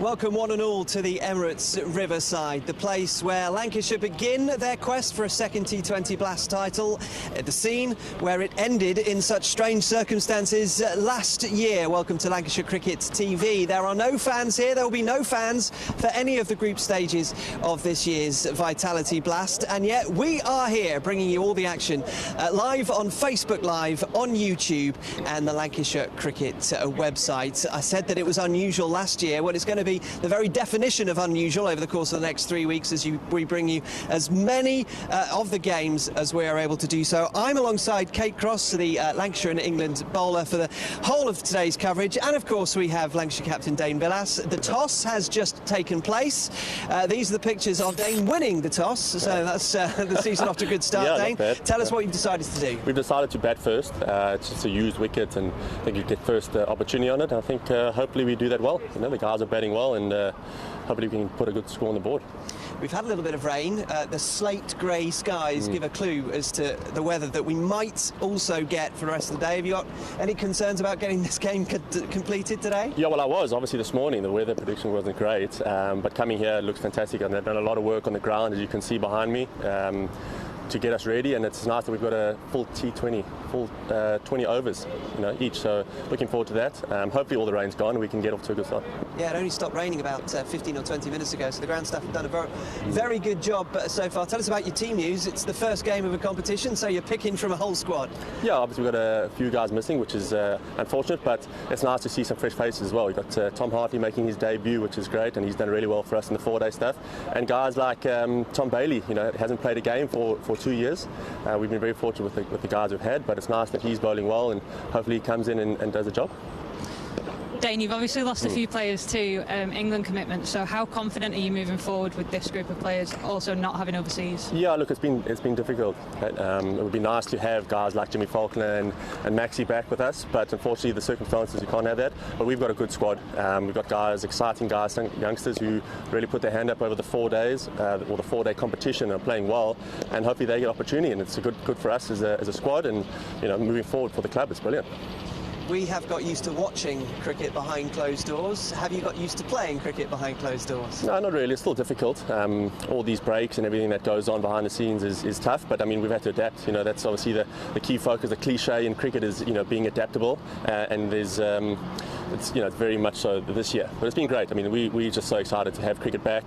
Welcome one and all to the Emirates Riverside, the place where Lancashire begin their quest for a second T20 Blast title, the scene where it ended in such strange circumstances last year. Welcome to Lancashire Cricket TV. There are no fans here, there will be no fans for any of the group stages of this year's Vitality Blast, and yet we are here bringing you all the action live on Facebook Live, on YouTube and the Lancashire Cricket website. I said that it was unusual last year. Well, it's going to be the very definition of unusual over the course of the next 3 weeks as we bring you as many of the games as we are able to do so. I'm alongside Kate Cross, the Lancashire and England bowler, for the whole of today's coverage, and of course we have Lancashire captain Dane Villas. The toss has just taken place. These are the pictures of Dane winning the toss, so that's the season off to a good start. Dane, tell us what you've decided to do. We've decided to bat first. It's just a used wicket, and I think you get first opportunity on it. I think hopefully we do that well. You know, the guys are batting well, and hopefully we can put a good score on the board. We've had a little bit of rain. The slate grey skies give a clue as to the weather that we might also get for the rest of the day. Have you got any concerns about getting this game completed today? Yeah, well, I was. Obviously this morning the weather prediction wasn't great, but coming here it looks fantastic, and they've done a lot of work on the ground, as you can see behind me, to get us ready, and it's nice that we've got a full T20, 20 overs, each. So looking forward to that. Hopefully all the rain's gone and we can get off to a good start. Yeah, it only stopped raining about 15 or 20 minutes ago, so the ground staff have done a very good job so far. Tell us about your team news. It's the first game of a competition, so you're picking from a whole squad. Yeah, obviously we've got a few guys missing, which is unfortunate, but it's nice to see some fresh faces as well. We've got Tom Hartley making his debut, which is great, and he's done really well for us in the four-day stuff. And guys like Tom Bailey, hasn't played a game for 2 years. We've been very fortunate with the guys we've had, but it's nice that he's bowling well, and hopefully he comes in and does the job. Dane, you've obviously lost a few players to England commitments, so how confident are you moving forward with this group of players also not having overseas? Yeah, look, it's been difficult. It would be nice to have guys like Jimmy Faulkner and Maxi back with us, but unfortunately the circumstances, you can't have that. But we've got a good squad. We've got guys, exciting guys, youngsters who really put their hand up over the 4 days, or the 4-day competition, and are playing well, and hopefully they get opportunity, and it's good for us as a squad, and moving forward for the club, it's brilliant. We have got used to watching cricket behind closed doors. Have you got used to playing cricket behind closed doors? No, not really. It's still difficult. All these breaks and everything that goes on behind the scenes is tough, but I mean, we've had to adapt. That's obviously the key focus. The cliche in cricket is being adaptable, and there's it's very much so this year. But it's been great. I mean, we're just so excited to have cricket back,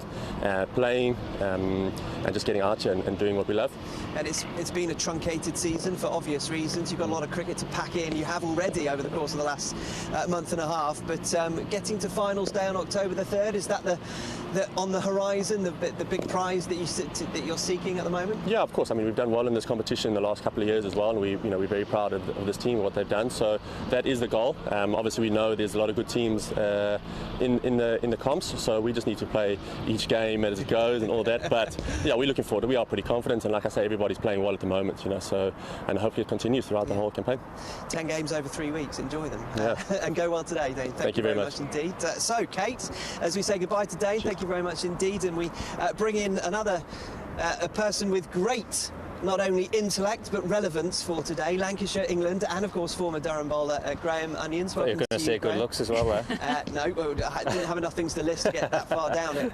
playing, and just getting out here and doing what we love. And it's been a truncated season for obvious reasons. You've got a lot of cricket to pack in. You have already over the course of the last month and a half. But getting to finals day on October the 3rd, is that the on the horizon, the big prize that you're seeking at the moment? Yeah, of course. I mean, we've done well in this competition in the last couple of years as well, and we're very proud of this team and what they've done. So that is the goal. Obviously, we know there's a lot of good teams in the comps, so we just need to play each game as it goes and all that. But yeah, we're looking forward to it. We are pretty confident, and like I say, everybody's playing well at the moment. So and hopefully it continues throughout the whole campaign. 10 games over 3 weeks. Enjoy them. Yeah. And go well today, Dane. Thank you very much indeed. So, Kate, as we say goodbye to Dane, thank you very much indeed, and we bring in another a person with great not only intellect but relevance for today, Lancashire, England, and of course former Durham bowler Graham Onions. You're going to say good looks as well there. No, I didn't have enough things to list to get that far down it.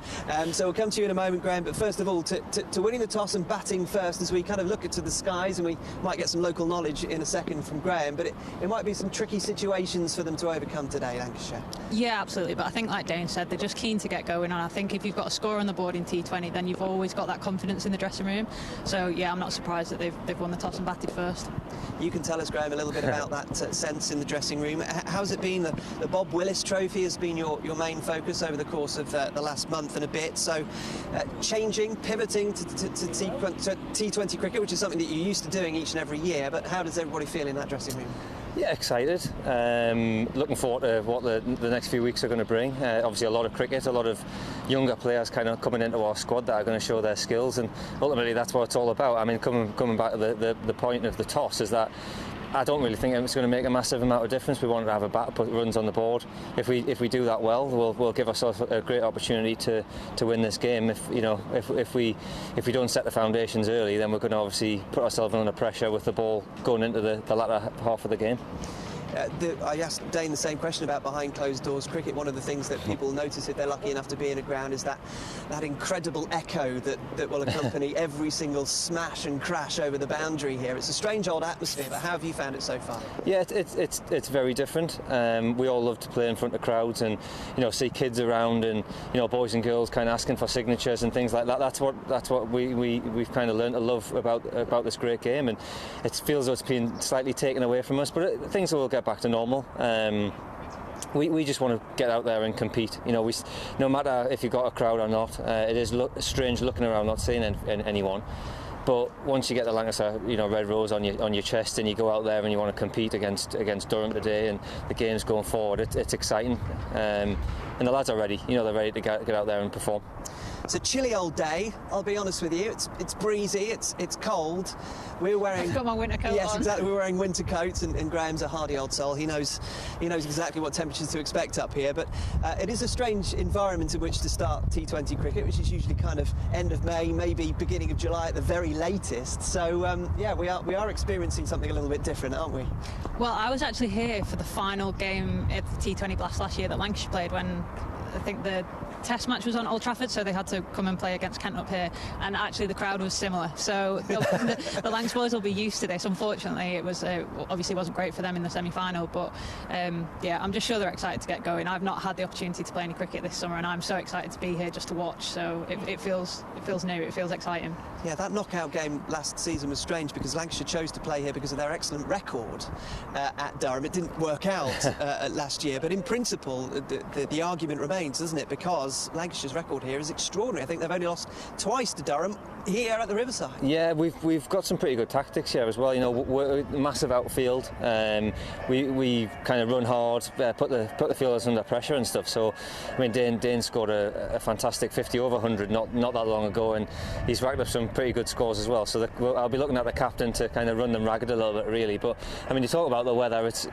So we'll come to you in a moment, Graham, but first of all, to winning the toss and batting first, as we kind of look to the skies, and we might get some local knowledge in a second from Graham, but it might be some tricky situations for them to overcome today, Lancashire. Yeah, absolutely, but I think like Dane said, they're just keen to get going, and I think if you've got a score on the board in T20, then you've always got that confidence in the dressing room. So yeah, I'm not surprised that they've won the toss and batted first. You can tell us, Graham, a little bit about that sense in the dressing room. How's it been? The Bob Willis Trophy has been your main focus over the course of the last month and a bit. So pivoting to T20 cricket, which is something that you're used to doing each and every year. But how does everybody feel in that dressing room? Yeah, excited. Looking forward to what the next few weeks are going to bring. Obviously, a lot of cricket, a lot of younger players kind of coming into our squad that are going to show their skills, and ultimately that's what it's all about. I mean, coming back to the point of the toss is that I don't really think it's going to make a massive amount of difference. We want to have a batter put runs on the board. If we do that well, we'll give ourselves a great opportunity to win this game. If we don't set the foundations early, then we're going to obviously put ourselves under pressure with the ball going into the latter half of the game. I asked Dane the same question about behind closed doors cricket. One of the things that people notice if they're lucky enough to be in a ground is that incredible echo that will accompany every single smash and crash over the boundary here. It's a strange old atmosphere, but how have you found it so far? Yeah, it's very different. We all love to play in front of crowds and see kids around and boys and girls kind of asking for signatures and things like that. That's what we've kind of learned to love about this great game, and it feels as though it's been slightly taken away from us, but things will get back to normal. We just want to get out there and compete. No matter if you've got a crowd or not, it is strange looking around not seeing anyone. But once you get the Lancashire, red rose on your chest, and you go out there and you want to compete against Durham today, and the game's going forward, it's exciting. And the lads are ready. They're ready to get out there and perform. It's a chilly old day, I'll be honest with you. It's breezy, it's cold. We're wearing... I've got my winter coat Yes, on. exactly. We're wearing winter coats, and Graham's a hardy old soul. He knows exactly what temperatures to expect up here. But it is a strange environment in which to start T20 cricket, which is usually kind of end of May, maybe beginning of July at the very latest. So, yeah, we are experiencing something a little bit different, aren't we? Well, I was actually here for the final game at the T20 Blast last year that Lancashire played, when I think the Test match was on Old Trafford, so they had to come and play against Kent up here, and actually the crowd was similar. So the Lancs boys will be used to this. Unfortunately, it was obviously wasn't great for them in the semi-final, but yeah, I'm just sure they're excited to get going. I've not had the opportunity to play any cricket this summer, and I'm so excited to be here just to watch. So it feels new. It feels exciting. Yeah, that knockout game last season was strange because Lancashire chose to play here because of their excellent record at Durham. It didn't work out last year, but in principle, the argument remains, doesn't it? Because Lancashire's record here is extraordinary. I think they've only lost twice to Durham here at the Riverside. Yeah, we've got some pretty good tactics here as well. We're a massive outfield. We kind of run hard, put the fielders under pressure and stuff. So, I mean, Dane scored a fantastic 50 over 100 not that long ago, and he's racked up some pretty good scores as well. So I'll be looking at the captain to kind of run them ragged a little bit, really. But I mean, you talk about the weather. It's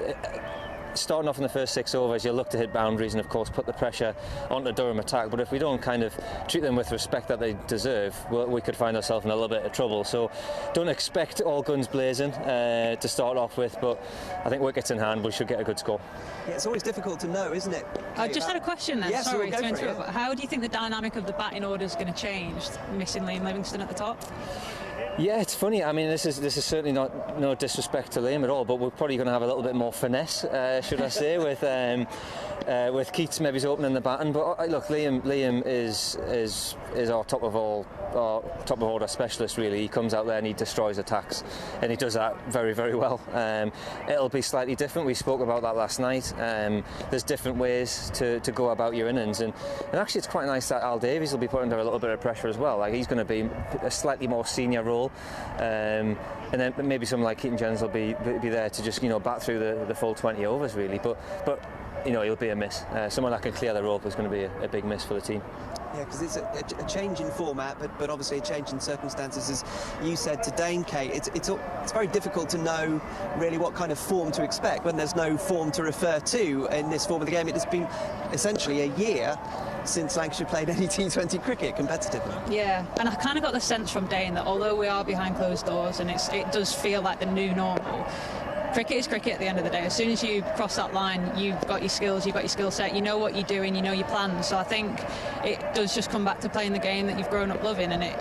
starting off in the first 6 overs, you look to hit boundaries and of course put the pressure onto Durham attack, but if we don't kind of treat them with respect that they deserve, we could find ourselves in a little bit of trouble. So don't expect all guns blazing to start off with, but I think wickets in hand, we should get a good score. Yeah, it's always difficult to know, isn't it? I just had a question then. Yes, sorry we'll to interrupt. How do you think the dynamic of the batting order is going to change, missing Liam Livingstone at the top? Yeah, it's funny. I mean, this is certainly not no disrespect to Liam at all, but we're probably going to have a little bit more finesse, should I say, with Keats maybe opening the batting. But look, Liam is our top of order specialist. Really, he comes out there and he destroys attacks, and he does that very, very well. It'll be slightly different. We spoke about that last night. There's different ways to go about your innings, and actually it's quite nice that Al Davies will be put under a little bit of pressure as well. Like, he's going to be a slightly more senior role. And then maybe someone like Keaton Jennings will be there to just bat through the full 20 overs really, but he'll be a miss. Someone that can clear the rope is going to be a big miss for the team. Yeah, because it's a change in format, but obviously a change in circumstances, as you said to Dane, Kate. It's very difficult to know really what kind of form to expect when there's no form to refer to in this form of the game. It has been essentially a year since Lancashire played any T20 cricket competitively. Yeah, and I kind of got the sense from Dane that although we are behind closed doors and it does feel like the new normal, cricket is cricket at the end of the day. As soon as you cross that line, you've got your skills, you've got your skill set, you know what you're doing, you know your plans. So I think it does just come back to playing the game that you've grown up loving, and it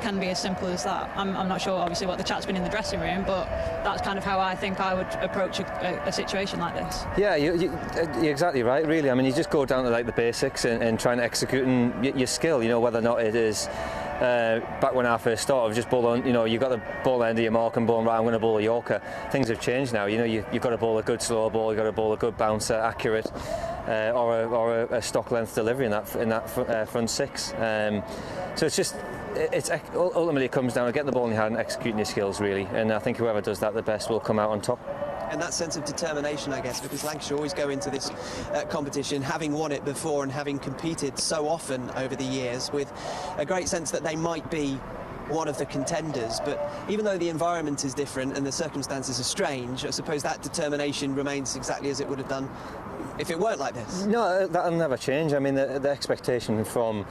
can be as simple as that. I'm not sure, obviously, what the chat's been in the dressing room, but that's kind of how I think I would approach a situation like this. Yeah, you're exactly right, really. I mean, you just go down to like the basics and trying to execute your skill, whether or not it is back when I first started, just bowl on, you've got the ball end of your mark and ball right, I'm going to bowl a Yorker. Things have changed now, you've got to bowl a good slow ball, you've got to bowl a good bouncer, accurate, or a stock length delivery in that front six. So it's ultimately it comes down to getting the ball in your hand and executing your skills really, and I think whoever does that the best will come out on top. And that sense of determination, I guess, because Lancashire always go into this competition having won it before and having competed so often over the years with a great sense that they might be one of the contenders. But even though the environment is different and the circumstances are strange, I suppose that determination remains exactly as it would have done if it weren't like this. No, that'll never change. I mean, the expectation from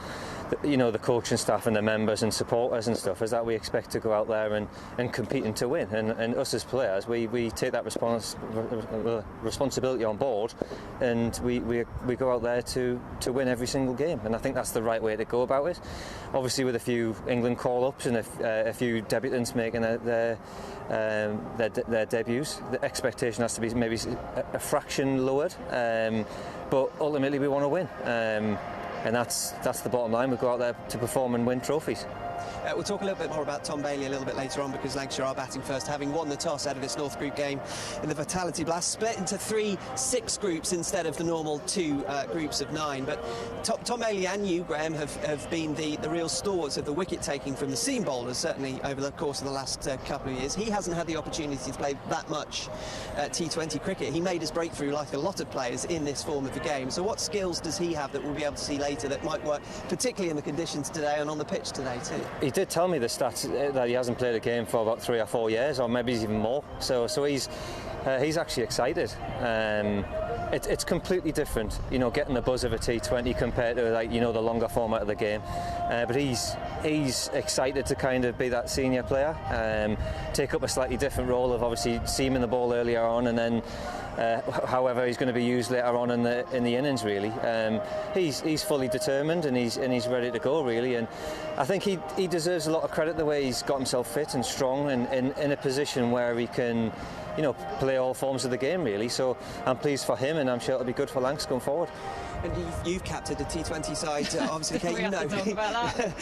the coaching staff and the members and supporters and stuff, is that we expect to go out there and compete and to win. And us as players, we take that responsibility on board, and we go out there to win every single game. And I think that's the right way to go about it. Obviously, with a few England call-ups and a few debutants making their debuts, the expectation has to be maybe a fraction lowered. But ultimately, we want to win. And that's the bottom line. We go out there to perform and win trophies. We'll talk a little bit more about Tom Bailey a little bit later on, because Lancashire are batting first, having won the toss out of its North Group game in the Vitality Blast, split into 3-6 groups instead of the normal 2 groups of 9. But Tom Bailey and you, Graham, have been the real stalwarts of the wicket taking from the seam bowlers, certainly over the course of the last couple of years. He hasn't had the opportunity to play that much T20 cricket. He made his breakthrough, like a lot of players, in this form of the game. So what skills does he have that we'll be able to see later that might work, particularly in the conditions today and on the pitch today too? He did tell me the stats that he hasn't played a game for about 3 or 4 years, or maybe even more. So he's actually excited. It's completely different, getting the buzz of a T20 compared to the longer format of the game. But he's excited to kind of be that senior player, take up a slightly different role of obviously seaming the ball earlier on, and then however he's going to be used later on in the innings. Really, he's fully determined and he's ready to go. Really, and I think he deserves a lot of credit the way he's got himself fit and strong and in a position where he can play all forms of the game, really. So I'm pleased for him, and I'm sure it'll be good for Lancs going forward. And you've captained a T20 side, obviously, Kate. We have to talk about that.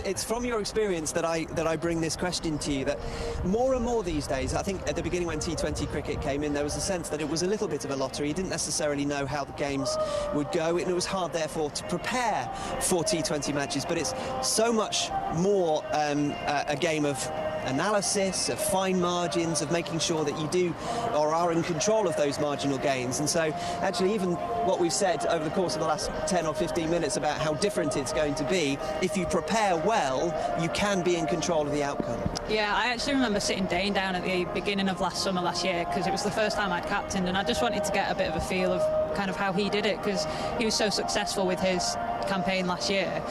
It's from your experience that I bring this question to you. That more and more these days, I think at the beginning when T20 cricket came in, there was a sense that it was a little bit of a lottery. You didn't necessarily know how the games would go, and it was hard, therefore, to prepare for T20 matches. But it's so much more a game of analysis, of fine margins, of making sure that you do or are in control of those marginal gains. And so actually, even what we've said over the course of the last 10 or 15 minutes about how different it's going to be, if you prepare well, you can be in control of the outcome. Yeah, I actually remember sitting Dane down at the beginning of last year, because it was the first time I'd captained, and I just wanted to get a bit of a feel of kind of how he did it, because he was so successful with his campaign last year.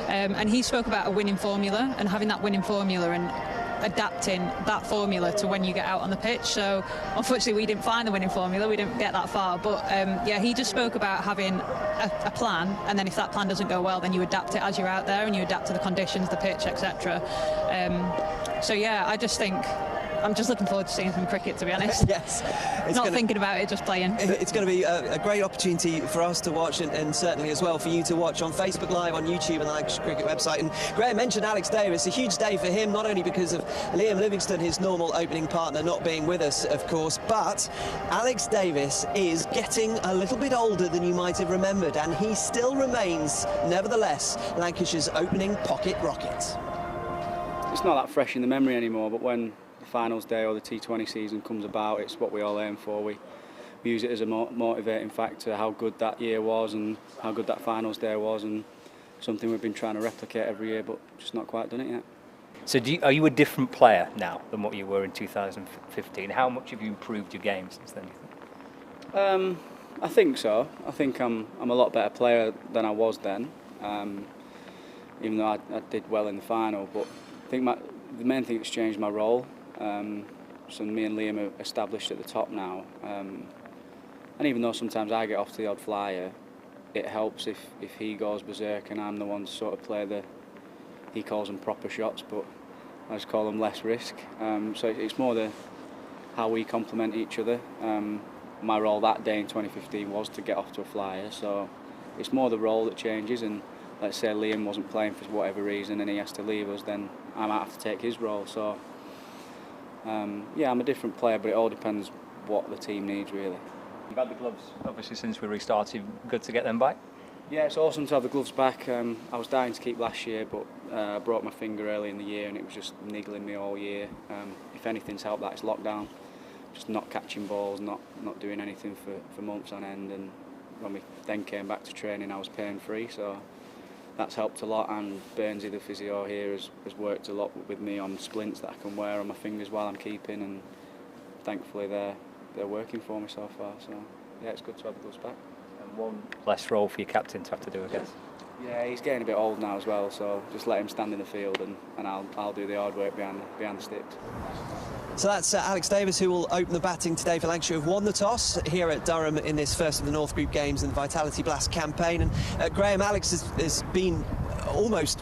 And he spoke about a winning formula, and having that winning formula and adapting that formula to when you get out on the pitch. So unfortunately we didn't find the winning formula, we didn't get that far, but yeah, he just spoke about having a plan, and then if that plan doesn't go well, then you adapt it as you're out there and you adapt to the conditions, the pitch, etc. So yeah, I just think I'm just looking forward to seeing some cricket, to be honest. Yes. Not thinking about it, just playing. It's going to be a great opportunity for us to watch, and certainly as well for you to watch on Facebook Live, on YouTube, and the Lancashire Cricket website. And Graham mentioned Alex Davies, a huge day for him, not only because of Liam Livingstone, his normal opening partner, not being with us, of course, but Alex Davies is getting a little bit older than you might have remembered, and he still remains, nevertheless, Lancashire's opening pocket rocket. It's not that fresh in the memory anymore, but when the finals day or the T20 season comes about, it's what we all aim for. We use it as a motivating factor, how good that year was and how good that finals day was, and something we've been trying to replicate every year, but just not quite done it yet. So are you a different player now than what you were in 2015? How much have you improved your game since then, do you think? I think so. I think I'm a lot better player than I was then, even though I did well in the final. But I think the main thing that's changed my role. So me and Liam are established at the top now, and even though sometimes I get off to the odd flyer, it helps if he goes berserk and I'm the one to sort of play he calls them proper shots, but I just call them less risk. So it's more how we complement each other. My role that day in 2015 was to get off to a flyer, so it's more the role that changes, and let's say Liam wasn't playing for whatever reason and he has to leave us, then I might have to take his role. So yeah, I'm a different player, but it all depends what the team needs, really. You've had the gloves, obviously, since we restarted. Good to get them back? Yeah, it's awesome to have the gloves back. I was dying to keep last year, but I broke my finger early in the year and it was just niggling me all year. If anything's helped that, it's lockdown. Just not catching balls, not doing anything for months on end, and when we then came back to training, I was pain free, so that's helped a lot. And Burnsy, the physio here, has worked a lot with me on splints that I can wear on my fingers while I'm keeping, and thankfully they're working for me so far. So yeah, it's good to have the gloves back. And one less role for your captain to have to do, I guess. Yeah, he's getting a bit old now as well, so just let him stand in the field and I'll do the hard work behind the sticks. So that's Alex Davies, who will open the batting today for Lancashire, who've won the toss here at Durham in this first of the North Group games in the Vitality Blast campaign. And Graham, Alex has been almost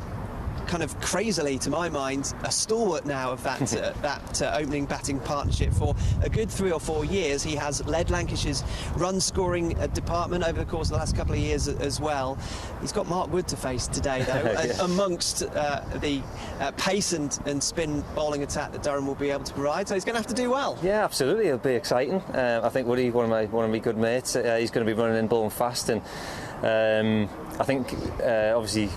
kind of crazily, to my mind, a stalwart now of that opening batting partnership for a good 3 or 4 years. He has led Lancashire's run-scoring department over the course of the last couple of years as well. He's got Mark Wood to face today, though, yeah, amongst the pace and spin bowling attack that Durham will be able to provide. So he's going to have to do well. Yeah, absolutely. It'll be exciting. I think Woody, one of my good mates, he's going to be running in bowling fast, and I think obviously.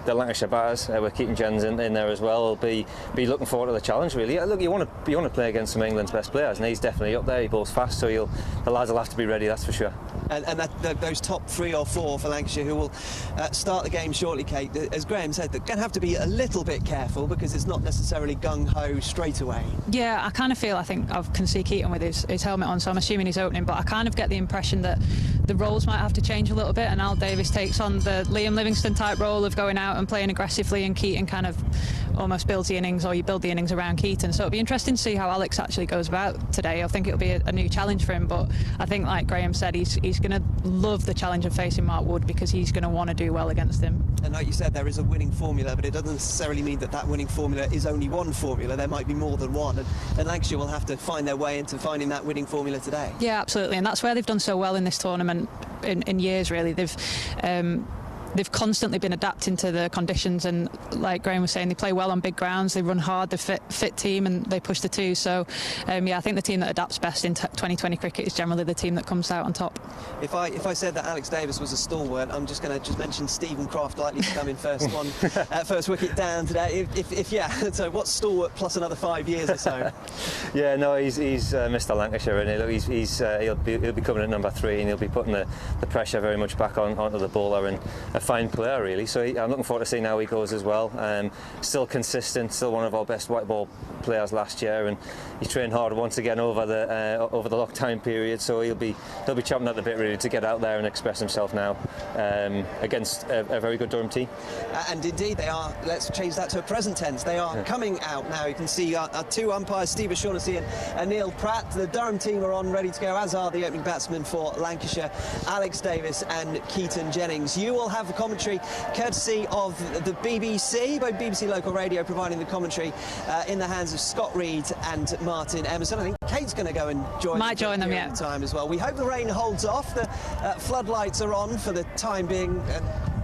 The Lancashire batters with Keaton Jennings in there as well will be looking forward to the challenge, really. Look, you want to play against some of England's best players, and he's definitely up there. He bowls fast, so the lads will have to be ready, that's for sure. And those top 3 or 4 for Lancashire who will start the game shortly, Kate, as Graham said, they're going to have to be a little bit careful because it's not necessarily gung-ho straight away. Yeah, I kind of feel, I can see Keaton with his helmet on, so I'm assuming he's opening, but I kind of get the impression that the roles might have to change a little bit, and Al Davies takes on the Liam Livingstone type role of going out and playing aggressively, and Keaton kind of almost builds the innings, or you build the innings around Keaton. So it'll be interesting to see how Alex actually goes about today. I think it'll be a new challenge for him, but I think, like Graham said, he's going to love the challenge of facing Mark Wood because he's going to want to do well against him. And like you said, there is a winning formula, but it doesn't necessarily mean that winning formula is only one formula. There might be more than one, and Lancashire will have to find their way into finding that winning formula today. Yeah, absolutely, and that's where they've done so well in this tournament in years, really. They've constantly been adapting to the conditions, and like Graham was saying, they play well on big grounds, they run hard, they're fit team, and they push the 2. So yeah, I think the team that adapts best in 2020 cricket is generally the team that comes out on top. If I said that Alex Davies was a stalwart, I'm just going to mention Stephen Croft likely to come in first first wicket down today. If yeah, so what's stalwart plus another 5 years or so? Yeah, no, he's Mr. Lancashire, and he'll be coming at number 3, and he'll be putting the pressure very much back onto the bowler, and a fine player, really. So I'm looking forward to seeing how he goes as well. Still consistent, still one of our best white ball players last year, and he's trained hard once again over the lockdown period. So he'll be chomping at the bit, really, to get out there and express himself now against a very good Durham team. And indeed they are. Let's change that to a present tense. They are coming out now. You can see our 2 umpires, Steve O'Shaughnessy and Neil Pratt. The Durham team are on, ready to go, as are the opening batsmen for Lancashire, Alex Davies and Keaton Jennings. You will have the commentary courtesy of the BBC, both BBC Local Radio providing the commentary in the hands of Scott Reed and Martin Emerson. I think Kate's going to go and join them at the time as well. We hope the rain holds off. The floodlights are on for the time being.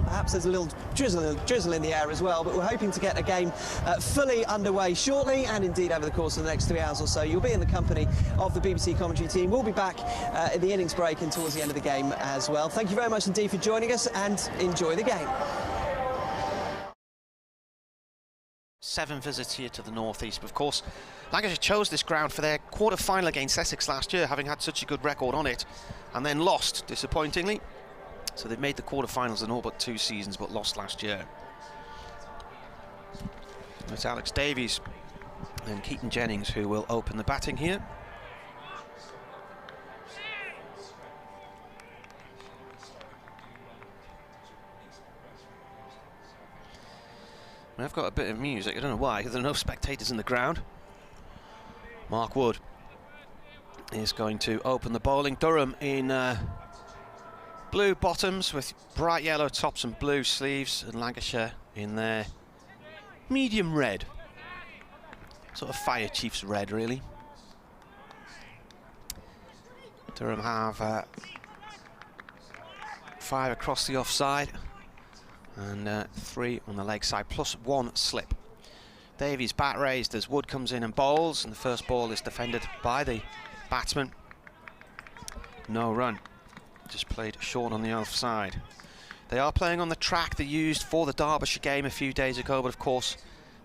Perhaps there's a little drizzle in the air as well, but we're hoping to get a game fully underway shortly, and indeed over the course of the next 3 hours or so you'll be in the company of the BBC commentary team. We'll be back at the innings break and towards the end of the game as well. Thank you very much indeed for joining us, and enjoy the game. 7 visits here to the northeast, but of course Lancashire chose this ground for their quarter-final against Essex last year, having had such a good record on it, and then lost disappointingly. So they've made the quarter-finals in all but 2 seasons, but lost last year. It's Alex Davies and Keaton Jennings who will open the batting here. I've got a bit of music, I don't know why, because there are no spectators in the ground. Mark Wood is going to open the bowling. Durham in blue bottoms with bright yellow tops and blue sleeves, and Lancashire in their medium red, sort of Fire Chiefs red, really. Durham have 5 across the offside and 3 on the leg side, plus 1 slip. Davies bat raised as Wood comes in and bowls, and the first ball is defended by the batsman. No run. Just played short on the offside. They are playing on the track they used for the Derbyshire game a few days ago, but of course,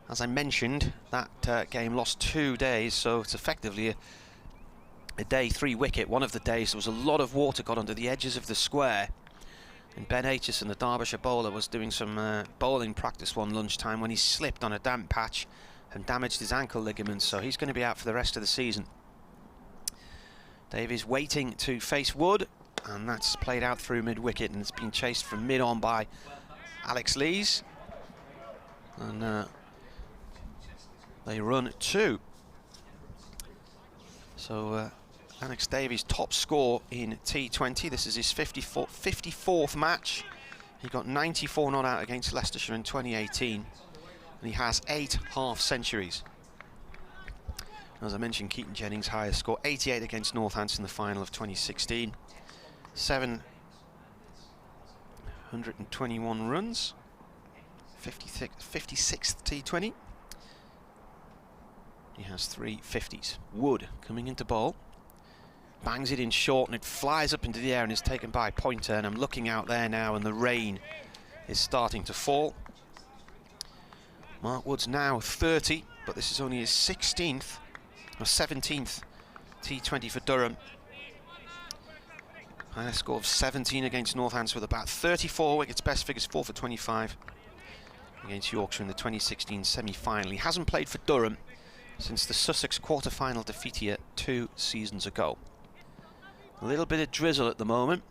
as I mentioned, that game lost 2 days, so it's effectively a day 3 wicket. One of the days there was a lot of water got under the edges of the square, and Ben Aitchison, the Derbyshire bowler, was doing some bowling practice one lunchtime when he slipped on a damp patch and damaged his ankle ligaments, so he's going to be out for the rest of the season. Davies waiting to face Wood. and that's played out through mid-wicket, and it's been chased from mid-on by Alex Lees. And they run 2. So Alex Davies, top score in T20. This is his 54th match. He got 94 not out against Leicestershire in 2018, and he has 8 half-centuries. As I mentioned, Keaton Jennings' highest score, 88 against Northampton in the final of 2016. 721 runs, 56th T20. He has 3 50s. Wood coming into bowl, bangs it in short, and it flies up into the air and is taken by Pointer. And I'm looking out there now, and the rain is starting to fall. Mark Wood's now 30, but this is only his 16th or 17th T20 for Durham. Highest score of 17 against Northampton with about 34 wickets, best figures 4 for 25 against Yorkshire in the 2016 semi-final. He hasn't played for Durham since the Sussex quarter-final defeat here 2 seasons ago. A little bit of drizzle at the moment.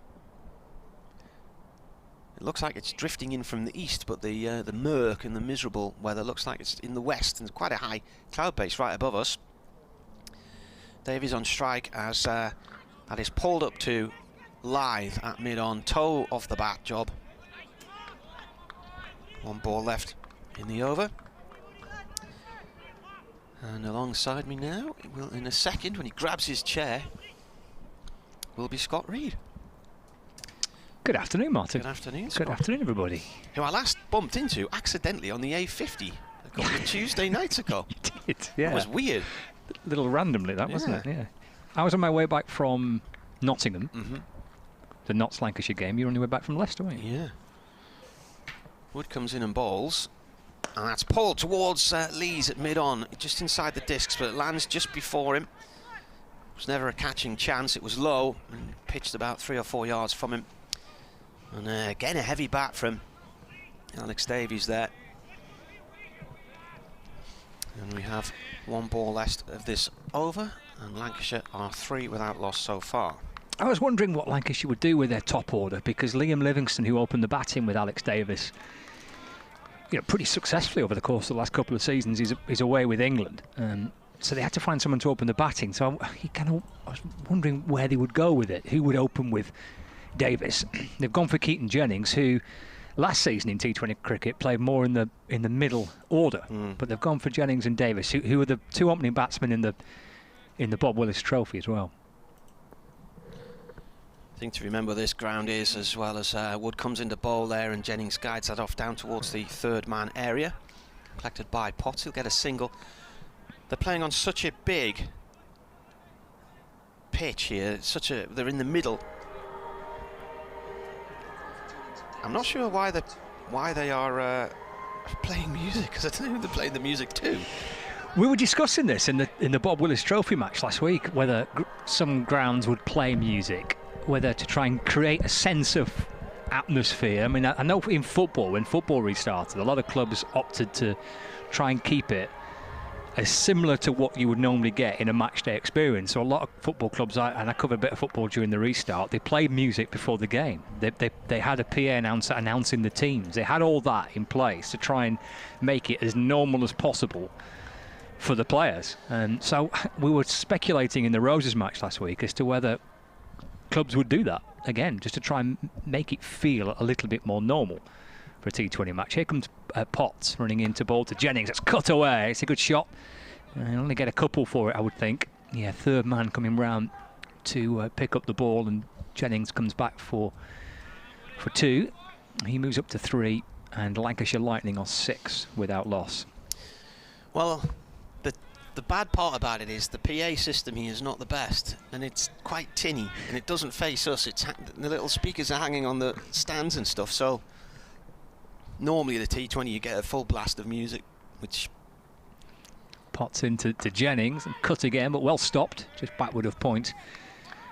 It looks like it's drifting in from the east, but the murk and the miserable weather looks like it's in the west, and quite a high cloud base right above us. Davies on strike as that is pulled up to Lythe at mid-on, toe off the bat job. 1 ball left in the over. And alongside me now, will in a second, when he grabs his chair, will be Scott Reed. Good afternoon, Martin. Good afternoon, Scott. Good afternoon, everybody. Who I last bumped into accidentally on the A50 a couple of Tuesday nights ago. You did, yeah. That was weird. A little randomly, that, wasn't it? Yeah. I was on my way back from Nottingham, the Notts Lancashire game. You're on your way back from Leicester, weren't you? Yeah. Wood comes in and bowls, and that's pulled towards Lees at mid-on, just inside the discs, but it lands just before him. It was never a catching chance. It was low and pitched about 3 or 4 yards from him. And again, a heavy bat from Alex Davies there. And we have 1 ball left of this over, and Lancashire are 3 without loss so far. I was wondering what Lancashire would do with their top order, because Liam Livingston, who opened the batting with Alex Davies, pretty successfully over the course of the last couple of seasons, is away with England. So they had to find someone to open the batting. So I was wondering where they would go with it. Who would open with Davies? They've gone for Keaton Jennings, who last season in T20 cricket played more in the middle order, but they've gone for Jennings and Davies, who are the 2 opening batsmen in the Bob Willis Trophy as well. The thing to remember this ground is, as well as Wood comes into bowl there, and Jennings guides that off down towards the 3rd man area, collected by Potts. He'll get a single. They're playing on such a big pitch here. They're in the middle. I'm not sure why they are playing music, because I don't know who they're playing the music to. We were discussing this in the Bob Willis Trophy match last week, whether some grounds would play music, whether to try and create a sense of atmosphere. I mean, I know in football, when football restarted, a lot of clubs opted to try and keep it as similar to what you would normally get in a match day experience. So a lot of football clubs, and I covered a bit of football during the restart, they played music before the game. They had a PA announcer announcing the teams. They had all that in place to try and make it as normal as possible for the players. And so we were speculating in the Roses match last week as to whether clubs would do that again, just to try and make it feel a little bit more normal for a T20 match. Here comes Potts running into ball to Jennings. It's cut away. It's a good shot. He'll only get a couple for it, I would think. Yeah, 3rd man coming round to pick up the ball, and Jennings comes back for 2. He moves up to 3, and Lancashire Lightning are 6 without loss. Well, the bad part about it is the PA system here is not the best, and it's quite tinny, and it doesn't face us. The little speakers are hanging on the stands and stuff, so normally the T20 you get a full blast of music, which... Potts into Jennings, and cut again, but well stopped, just backward of point.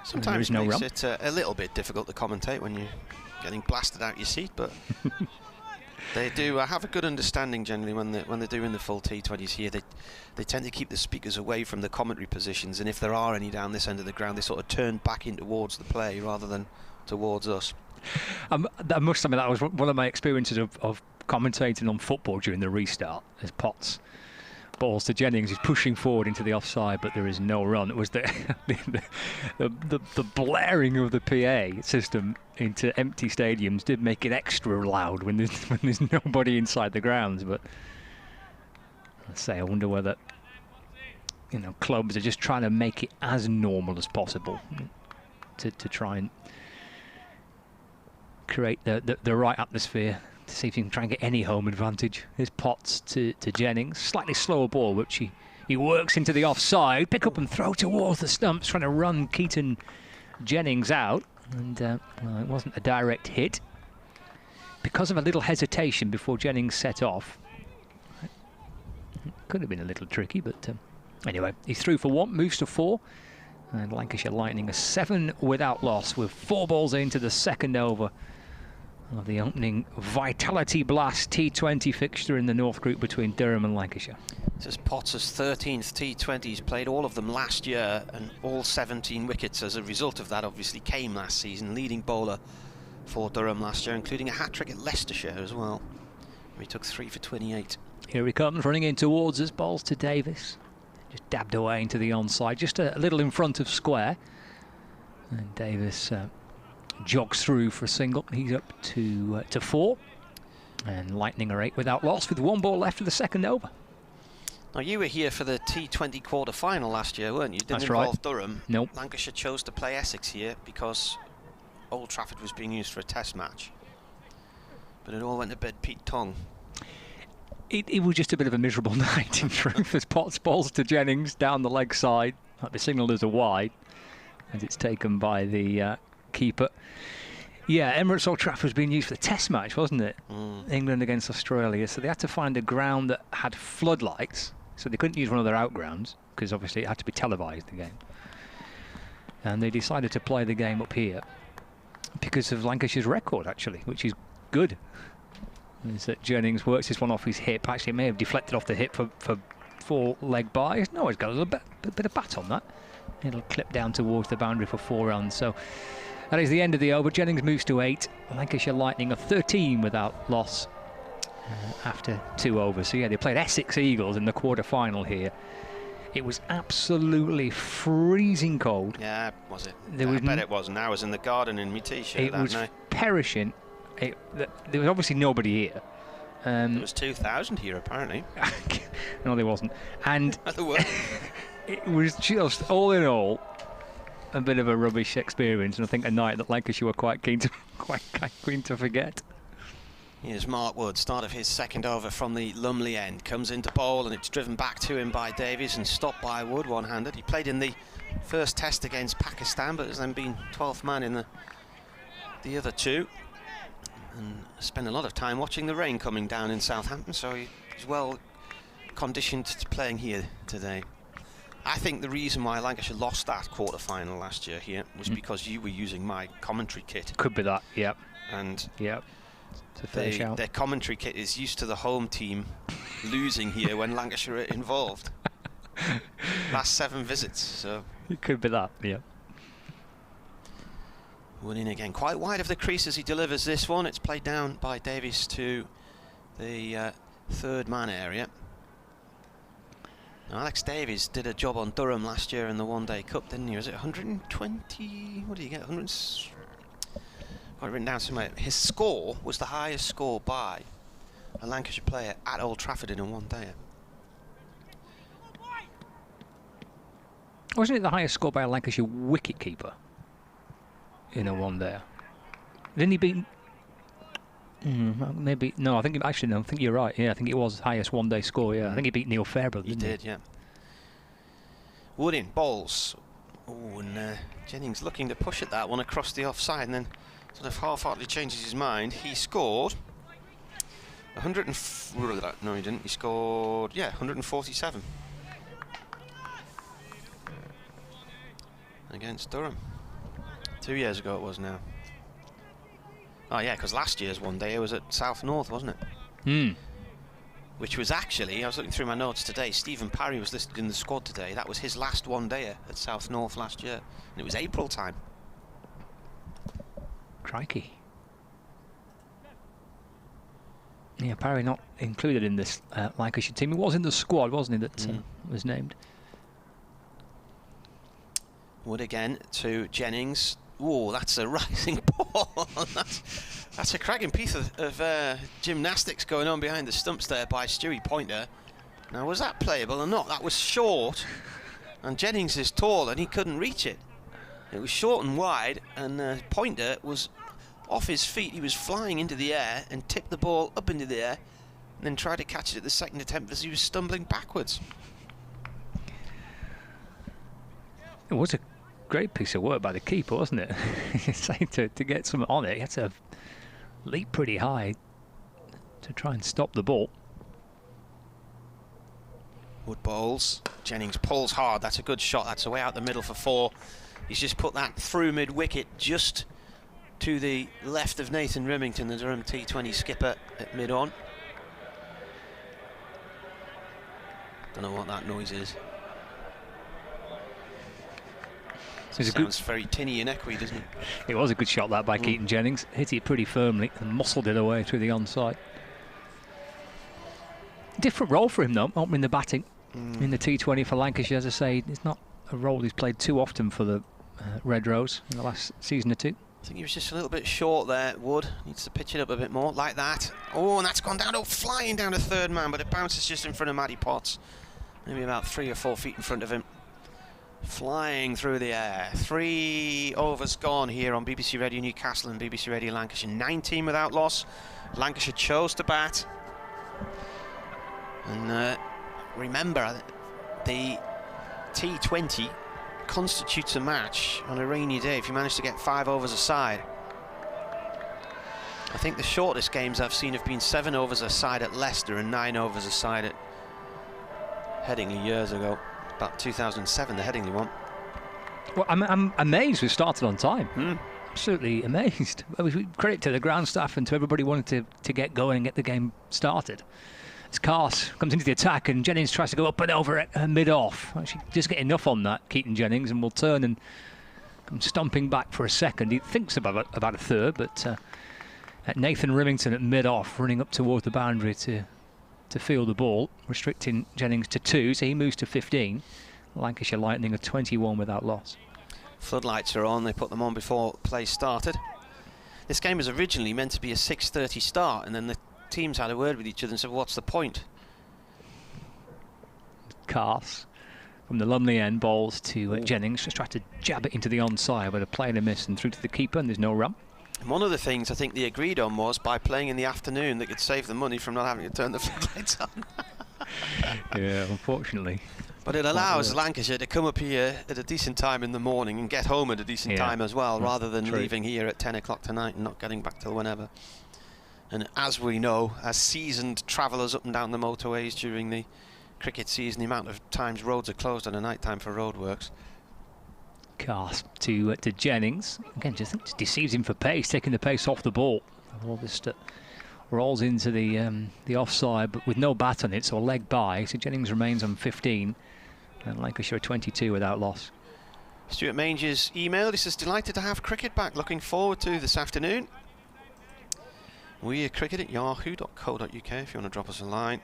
Sometimes it makes it a little bit difficult to commentate when you're getting blasted out your seat, but They do have a good understanding generally when they're doing the full T20s here. They tend to keep the speakers away from the commentary positions, and if there are any down this end of the ground, they sort of turn back in towards the play rather than towards us. I must admit that was one of my experiences of commentating on football during the restart. As Potts balls to Jennings, he's pushing forward into the offside, but there is no run. It was the blaring of the PA system into empty stadiums did make it extra loud when there's nobody inside the grounds. But I wonder whether clubs are just trying to make it as normal as possible to try and create the right atmosphere, to see if you can try and get any home advantage. Here's Potts to Jennings. Slightly slower ball, which he works into the offside. Pick up and throw towards the stumps, trying to run Keaton Jennings out. And it wasn't a direct hit. Because of a little hesitation before Jennings set off. It could have been a little tricky, but anyway, he's through for 1, moves to 4. And Lancashire Lightning are 7 without loss, with 4 balls into the second over of the opening Vitality Blast T20 fixture in the North Group between Durham and Lancashire. This is Potts' 13th T20. He's played all of them last year, and all 17 wickets as a result of that obviously came last season. Leading bowler for Durham last year, including a hat-trick at Leicestershire as well. He took 3 for 28. Here he comes, running in towards us. Balls to Davies. Just dabbed away into the onside, just a little in front of square. And Davies jogs through for a single. He's up to 4. And Lightning are 8 without loss, with 1 ball left of the second over. Now, you were here for the T20 quarter-final last year, weren't you? Didn't involve Durham. Nope. Lancashire chose to play Essex here because Old Trafford was being used for a test match. But it all went to bed Pete Tong. It was just a bit of a miserable night, in truth, as Potts balls to Jennings down the leg side. That'll be signalled as a wide, as it's taken by the keeper. Yeah, Emirates Old Trafford was being used for the test match, wasn't it? England against Australia. So they had to find a ground that had floodlights, so they couldn't use one of their outgrounds, because obviously it had to be televised, the game. And they decided to play the game up here because of Lancashire's record, actually, which is good. Is that Jennings works this one off his hip. Actually, it may have deflected off the hip for 4 leg buys. No, he's got a little bit of bat on that. It'll clip down towards the boundary for 4 runs. So that is the end of the over. Jennings moves to 8. Lancashire Lightning are 13 without loss after 2 overs. So yeah, they played Essex Eagles in the quarter-final here. It was absolutely freezing cold. Yeah, was it? I bet it was. And I was in the garden in my t-shirt that night. It was perishing. There was obviously nobody here. There was 2,000 here, apparently. No, there wasn't. And there were. It was just, all in all, a bit of a rubbish experience, and I think a night that Lancashire were quite keen to forget. Here's Mark Wood, start of his second over from the Lumley end. Comes into bowl, and it's driven back to him by Davies and stopped by Wood one-handed. He played in the first test against Pakistan, but has then been 12th man in the other 2. And spent a lot of time watching the rain coming down in Southampton, so he's well conditioned to playing here today. I think the reason why Lancashire lost that quarter-final last year here was because you were using my commentary kit. Could be that, yep. And yep. Their commentary kit is used to the home team losing here when Lancashire are involved. Last 7 visits, so... It could be that, yep. One in again, quite wide of the crease as he delivers this one. It's played down by Davies to the 3rd man area. Now, Alex Davies did a job on Durham last year in the One-Day Cup, didn't he? Was it 120? What did he get? 100? Got it written down somewhere. His score was the highest score by a Lancashire player at Old Trafford in a one-day. Wasn't it the highest score by a Lancashire wicket-keeper in a one-day? Didn't he beat... maybe... No, I think... Actually, no, I think you're right. Yeah, I think it was highest one-day score, yeah. I think he beat Neil Fairbrother, didn't he? He did, yeah. Wood in, balls. Oh, and Jennings looking to push at that one across the offside, and then sort of half-heartedly changes his mind. He scored 100 and... No, he didn't. He scored, yeah, 147. Against Durham. 2 years ago it was now. Oh yeah, because last year's one day it was at South North, wasn't it? Which was actually, I was looking through my notes today, Stephen Parry was listed in the squad today. That was his last one-dayer at South North last year. And it was April time. Crikey. Yeah, Parry not included in this Lancashire team. He was in the squad, wasn't he, that was named. Wood again to Jennings. Oh, that's a rising ball. That's a cracking piece of gymnastics going on behind the stumps there by Stewie Pointer. Now, was that playable or not? That was short, and Jennings is tall and he couldn't reach it. It was short and wide, and Pointer was off his feet. He was flying into the air and tipped the ball up into the air and then tried to catch it at the second attempt as he was stumbling backwards. It was a great piece of work by the keeper, wasn't it? to get something on it, he had to leap pretty high to try and stop the ball. Wood bowls. Jennings pulls hard. That's a good shot. That's away out the middle for 4. He's just put that through mid-wicket, just to the left of Nathan Remington, the Durham T20 skipper at mid-on. Don't know what that noise is. It sounds very tinny and echoey, doesn't it? It was a good shot, that, by Keaton Jennings. Hit it pretty firmly and muscled it away through the onside. Different role for him, though, opening the batting in the T20 for Lancashire. As I say, it's not a role he's played too often for the Red Rose in the last season or two. I think he was just a little bit short there, Wood. Needs to pitch it up a bit more, like that. Oh, and that's gone down, flying down to third man, but it bounces just in front of Matty Potts. Maybe about 3 or 4 feet in front of him. Flying through the air. 3 overs gone here on BBC Radio Newcastle and BBC Radio Lancashire. 19 without loss. Lancashire chose to bat. And remember, the T20 constitutes a match on a rainy day if you manage to get 5 overs aside. I think the shortest games I've seen have been 7 overs aside at Leicester and 9 overs aside at Headingley years ago. About 2007, the Headingley one. Well, I'm amazed we started on time. Absolutely amazed. Credit to the ground staff and to everybody wanting to get going and get the game started. As Cars comes into the attack and Jennings tries to go up and over it mid-off. Actually, just get enough on that, Keaton Jennings, and will turn and come stomping back for a second. He thinks about a third, but Nathan Remington at mid-off, running up towards the boundary to field the ball, restricting Jennings to 2, so he moves to 15. Lancashire Lightning are 21 without loss. Floodlights are on. They put them on before play started. This game was originally meant to be a 6:30 start, and then the teams had a word with each other and said, what's the point? Cars from the Lumley end bowls to Jennings, just tried to jab it into the onside, but a play and a miss and through to the keeper, and there's no run. And one of the things I think they agreed on was by playing in the afternoon they could save the money from not having to turn the floodlights on. Yeah, unfortunately. But it allows Lancashire to come up here at a decent time in the morning and get home at a decent time as well, rather than leaving here at 10 o'clock tonight and not getting back till whenever. And as we know, as seasoned travellers up and down the motorways during the cricket season, the amount of times roads are closed at a night time for roadworks. Cast to Jennings. Again, just deceives him for pace, taking the pace off the ball. All this rolls into the offside, but with no bat on it, so a leg by. So Jennings remains on 15, and Lancashire 22 without loss. Stuart Mange's email. He says, delighted to have cricket back. Looking forward to this afternoon. We're cricket@yahoo.co.uk if you want to drop us a line.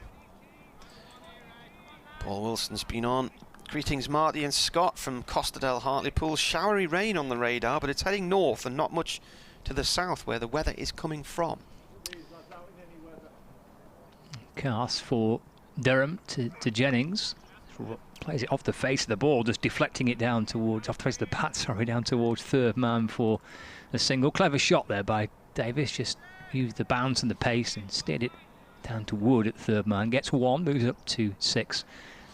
Paul Wilson's been on. Greetings, Marty and Scott from Costa del Hartlepool. Showery rain on the radar, but it's heading north and not much to the south where the weather is coming from. Cast for Durham to Jennings. Plays it off the face of the ball, just deflecting it down towards, off the face of the bat, sorry, down towards third man for a single. Clever shot there by Davies, just used the bounce and the pace and steered it down to Wood at third man. Gets 1, moves up to 6.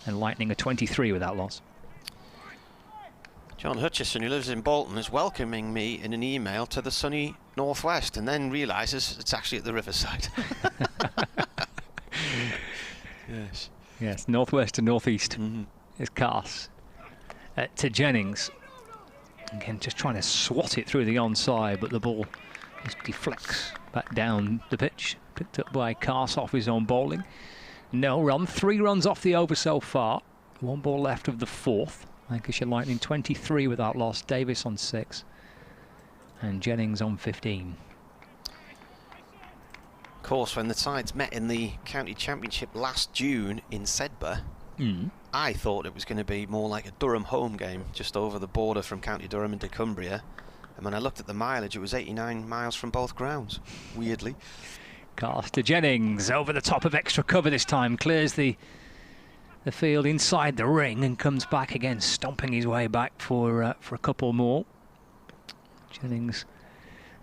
And Lightning are 23 without loss. John Hutchison, who lives in Bolton, is welcoming me in an email to the sunny northwest and then realises it's actually at the riverside. Yes, northwest to northeast is Cars. To Jennings. Again, just trying to swat it through the onside, but the ball Just deflects back down the pitch. Picked up by Cars off his own bowling. No run. 3 runs off the over so far. 1 ball left of the 4th. Lancashire Lightning 23 without loss. Davies on 6. And Jennings on 15. Of course, when the sides met in the county championship last June in Sedbergh, I thought it was going to be more like a Durham home game, just over the border from County Durham into Cumbria. And when I looked at the mileage, it was 89 miles from both grounds, weirdly. Cast to Jennings, over the top of extra cover this time, clears the field inside the ring and comes back again, stomping his way back for a couple more. Jennings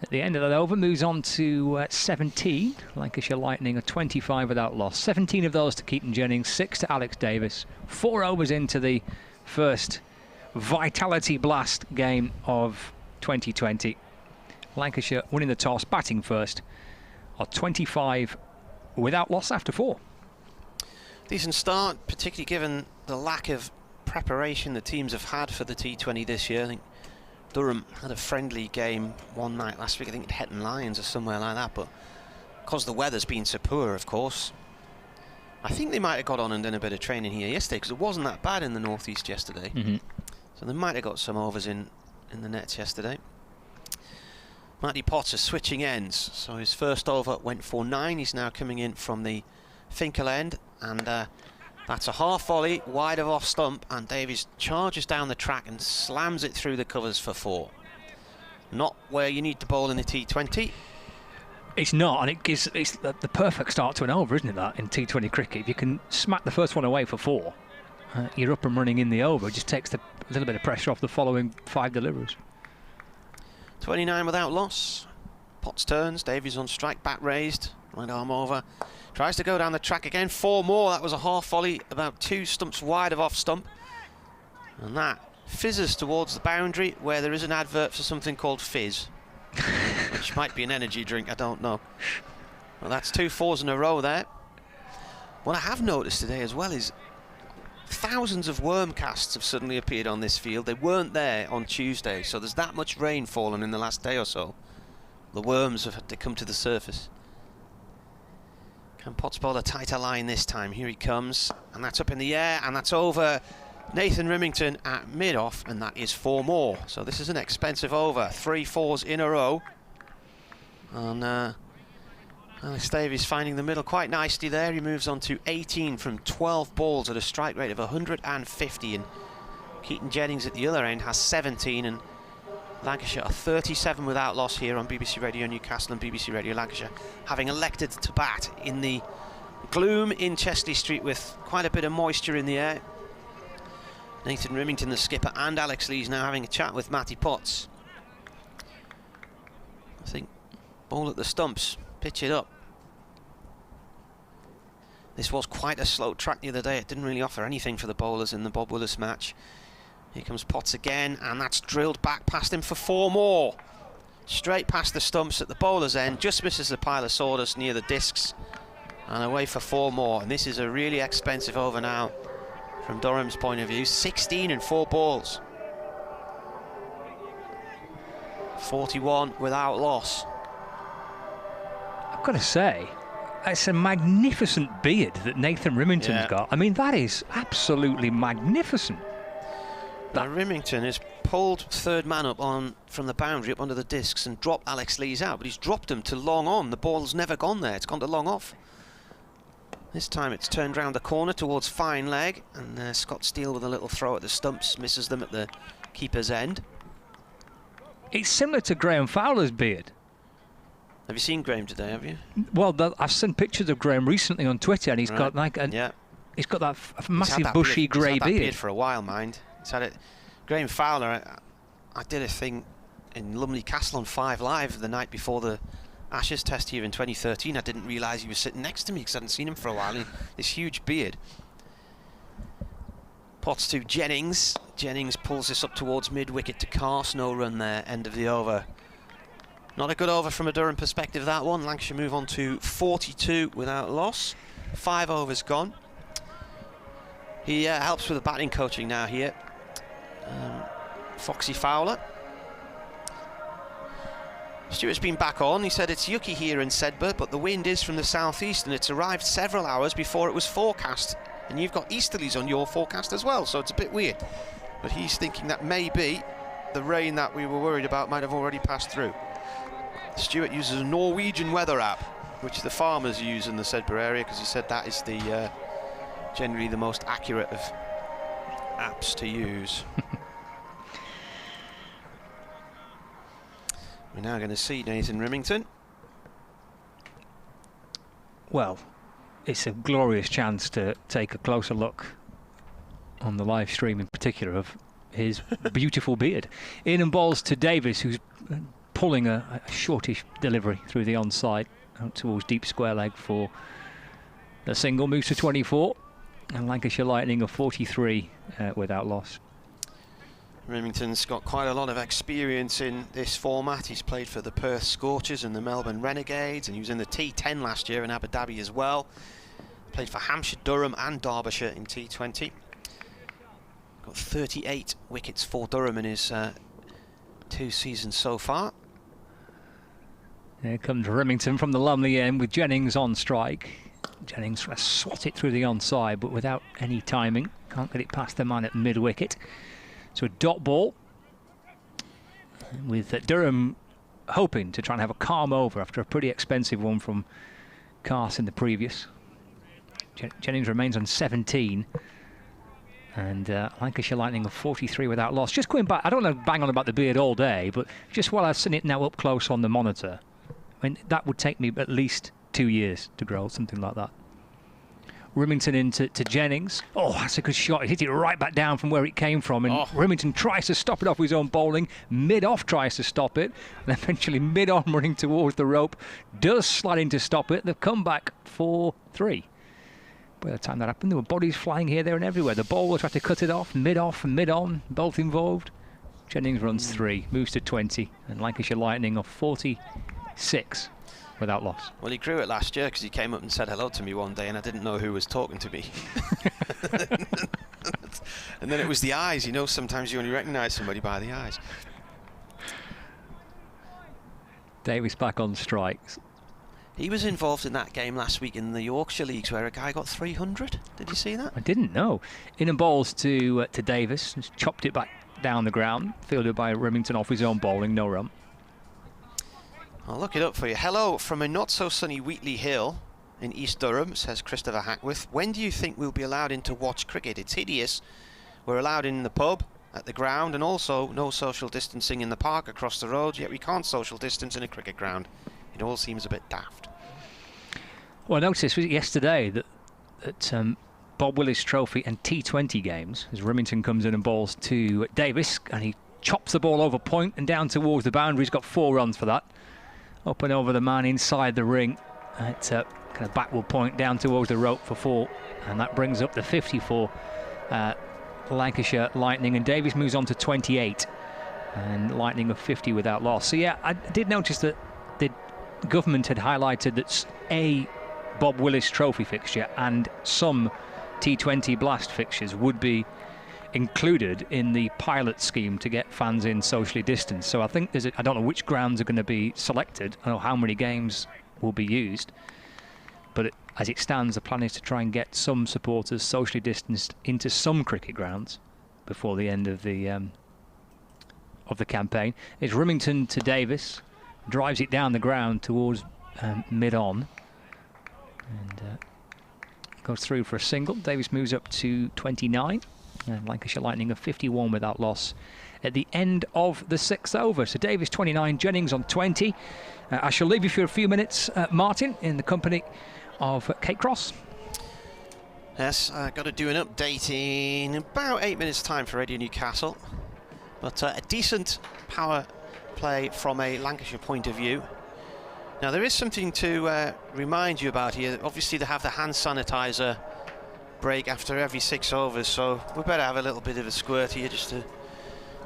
at the end of that over moves on to 17. Lancashire Lightning are 25 without loss. 17 of those to Keaton Jennings, 6 to Alex Davies. 4 overs into the first Vitality Blast game of 2020. Lancashire winning the toss, batting first, are 25 without loss after 4. Decent start, particularly given the lack of preparation the teams have had for the T20 this year. I think Durham had a friendly game one night last week, I think at Hetton Lions or somewhere like that, but because the weather's been so poor, of course, I think they might have got on and done a bit of training here yesterday, because it wasn't that bad in the northeast yesterday. So they might have got some overs in the nets yesterday. Matty Potts is switching ends, so his first over went for 9. He's now coming in from the Finkel end, and that's a half volley wide of off stump, and Davies charges down the track and slams it through the covers for 4. Not where you need to bowl in the T20. It's not, and it's the perfect start to an over, isn't it, that, in T20 cricket? If you can smack the first one away for 4, you're up and running in the over. It just takes a little bit of pressure off the following 5 deliveries. 29 without loss. Potts turns, Davies on strike, bat raised, right arm over. Tries to go down the track again, 4 more. That was a half volley, about 2 stumps wide of off stump. And that fizzes towards the boundary, where there is an advert for something called Fizz, which might be an energy drink, I don't know. Well, that's 2 4s in a row there. What I have noticed today as well is thousands of worm casts have suddenly appeared on this field. They weren't there on Tuesday, so there's that much rain fallen in the last day or so. The worms have had to come to the surface. Can Potts bowl a tighter line this time? Here he comes, and that's up in the air, and that's over Nathan Rimington at mid-off, and that is 4 more. So this is an expensive over. 3 4s in a row. And Alex Davies finding the middle quite nicely there. He moves on to 18 from 12 balls at a strike rate of 150, and Keaton Jennings at the other end has 17, and Lancashire are 37 without loss here on BBC Radio Newcastle and BBC Radio Lancashire, having elected to bat in the gloom in Chesley Street with quite a bit of moisture in the air. Nathan Rimington, the skipper, and Alex Lees now having a chat with Matty Potts. I think ball at the stumps, pitch it up. This was quite a slow track the other day. It didn't really offer anything for the bowlers in the Bob Willis match. Here comes Potts again, and that's drilled back past him for 4 more. Straight past the stumps at the bowler's end, just misses the pile of sawdust near the discs, and away for 4 more. And this is a really expensive over now from Durham's point of view. 16 and 4 balls. 41 without loss. I've got to say, it's a magnificent beard that Nathan Rimington's got. I mean, that is absolutely magnificent. Now Rimington has pulled third man up from the boundary up under the discs and dropped Alex Lees out, but he's dropped him to long on. The ball's never gone there, it's gone to long off. This time it's turned round the corner towards fine leg, and Scott Steele with a little throw at the stumps misses them at the keeper's end. It's similar to Graham Fowler's beard. Have you seen Graham today, have you? Well, I've seen pictures of Graham recently on Twitter, and he's got like he's got that massive bushy grey beard. Beard for a while, mind. He's had it. Graham Fowler, I did a thing in Lumley Castle on 5 Live the night before the Ashes test here in 2013. I didn't realise he was sitting next to me because I hadn't seen him for a while. This huge beard. Potts to Jennings. Jennings pulls this up towards mid-wicket to Cars. No run there, end of the over. Not a good over from a Durham perspective, that one. Lancashire move on to 42 without loss. 5 overs gone. He helps with the batting coaching now here. Foxy Fowler. Stewart's been back on. He said it's yucky here in Sedbergh, but the wind is from the southeast and it's arrived several hours before it was forecast. And you've got easterlies on your forecast as well, so it's a bit weird. But he's thinking that maybe the rain that we were worried about might have already passed through. Stewart uses a Norwegian weather app, which the farmers use in the Sedbergh area, because he said that is the generally the most accurate of apps to use. We're now going to see Nathan Rimington. Well, it's a glorious chance to take a closer look on the live stream, in particular, of his beautiful beard. In and balls to Davies, who's pulling a shortish delivery through the onside out towards deep square leg for the single. Moves to 24, and Lancashire Lightning of 43 without loss. Remington's got quite a lot of experience in this format. He's played for the Perth Scorchers and the Melbourne Renegades, and he was in the T10 last year in Abu Dhabi as well. Played for Hampshire, Durham and Derbyshire in T20. Got 38 wickets for Durham in his 2 seasons so far. Here comes Remington from the Lumley end with Jennings on strike. Jennings trying to swat it through the onside, but without any timing. Can't get it past the man at mid-wicket. So a dot ball, with Durham hoping to try and have a calm over after a pretty expensive one from Cars in the previous. Jennings remains on 17, and Lancashire Lightning of 43 without loss. Just going back, I don't know bang on about the beard all day, but just while I've seen it now up close on the monitor, I mean, that would take me at least 2 years to grow, something like that. Remington into Jennings. Oh, that's a good shot. He hit it right back down from where it came from. And Remington tries to stop it off his own bowling. Mid-off tries to stop it. And eventually mid-on running towards the rope. Does slide in to stop it. They've come back for 3. By the time that happened, there were bodies flying here, there and everywhere. The bowler tried to cut it off and mid-on. Both involved. Jennings runs 3. Moves to 20. And Lancashire Lightning of 46. Without loss. Well, he grew it last year because he came up and said hello to me one day and I didn't know who was talking to me. And then it was the eyes. You know, sometimes you only recognise somebody by the eyes. Davies back on strikes. He was involved in that game last week in the Yorkshire Leagues where a guy got 300. Did you see that? I didn't know. In and balls to Davies. Just chopped it back down the ground. Fielded by Remington off his own bowling. No run. I'll look it up for you. Hello from a not-so-sunny Wheatley Hill in East Durham, says Christopher Hackworth. When do you think we'll be allowed in to watch cricket? It's hideous. We're allowed in the pub, at the ground, and also no social distancing in the park across the road, yet we can't social distance in a cricket ground. It all seems a bit daft. Well, I noticed yesterday that Bob Willis Trophy and T20 games, as Remington comes in and balls to Davies, and he chops the ball over point and down towards the boundary. He's got 4 runs for that. Up and over the man inside the ring at kind of backward point down towards the rope for 4, and that brings up the 50 for Lancashire Lightning, and Davies moves on to 28 and Lightning of 50 without loss. So yeah, I did notice that the government had highlighted that a Bob Willis Trophy fixture and some T20 Blast fixtures would be included in the pilot scheme to get fans in socially distanced. So I think I don't know which grounds are going to be selected. I don't know how many games will be used, but as it stands, the plan is to try and get some supporters socially distanced into some cricket grounds before the end of the campaign. It's Remington to Davies, drives it down the ground towards mid-on, and goes through for a single. Davies moves up to 29. And Lancashire Lightning of 51 without loss at the end of the 6th over. So Davies 29, Jennings on 20. I shall leave you for a few minutes, Martin, in the company of Kate Cross. Yes, I've got to do an update in about 8 minutes' time for Radio Newcastle. But a decent power play from a Lancashire point of view. Now, there is something to remind you about here. Obviously, they have the hand sanitizer break after every 6 overs, so we better have a little bit of a squirt here just to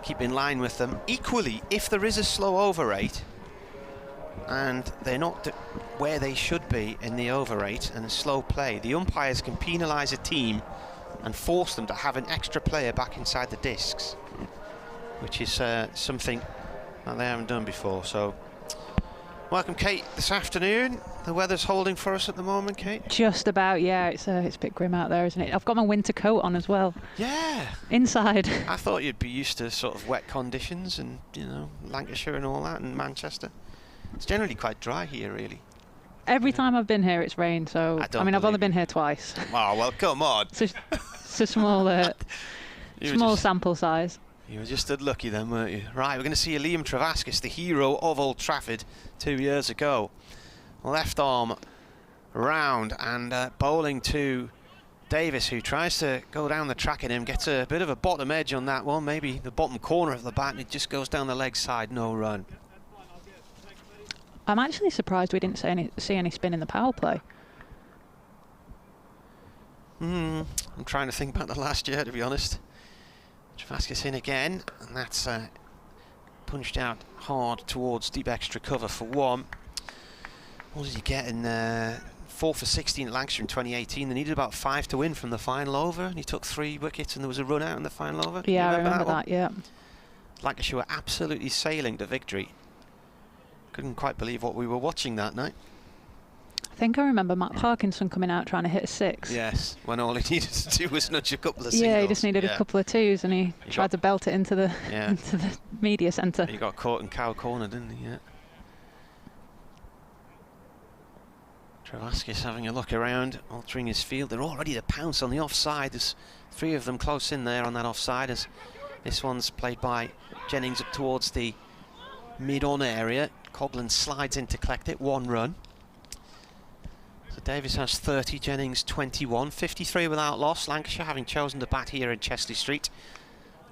keep in line with them. Equally, if there is a slow over rate and they're not where they should be in the over rate and a slow play, the umpires can penalise a team and force them to have an extra player back inside the discs, which is something that they haven't done before. So Welcome, Kate, this afternoon. The weather's holding for us at the moment, Kate. Just about, yeah. It's a bit grim out there, isn't it? I've got my winter coat on as well. Yeah. Inside. I thought you'd be used to sort of wet conditions and, you know, Lancashire and all that, and Manchester. It's generally quite dry here, really. Every time I've been here, it's rained, so... I mean, I've only been here twice. Oh, well, come on. It's a small, small sample size. You were just unlucky then, weren't you? Right, we're going to see Liam Travaskis, the hero of Old Trafford 2 years ago. Left arm round and bowling to Davies, who tries to go down the track at him, gets a bit of a bottom edge on that one, maybe the bottom corner of the bat, and it just goes down the leg side, no run. I'm actually surprised we didn't see any spin in the power play. I'm trying to think about the last year, to be honest. Travaskis in again, and that's punched out hard towards deep extra cover for one. What did he get in 4 for 16 at Lancashire in 2018? They needed about 5 to win from the final over, and he took 3 wickets and there was a run out in the final over. Yeah, I remember that, yeah. Lancashire were absolutely sailing to victory. Couldn't quite believe what we were watching that night. I think I remember Matt Parkinson coming out trying to hit a 6. Yes, when all he needed to do was nudge a couple of singles. Yeah, he just needed a couple of 2s, and he tried to belt it into the into the media centre. He got caught in cow corner, didn't he? Yeah. Travaskis having a look around, altering his field. They're all ready to pounce on the offside. There's 3 of them close in there on that offside, as this one's played by Jennings up towards the mid-on area. Coughlan slides in to collect it, 1 run. So Davies has 30, Jennings 21, 53 without loss. Lancashire having chosen to bat here in Chesley Street.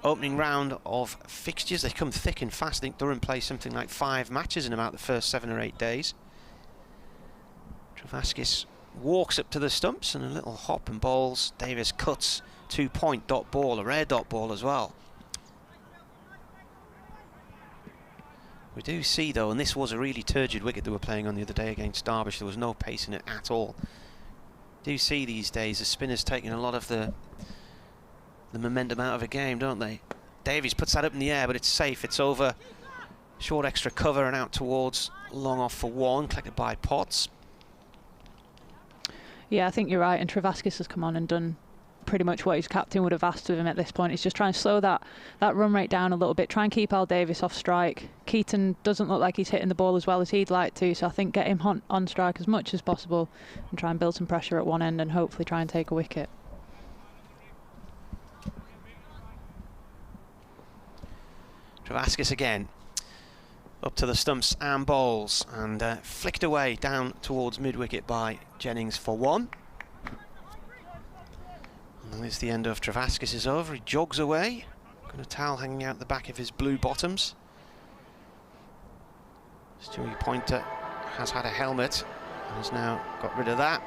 Opening round of fixtures, they come thick and fast. I think Durham plays something like 5 matches in about the first 7 or 8 days. Travaskis walks up to the stumps and a little hop and bowls. Davies cuts 2-point dot ball, a rare dot ball as well. We do see though, and this was a really turgid wicket they were playing on the other day against Derbyshire, there was no pace in it at all. Do see these days the spinners taking a lot of the momentum out of a game, don't they? Davies puts that up in the air, but it's safe, it's over. Short extra cover and out towards long off for 1, collected by Potts. Yeah, I think you're right, and Travaskis has come on and done pretty much what his captain would have asked of him at this point. He's just trying to slow that run rate down a little bit, try and keep Al Davies off strike. Keaton doesn't look like he's hitting the ball as well as he'd like to, so I think get him on strike as much as possible and try and build some pressure at one end and hopefully try and take a wicket. Travaskis again, up to the stumps and bowls, and flicked away down towards mid-wicket by Jennings for 1. And as the end of Travaskis is over, he jogs away. Got a towel hanging out the back of his blue bottoms. Stewie Pointer has had a helmet and has now got rid of that.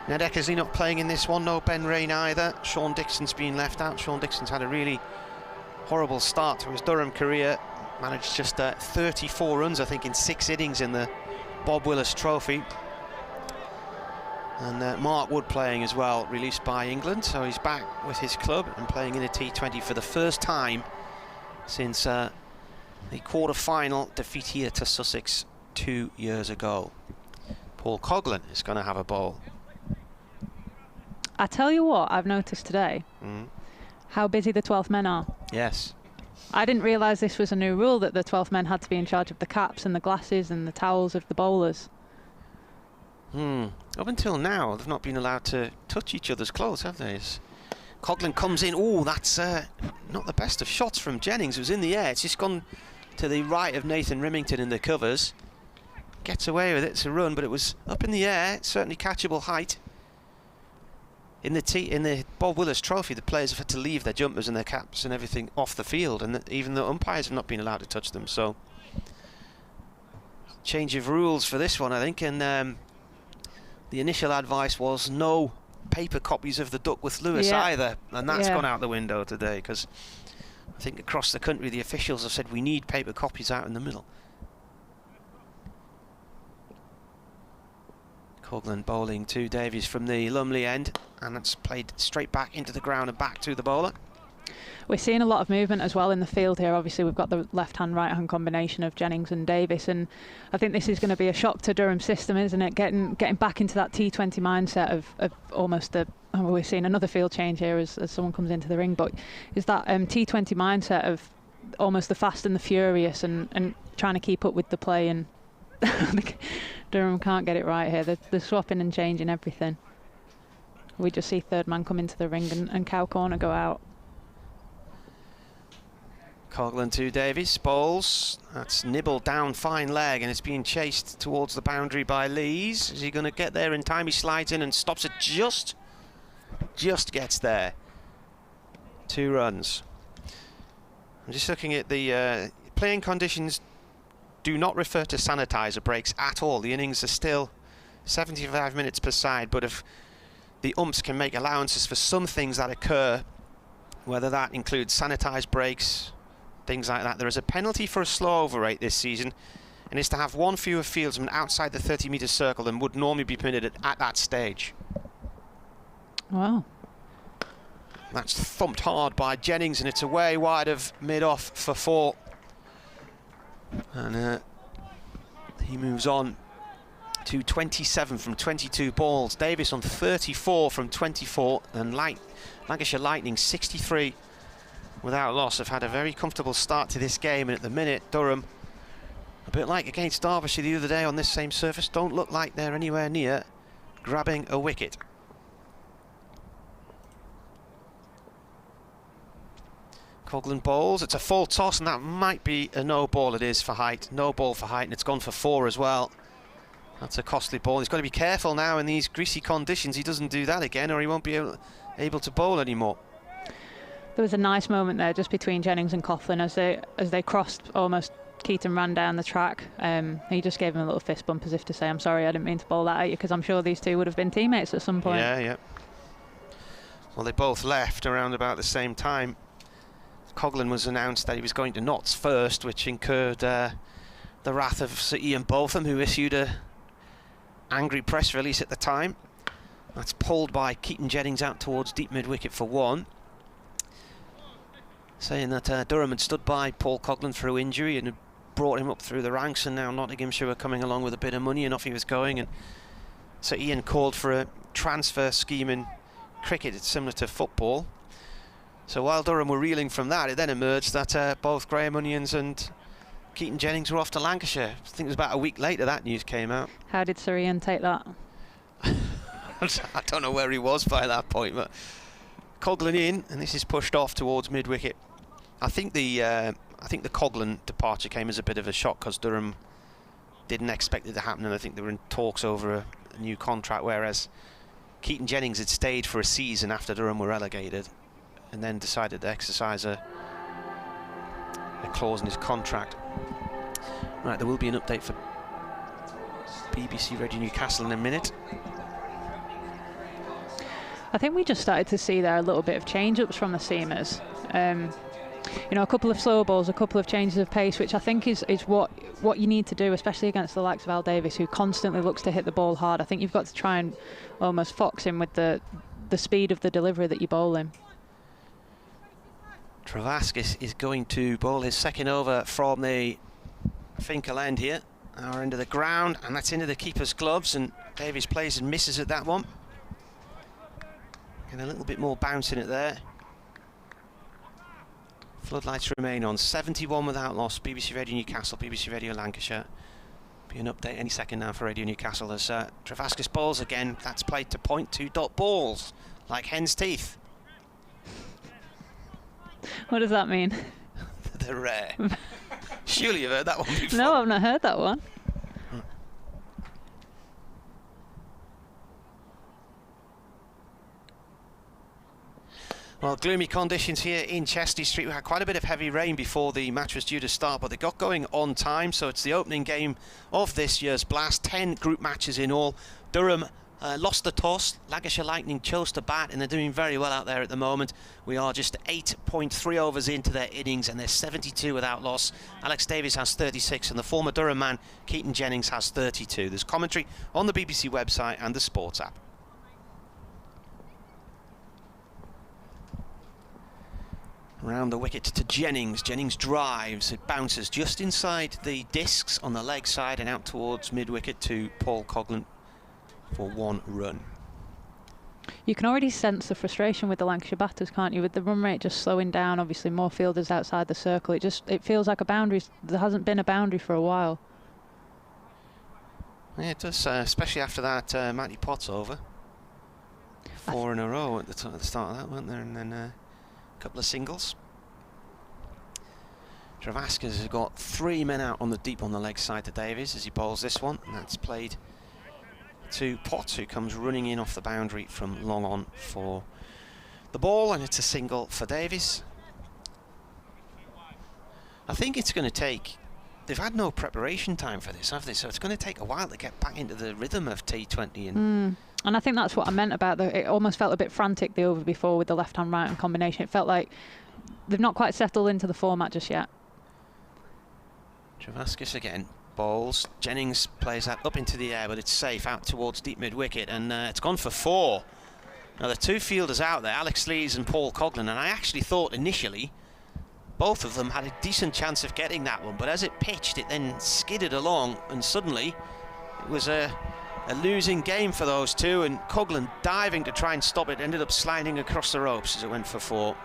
Ned Eckersley not playing in this one, no Ben Rain either. Sean Dixon's been left out. Sean Dixon's had a really horrible start to his Durham career. Managed just 34 runs, I think, in 6 innings in the Bob Willis Trophy. And Mark Wood playing as well, released by England, so he's back with his club and playing in a T20 for the first time since the quarter-final defeat here to Sussex 2 years ago. Paul Coughlan is going to have a bowl. I tell you what I've noticed today, how busy the 12th men are. Yes. I didn't realise this was a new rule, that the 12th men had to be in charge of the caps and the glasses and the towels of the bowlers. Up until now, they've not been allowed to touch each other's clothes, have they? As Coughlan comes in, oh, that's not the best of shots from Jennings. It was in the air. It's just gone to the right of Nathan Rimington in the covers. Gets away with it. It's a run, but it was up in the air. Certainly catchable height. In the Bob Willis Trophy, the players have had to leave their jumpers and their caps and everything off the field, and even the umpires have not been allowed to touch them. So, change of rules for this one, I think, and the initial advice was no paper copies of the Duckworth-Lewis either, and that's gone out the window today, because I think across the country the officials have said we need paper copies out in the middle. Coughlan bowling to Davies from the Lumley end, and that's played straight back into the ground and back to the bowler. We're seeing a lot of movement as well in the field here. Obviously, we've got the left-hand, right-hand combination of Jennings and Davies, and I think this is going to be a shock to Durham's system, isn't it? Getting back into that T20 mindset of almost the... Oh, we're seeing another field change here as someone comes into the ring, but is that T20 mindset of almost the fast and the furious and trying to keep up with the play, and Durham can't get it right here. They're swapping and changing everything. We just see third man come into the ring and cow corner go out. Coghlan to Davies, bowls, that's nibbled down, fine leg, and it's being chased towards the boundary by Lees. Is he going to get there in time? He slides in and stops it, just gets there. 2 runs. I'm just looking at the playing conditions. Do not refer to sanitizer breaks at all. The innings are still 75 minutes per side, but if the umps can make allowances for some things that occur, whether that includes sanitized breaks, things like that. There is a penalty for a slow over rate this season, and it's to have 1 fewer fieldsman outside the 30-metre circle than would normally be permitted at that stage. Wow. That's thumped hard by Jennings, and it's away wide of mid-off for 4. And he moves on to 27 from 22 balls. Davies on 34 from 24, and Lancashire Lightning 63 without loss. Have had a very comfortable start to this game, and at the minute Durham, a bit like against Derbyshire the other day on this same surface, don't look like they're anywhere near grabbing a wicket. Coghlan bowls, it's a full toss, and that might be a no ball. It is for height, no ball for height, and it's gone for 4 as well. That's a costly ball. He's got to be careful now in these greasy conditions. He doesn't do that again, or he won't be able to bowl anymore. There was a nice moment there just between Jennings and Coghlan as they crossed almost. Keaton ran down the track. He just gave him a little fist bump as if to say, I'm sorry, I didn't mean to bowl that at you, because I'm sure these two would have been teammates at some point. Yeah. Well, they both left around about the same time. Coghlan was announced that he was going to Notts first, which incurred the wrath of Sir Ian Botham, who issued a angry press release at the time. That's pulled by Keaton Jennings out towards deep mid-wicket for 1. Saying that Durham had stood by Paul Coghlan through injury and had brought him up through the ranks, and now Nottinghamshire were coming along with a bit of money, and off he was going. And so Ian called for a transfer scheme in cricket. It's similar to football. So while Durham were reeling from that, it then emerged that both Graham Onions and Keaton Jennings were off to Lancashire. I think it was about a week later that news came out. How did Sir Ian take that? I don't know where he was by that point, but Coghlan in, and this is pushed off towards mid-wicket. I think the Coghlan departure came as a bit of a shock, because Durham didn't expect it to happen, and I think they were in talks over a new contract, whereas Keaton Jennings had stayed for a season after Durham were relegated, and then decided to exercise a clause in his contract. Right, there will be an update for BBC Radio Newcastle in a minute. I think we just started to see there a little bit of change-ups from the seamers. You know, a couple of slow balls, a couple of changes of pace, which I think is what you need to do, especially against the likes of Al Davies, who constantly looks to hit the ball hard. I think you've got to try and almost fox him with the speed of the delivery that you bowl him. Travaskis is going to bowl his second over from the Finkel end here, our end of the ground, and that's into the keeper's gloves, and Davies plays and misses at that one. And a little bit more bounce in it there. Floodlights remain on. 71 without loss. BBC Radio Newcastle, BBC Radio Lancashire. Be an update any second now for Radio Newcastle as Travaskis bowls again. That's played to point, 2 dot balls, like hen's teeth. What does that mean? They're rare. Surely you've heard that one before. No, I've not heard that one. Well, gloomy conditions here in Chesty Street. We had quite a bit of heavy rain before the match was due to start, but they got going on time, so it's the opening game of this year's Blast. 10 group matches in all. Durham lost the toss. Lancashire Lightning chose to bat, and they're doing very well out there at the moment. We are just 8.3 overs into their innings, and they're 72 without loss. Alex Davies has 36, and the former Durham man, Keaton Jennings, has 32. There's commentary on the BBC website and the sports app. Round the wicket to Jennings. Jennings drives. It bounces just inside the discs on the leg side and out towards mid-wicket to Paul Coghlan for 1 run. You can already sense the frustration with the Lancashire batters, can't you? With the run rate just slowing down, obviously more fielders outside the circle. It feels like a boundary. There hasn't been a boundary for a while. Yeah, it does, especially after that Matty Potts over. 4 in a row at the start of that, weren't there? And then a couple of singles. Travasca's has got 3 men out on the deep on the leg side to Davies as he bowls this one, and that's played to Potts, who comes running in off the boundary from long on for the ball, and it's a single for Davies. I think it's going to take... They've had no preparation time for this, have they? So it's going to take a while to get back into the rhythm of T20. And I think that's what I meant about it almost felt a bit frantic, the over before, with the left-hand, right-hand combination. It felt like they've not quite settled into the format just yet. Travascus again bowls. Jennings plays that up into the air, but it's safe out towards deep mid-wicket, and it's gone for 4. Now, the 2 fielders out there, Alex Lees and Paul Coghlan, and I actually thought initially both of them had a decent chance of getting that one, but as it pitched, it then skidded along, and suddenly it was a losing game for those 2, and Coghlan diving to try and stop it, ended up sliding across the ropes as it went for 4.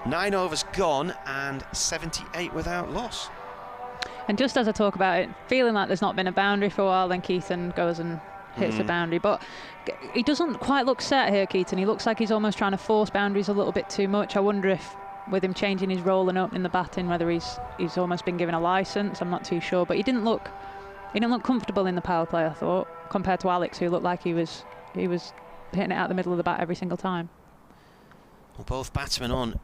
9 overs gone and 78 without loss. And just as I talk about it, feeling like there's not been a boundary for a while, then Keaton goes and hits a boundary. But he doesn't quite look set here, Keaton. He looks like he's almost trying to force boundaries a little bit too much. I wonder if, with him changing his role and opening the batting, whether he's almost been given a licence. I'm not too sure. But he didn't look comfortable in the power play, I thought, compared to Alex, who looked like he was hitting it out the middle of the bat every single time. Well, both batsmen on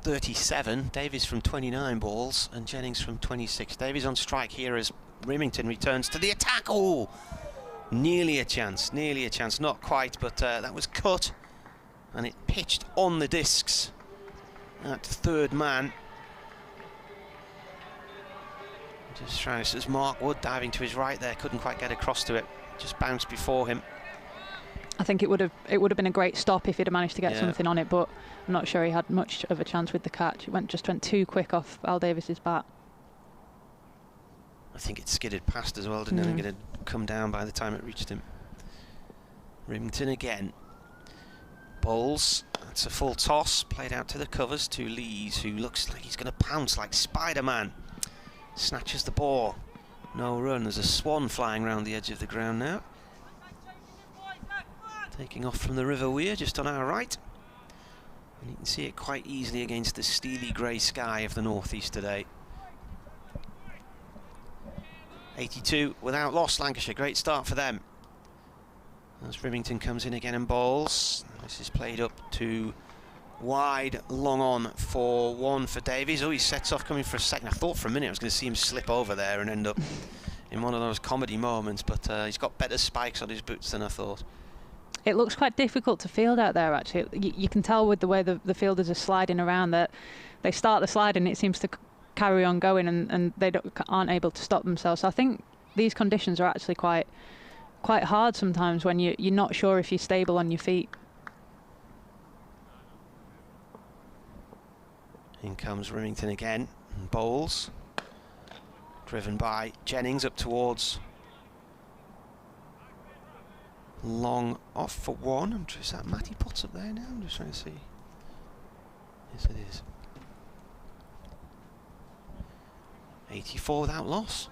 37, Davies from 29 balls and Jennings from 26. Davies on strike here as Remington returns to the attack. Oh, nearly a chance, not quite, but that was cut and it pitched on the discs at 3rd man. Just trying, this is Mark Wood diving to his right there, couldn't quite get across to it, just bounced before him. I think it would have been a great stop if he'd have managed to get something on it, but I'm not sure he had much of a chance with the catch. It just went too quick off Al Davies's bat. I think it skidded past as well, didn't it? I think it had come down by the time it reached him. Remington again. Bowls. That's a full toss, played out to the covers to Lees, who looks like he's going to pounce like Spider-Man. Snatches the ball. No run. There's a swan flying around the edge of the ground now. Taking off from the River Weir, just on our right. And you can see it quite easily against the steely grey sky of the northeast today. 82 without loss, Lancashire. Great start for them. As Remington comes in again and bowls. This is played up to wide, long on for 1 for Davies. Oh, he sets off coming for a second. I thought for a minute I was going to see him slip over there and end up in one of those comedy moments, but he's got better spikes on his boots than I thought. It looks quite difficult to field out there, actually. You can tell with the way the fielders are sliding around that they start the slide and it seems to carry on going, and they aren't able to stop themselves. So I think these conditions are actually quite hard sometimes when you're not sure if you're stable on your feet. In comes Remington again, and bowls. Driven by Jennings up towards long off for 1. Is that Matty Potts up there now? I'm just trying to see. Yes, it is. 84 without loss.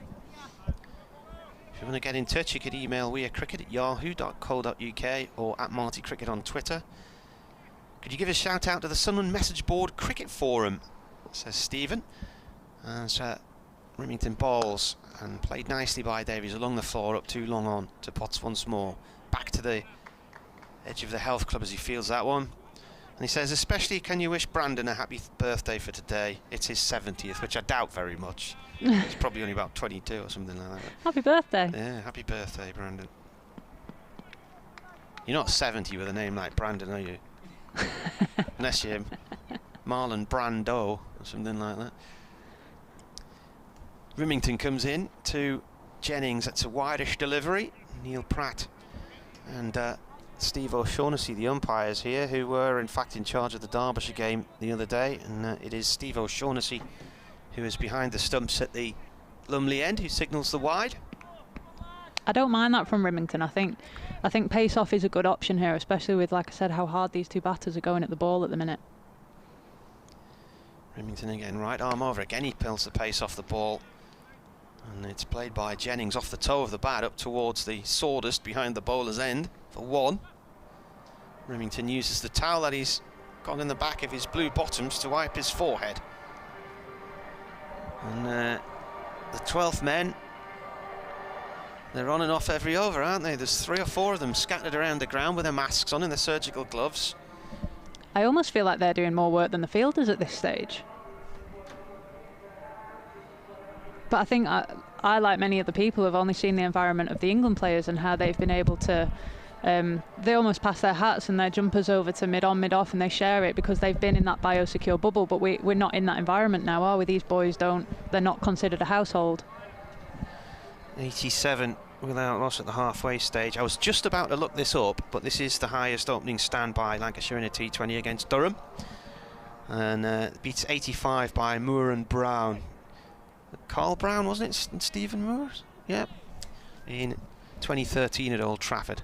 If you want to get in touch, you could email wearecricket@yahoo.co.uk or @MartyCricket on Twitter. Could you give a shout out to the Sunderland Message Board Cricket Forum, says Stephen. As Remington bowls and played nicely by Davies along the floor, up too long on to Potts once more. Back to the edge of the health club as he fields that one. And he says, especially can you wish Brandon a happy birthday for today? It's his 70th, which I doubt very much. He's probably only about 22 or something like that. Happy birthday. Yeah, happy birthday, Brandon. You're not 70 with a name like Brandon, are you? Unless you're Marlon Brando or something like that. Remington comes in to Jennings. That's a wideish delivery. Neil Pratt and Steve O'Shaughnessy, the umpires here, who were in fact in charge of the Derbyshire game the other day, and it is Steve O'Shaughnessy who is behind the stumps at the Lumley end, who signals the wide. I don't mind that from Rimington. I think pace off is a good option here, especially with, like I said, how hard these two batters are going at the ball at the minute. Rimington again, right arm over again, he pulls the pace off the ball, and it's played by Jennings off the toe of the bat up towards the sawdust behind the bowler's end for 1. Rimington uses the towel that he's got in the back of his blue bottoms to wipe his forehead. And the 12th men, they're on and off every over, aren't they? There's 3 or 4 of them scattered around the ground with their masks on and their surgical gloves. I almost feel like they're doing more work than the fielders at this stage. But I think I, like many other people, have only seen the environment of the England players and how they've been able to, they almost pass their hats and their jumpers over to mid-on, mid-off, and they share it because they've been in that biosecure bubble. But we're not in that environment now, are we? These boys they're not considered a household. 87 without loss at the halfway stage. I was just about to look this up, but this is the highest opening stand by Lancashire in a T20 against Durham. And beats 85 by Moore and Brown. Carl Brown, wasn't it? And Stephen Moore? Yeah. In 2013 at Old Trafford.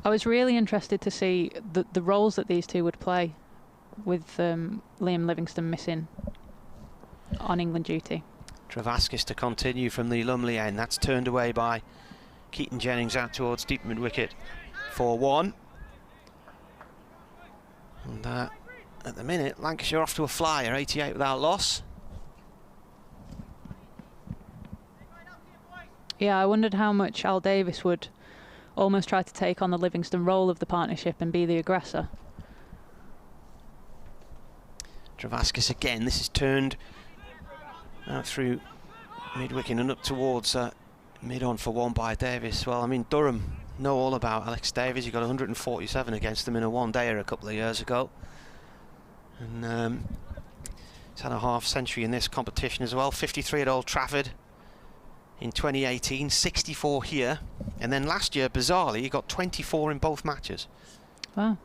I was really interested to see the roles that these two would play with Liam Livingstone missing on England duty. Travaskis to continue from the Lumley end. That's turned away by Keaton Jennings out towards deep mid-wicket for 1. And at the minute, Lancashire off to a flyer, 88 without loss. Yeah, I wondered how much Al Davies would almost try to take on the Livingstone role of the partnership and be the aggressor. Travaskis again, this is turned out through mid-wicket and up towards mid-on for 1 by Davies. Well, I mean, Durham know all about Alex Davies. He got 147 against them in a one-dayer a couple of years ago. And he's had a half-century in this competition as well. 53 at Old Trafford in 2018, 64 here. And then last year, bizarrely, he got 24 in both matches. Wow.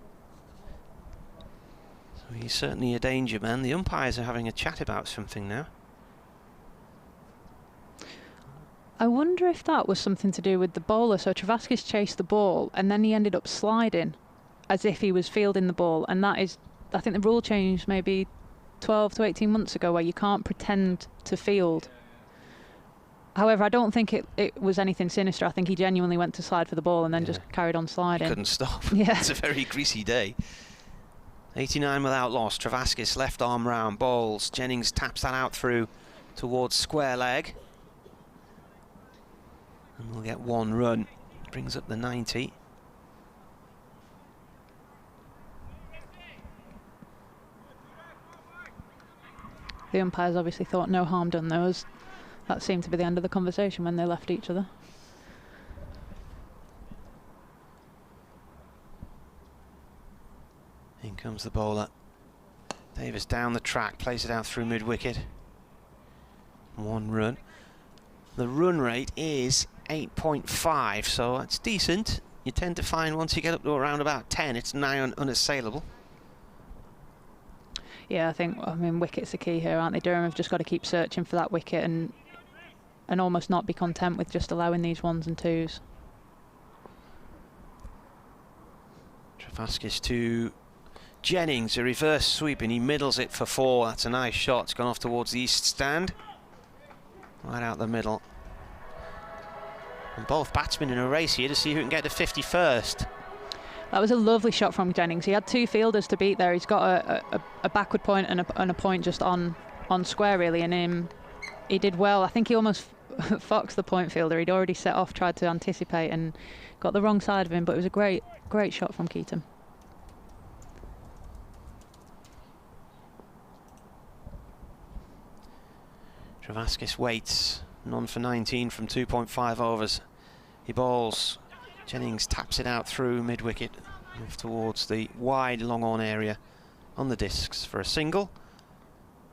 So he's certainly a danger man. The umpires are having a chat about something now. I wonder if that was something to do with the bowler. So Travaskis chased the ball and then he ended up sliding as if he was fielding the ball. And that is, I think the rule changed maybe 12 to 18 months ago where you can't pretend to field. However, I don't think it was anything sinister. I think he genuinely went to slide for the ball and then just carried on sliding. He couldn't stop. Yeah. It's a very greasy day. 89 without loss. Travaskis left arm round, bowls. Jennings taps that out through towards square leg. And we'll get 1 run. Brings up the 90. The umpires obviously thought no harm done those. That seemed to be the end of the conversation when they left each other. In comes the bowler. Davies down the track, plays it out through mid-wicket. 1 run. The run rate is 8.5, so that's decent. You tend to find once you get up to around about 10, it's nigh unassailable. Yeah, I mean, wickets are key here, aren't they? Durham have just got to keep searching for that wicket and almost not be content with just allowing these 1s and 2s. Travaskis to Jennings, a reverse sweep, and he middles it for 4. That's a nice shot. It's gone off towards the east stand. Right out the middle. And both batsmen in a race here to see who can get to 50 first. That was a lovely shot from Jennings. He had 2 fielders to beat there. He's got a backward point and a point just on square, really, and he did well. I think he almost foxed the point fielder. He'd already set off, tried to anticipate, and got the wrong side of him, but it was a great shot from Keaton. Travaskis waits, none for 19 from 2.5 overs. He bowls. Jennings taps it out through mid-wicket, off towards the wide long-on area on the discs for a single.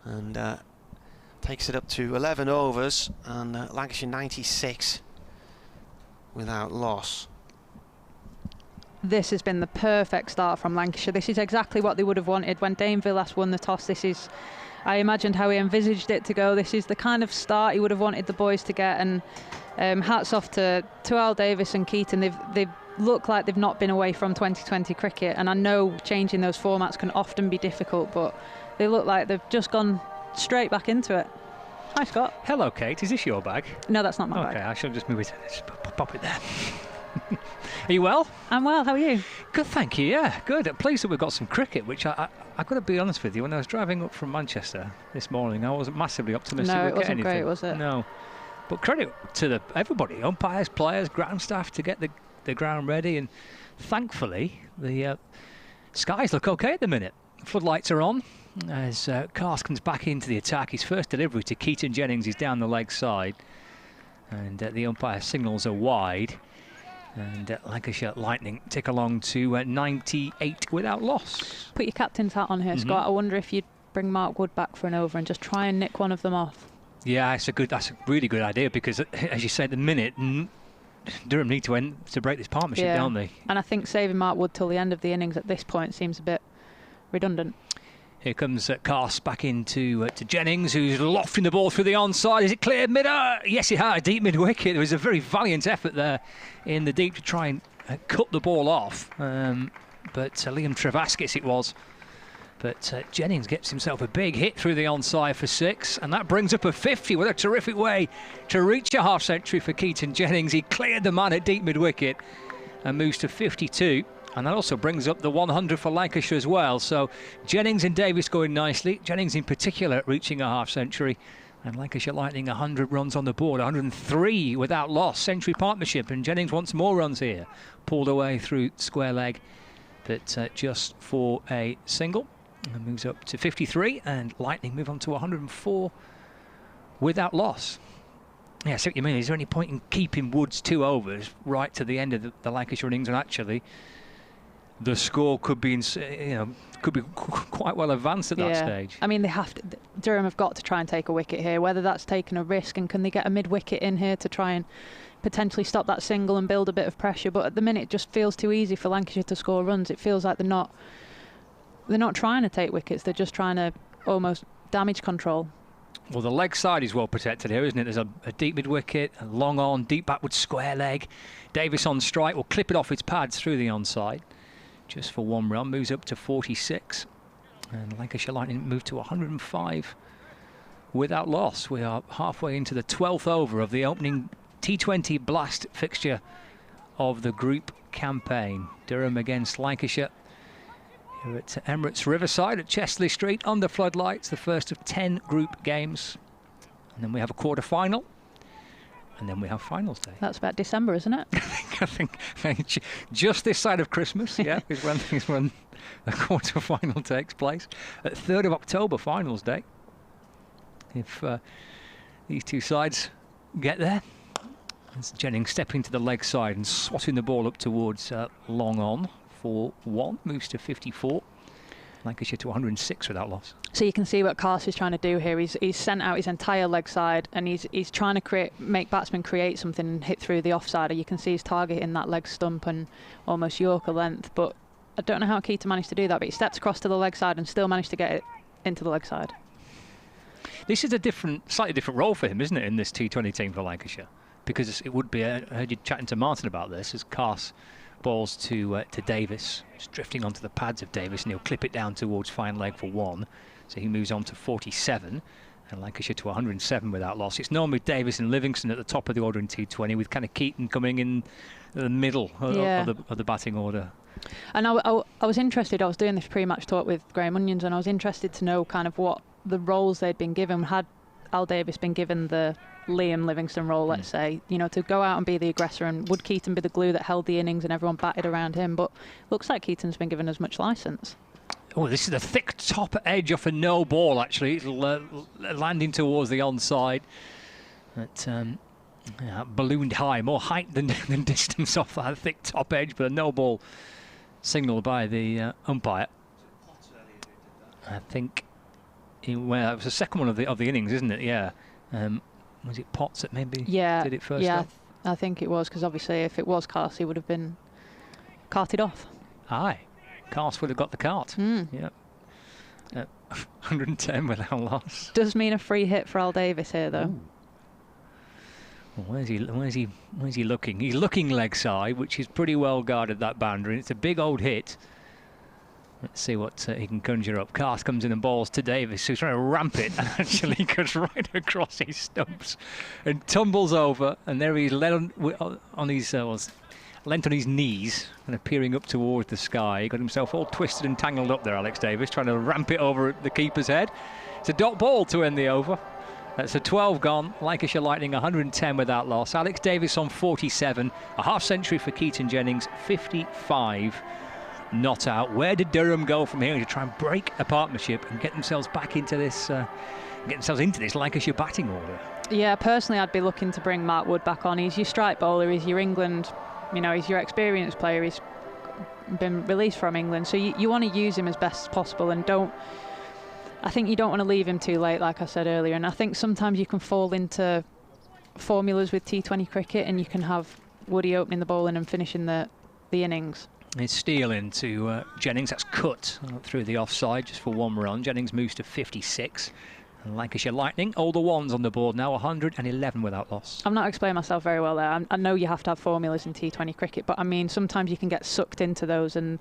And takes it up to 11 overs, and Lancashire 96 without loss. This has been the perfect start from Lancashire. This is exactly what they would have wanted when Daneville last won the toss. This is, I imagined how he envisaged it to go. This is the kind of start he would have wanted the boys to get, and hats off to Al Davies and Keaton. They've looked like they've not been away from 2020 cricket, and I know changing those formats can often be difficult, but they look like they've just gone straight back into it. Hi, Scott. Hello, Kate. Is this your bag? No, that's not my bag. Okay, I shall just move it. Just pop it there. Are you well? I'm well. How are you? Good, thank you. Yeah, good. I'm pleased that we've got some cricket, which I've got to be honest with you. When I was driving up from Manchester this morning, I wasn't massively optimistic. No, we'd it wasn't get anything. great, was it? No. But credit to everybody, umpires, players, ground staff, to get the ground ready. And thankfully, the skies look okay at the minute. Floodlights are on as Cars comes back into the attack. His first delivery to Keaton Jennings is down the leg side. And the umpire signals are wide. And Lancashire Lightning tick along to 98 without loss. Put your captain's hat on here, Scott. I wonder if you'd bring Mark Wood back for an over and just try and nick one of them off. Yeah, that's a really good idea, because, as you say, at the minute, Durham need to break this partnership, don't they? And I think saving Mark Wood till the end of the innings at this point seems a bit redundant. Here comes Cast back into to Jennings, who's lofting the ball through the onside. Is it cleared mid? Yes, it had. Deep mid-wicket. There was a very valiant effort there in the deep to try and cut the ball off. But Liam Travaskis it was. But Jennings gets himself a big hit through the onside for 6, and that brings up a 50. What a terrific way to reach a half-century for Keaton Jennings. He cleared the man at deep mid-wicket and moves to 52. And that also brings up the 100 for Lancashire as well. So Jennings and Davies going nicely. Jennings in particular reaching a half-century. And Lancashire Lightning 100 runs on the board, 103 without loss. Century partnership, and Jennings wants more runs here. Pulled away through square leg, but just for a single. And moves up to 53, and Lightning move on to 104 without loss. Yeah, I see what you mean. Is there any point in keeping Wood's 2 overs right to the end of the Lancashire innings? And actually, the score could be, quite well advanced at that stage. I mean, Durham have got to try and take a wicket here. Whether that's taking a risk, and can they get a mid-wicket in here to try and potentially stop that single and build a bit of pressure? But at the minute, it just feels too easy for Lancashire to score runs. It feels like they're not trying to take wickets. They're just trying to almost damage control. Well, the leg side is well protected here, isn't it? There's a deep mid-wicket, a long on, deep backward square leg. Davies on strike will clip it off its pads through the onside. Just for 1 run, moves up to 46. And Lancashire Lightning move to 105 without loss. We are halfway into the 12th over of the opening T20 Blast fixture of the group campaign. Durham against Lancashire. Here at Emirates Riverside at Chesley Street under floodlights, the first of 10 group games. And then we have a quarter-final. And then we have finals day. That's about December, isn't it? I think just this side of Christmas, is when the quarter-final takes place. At 3rd of October, finals day. If these two sides get there. It's Jennings stepping to the leg side and swatting the ball up towards long on for 1. Moves to 54. Lancashire to 106 without loss. So you can see what Carse is trying to do here. He's sent out his entire leg side, and he's trying to make batsmen create something and hit through the offside. You can see he's targeting that leg stump and almost Yorker length. But I don't know how Keaton managed to do that, but he steps across to the leg side and still managed to get it into the leg side. This is a slightly different role for him, isn't it, in this T20 team for Lancashire? Because it would be, I heard you chatting to Martin about this, as Carse balls to Davies. It's drifting onto the pads of Davies, and he'll clip it down towards fine leg for 1. So he moves on to 47, and Lancashire to 107 without loss. It's normally Davies and Livingston at the top of the order in T20, with kind of Keaton coming in the middle of the batting order. And I was interested. I was doing this pre-match talk with Graham Onions, and I was interested to know kind of what the roles they'd been given. Had Al Davies been given the Liam Livingston role, let's say, to go out and be the aggressor, and would Keaton be the glue that held the innings and everyone batted around him? But looks like Keaton's been given as much licence. Oh, this is a thick top edge off a no ball, actually. It'll landing towards the onside. But ballooned high, more height than distance off that thick top edge, but a no ball signalled by the umpire. I think Well, it was the second one of the innings, isn't it? Yeah. Was it Potts that maybe did it first? Yeah, I think it was, because obviously if it was Cars, he would have been carted off. Aye, Cars would have got the cart. Yeah. 110 without loss. Does mean a free hit for Al Davies here, though. Well, where's he looking? He's looking leg side, which is pretty well guarded, that boundary. It's a big old hit. Let's see what he can conjure up. Cast comes in and balls to Davies, who's trying to ramp it, and actually goes right across his stumps and tumbles over. And there he's lent on his knees and appearing up towards the sky. He got himself all twisted and tangled up there, Alex Davies, trying to ramp it over the keeper's head. It's a dot ball to end the over. That's a 12 gone. Lancashire Lightning 110 without loss. Alex Davies on 47. A half century for Keaton Jennings, 55. Not out. Where did Durham go from here to try and break a partnership and get themselves back into this, Lancashire batting order? Yeah, personally, I'd be looking to bring Mark Wood back on. He's your strike bowler. He's your England, he's your experienced player. He's been released from England, so you want to use him as best as possible, and I think you don't want to leave him too late, like I said earlier. And I think sometimes you can fall into formulas with T20 cricket, and you can have Woody opening the bowling and finishing the innings. It's Steele into Jennings. That's cut through the offside just for one run. Jennings moves to 56. And Lancashire Lightning, all the ones on the board now, 111 without loss. I'm not explaining myself very well there. I know you have to have formulas in T20 cricket, but I mean, sometimes you can get sucked into those, and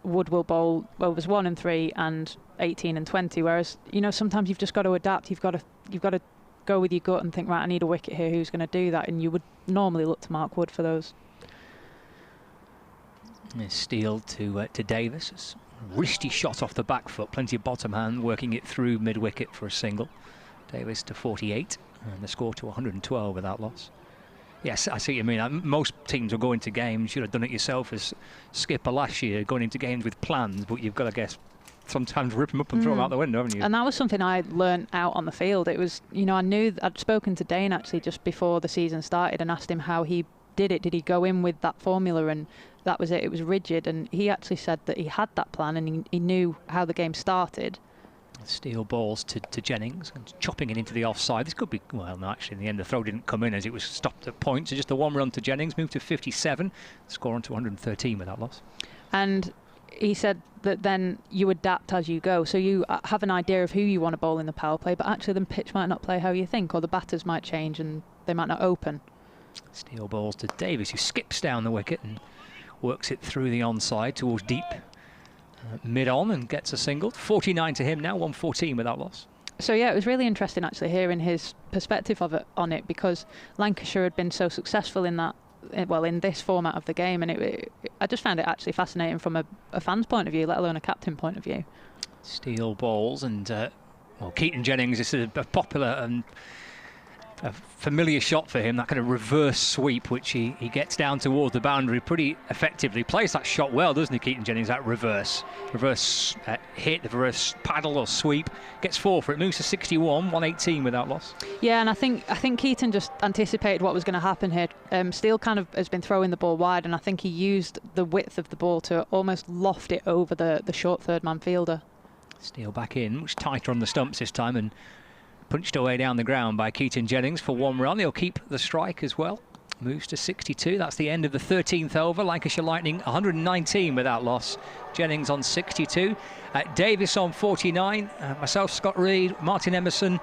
Wood will bowl overs 1 and 3 and 18 and 20, whereas sometimes you've just got to adapt. You've got to go with your gut and think, right, I need a wicket here. Who's going to do that? And you would normally look to Mark Wood for those. Steele to Davies. Wristy shot off the back foot, plenty of bottom hand, working it through mid-wicket for a single. Davies to 48, and the score to 112 without loss. Yes, I see what you mean. Most teams will go into games, you should have done it yourself as skipper last year, going into games with plans, but you've got to sometimes rip them up and throw them out the window, haven't you? And that was something I learnt out on the field. It was, I knew I'd spoken to Dane actually just before the season started and asked him how he did it. Did he go in with that formula? And that was it. It was rigid, and he actually said that he had that plan and he knew how the game started. Steele balls to Jennings and chopping it into the offside. This could be, well, no, actually, in the end, the throw didn't come in as it was stopped at point. So just a one run to Jennings, moved to 57, score on to 113 without loss. And he said that then you adapt as you go. So you have an idea of who you want to bowl in the power play, but actually the pitch might not play how you think, or the batters might change and they might not open. Steele balls to Davies, who skips down the wicket and works it through the onside towards deep mid-on and gets a single. 49 to him now, 114 without loss. So yeah, it was really interesting actually hearing his perspective of it on it, because Lancashire had been so successful in that, well, in this format of the game, and I just found it actually fascinating from a fan's point of view, let alone a captain point of view. Steele balls, and Keaton Jennings is a popular and a familiar shot for him, that kind of reverse sweep, which he gets down towards the boundary pretty effectively. Plays that shot well, doesn't he, Keaton Jennings? That reverse hit, the reverse paddle or sweep. Gets 4 for it, moves to 61, 118 without loss. Yeah, and I think Keaton just anticipated what was going to happen here. Steele kind of has been throwing the ball wide, and I think he used the width of the ball to almost loft it over the short third-man fielder. Steele back in, much tighter on the stumps this time, and punched away down the ground by Keaton Jennings for one run. He'll keep the strike as well. Moves to 62. That's the end of the 13th over. Lancashire Lightning 119 without loss. Jennings on 62. Davies on 49. Myself, Scott Reed, Martin Emerson,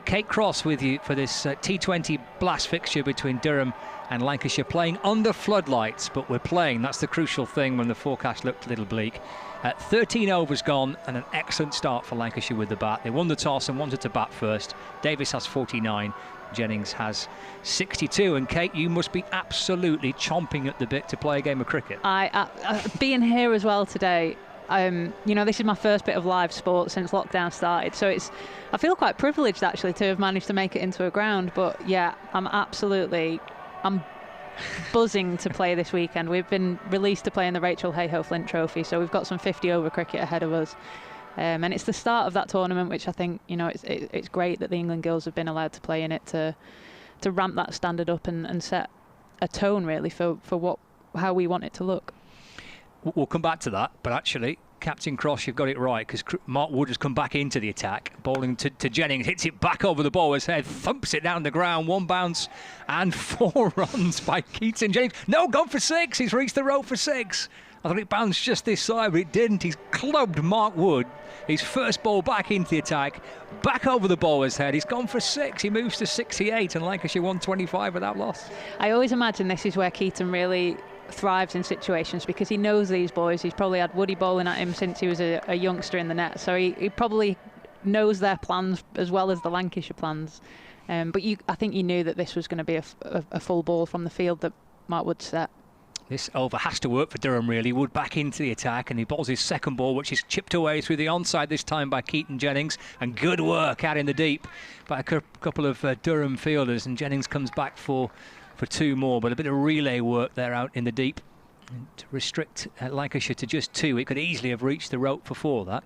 Kate Cross with you for this T20 blast fixture between Durham and Lancashire, playing under floodlights, but we're playing. That's the crucial thing when the forecast looked a little bleak. 13 overs gone, and an excellent start for Lancashire with the bat. They won the toss and wanted to bat first. Davies has 49, Jennings has 62. And Kate, you must be absolutely chomping at the bit to play a game of cricket. Being here as well today, this is my first bit of live sport since lockdown started, so I feel quite privileged actually to have managed to make it into a ground. But yeah, I'm buzzing to play this weekend. We've been released to play in the Rachel Hayhoe Flint Trophy, so we've got some 50 over cricket ahead of us, and it's the start of that tournament, which I think it's great that the England girls have been allowed to play in it to ramp that standard up and set a tone really for how we want it to look. We'll come back to that, but actually Captain Cross, you've got it right, because Mark Wood has come back into the attack. Bowling to Jennings, hits it back over the bowler's head, thumps it down the ground, 1 bounce and 4 runs by Keaton Jennings. No, gone for 6. He's reached the rope for 6. I thought it bounced just this side, but it didn't. He's clubbed Mark Wood. His first ball back into the attack, back over the bowler's head. He's gone for 6. He moves to 68, and Lancashire 125 without loss. I always imagine this is where Keaton really thrives in situations, because he knows these boys. He's probably had Woody bowling at him since he was a youngster in the net, so he probably knows their plans as well as the Lancashire plans. But I think you knew that this was going to be a full ball from the field that Mark Wood set. This over has to work for Durham, really. Wood back into the attack, and he bowls his second ball, which is chipped away through the onside this time by Keaton Jennings, and good work out in the deep by a couple of Durham fielders, and Jennings comes back for 2 more, but a bit of relay work there out in the deep to restrict Lancashire to just 2. It could easily have reached the rope for 4, that.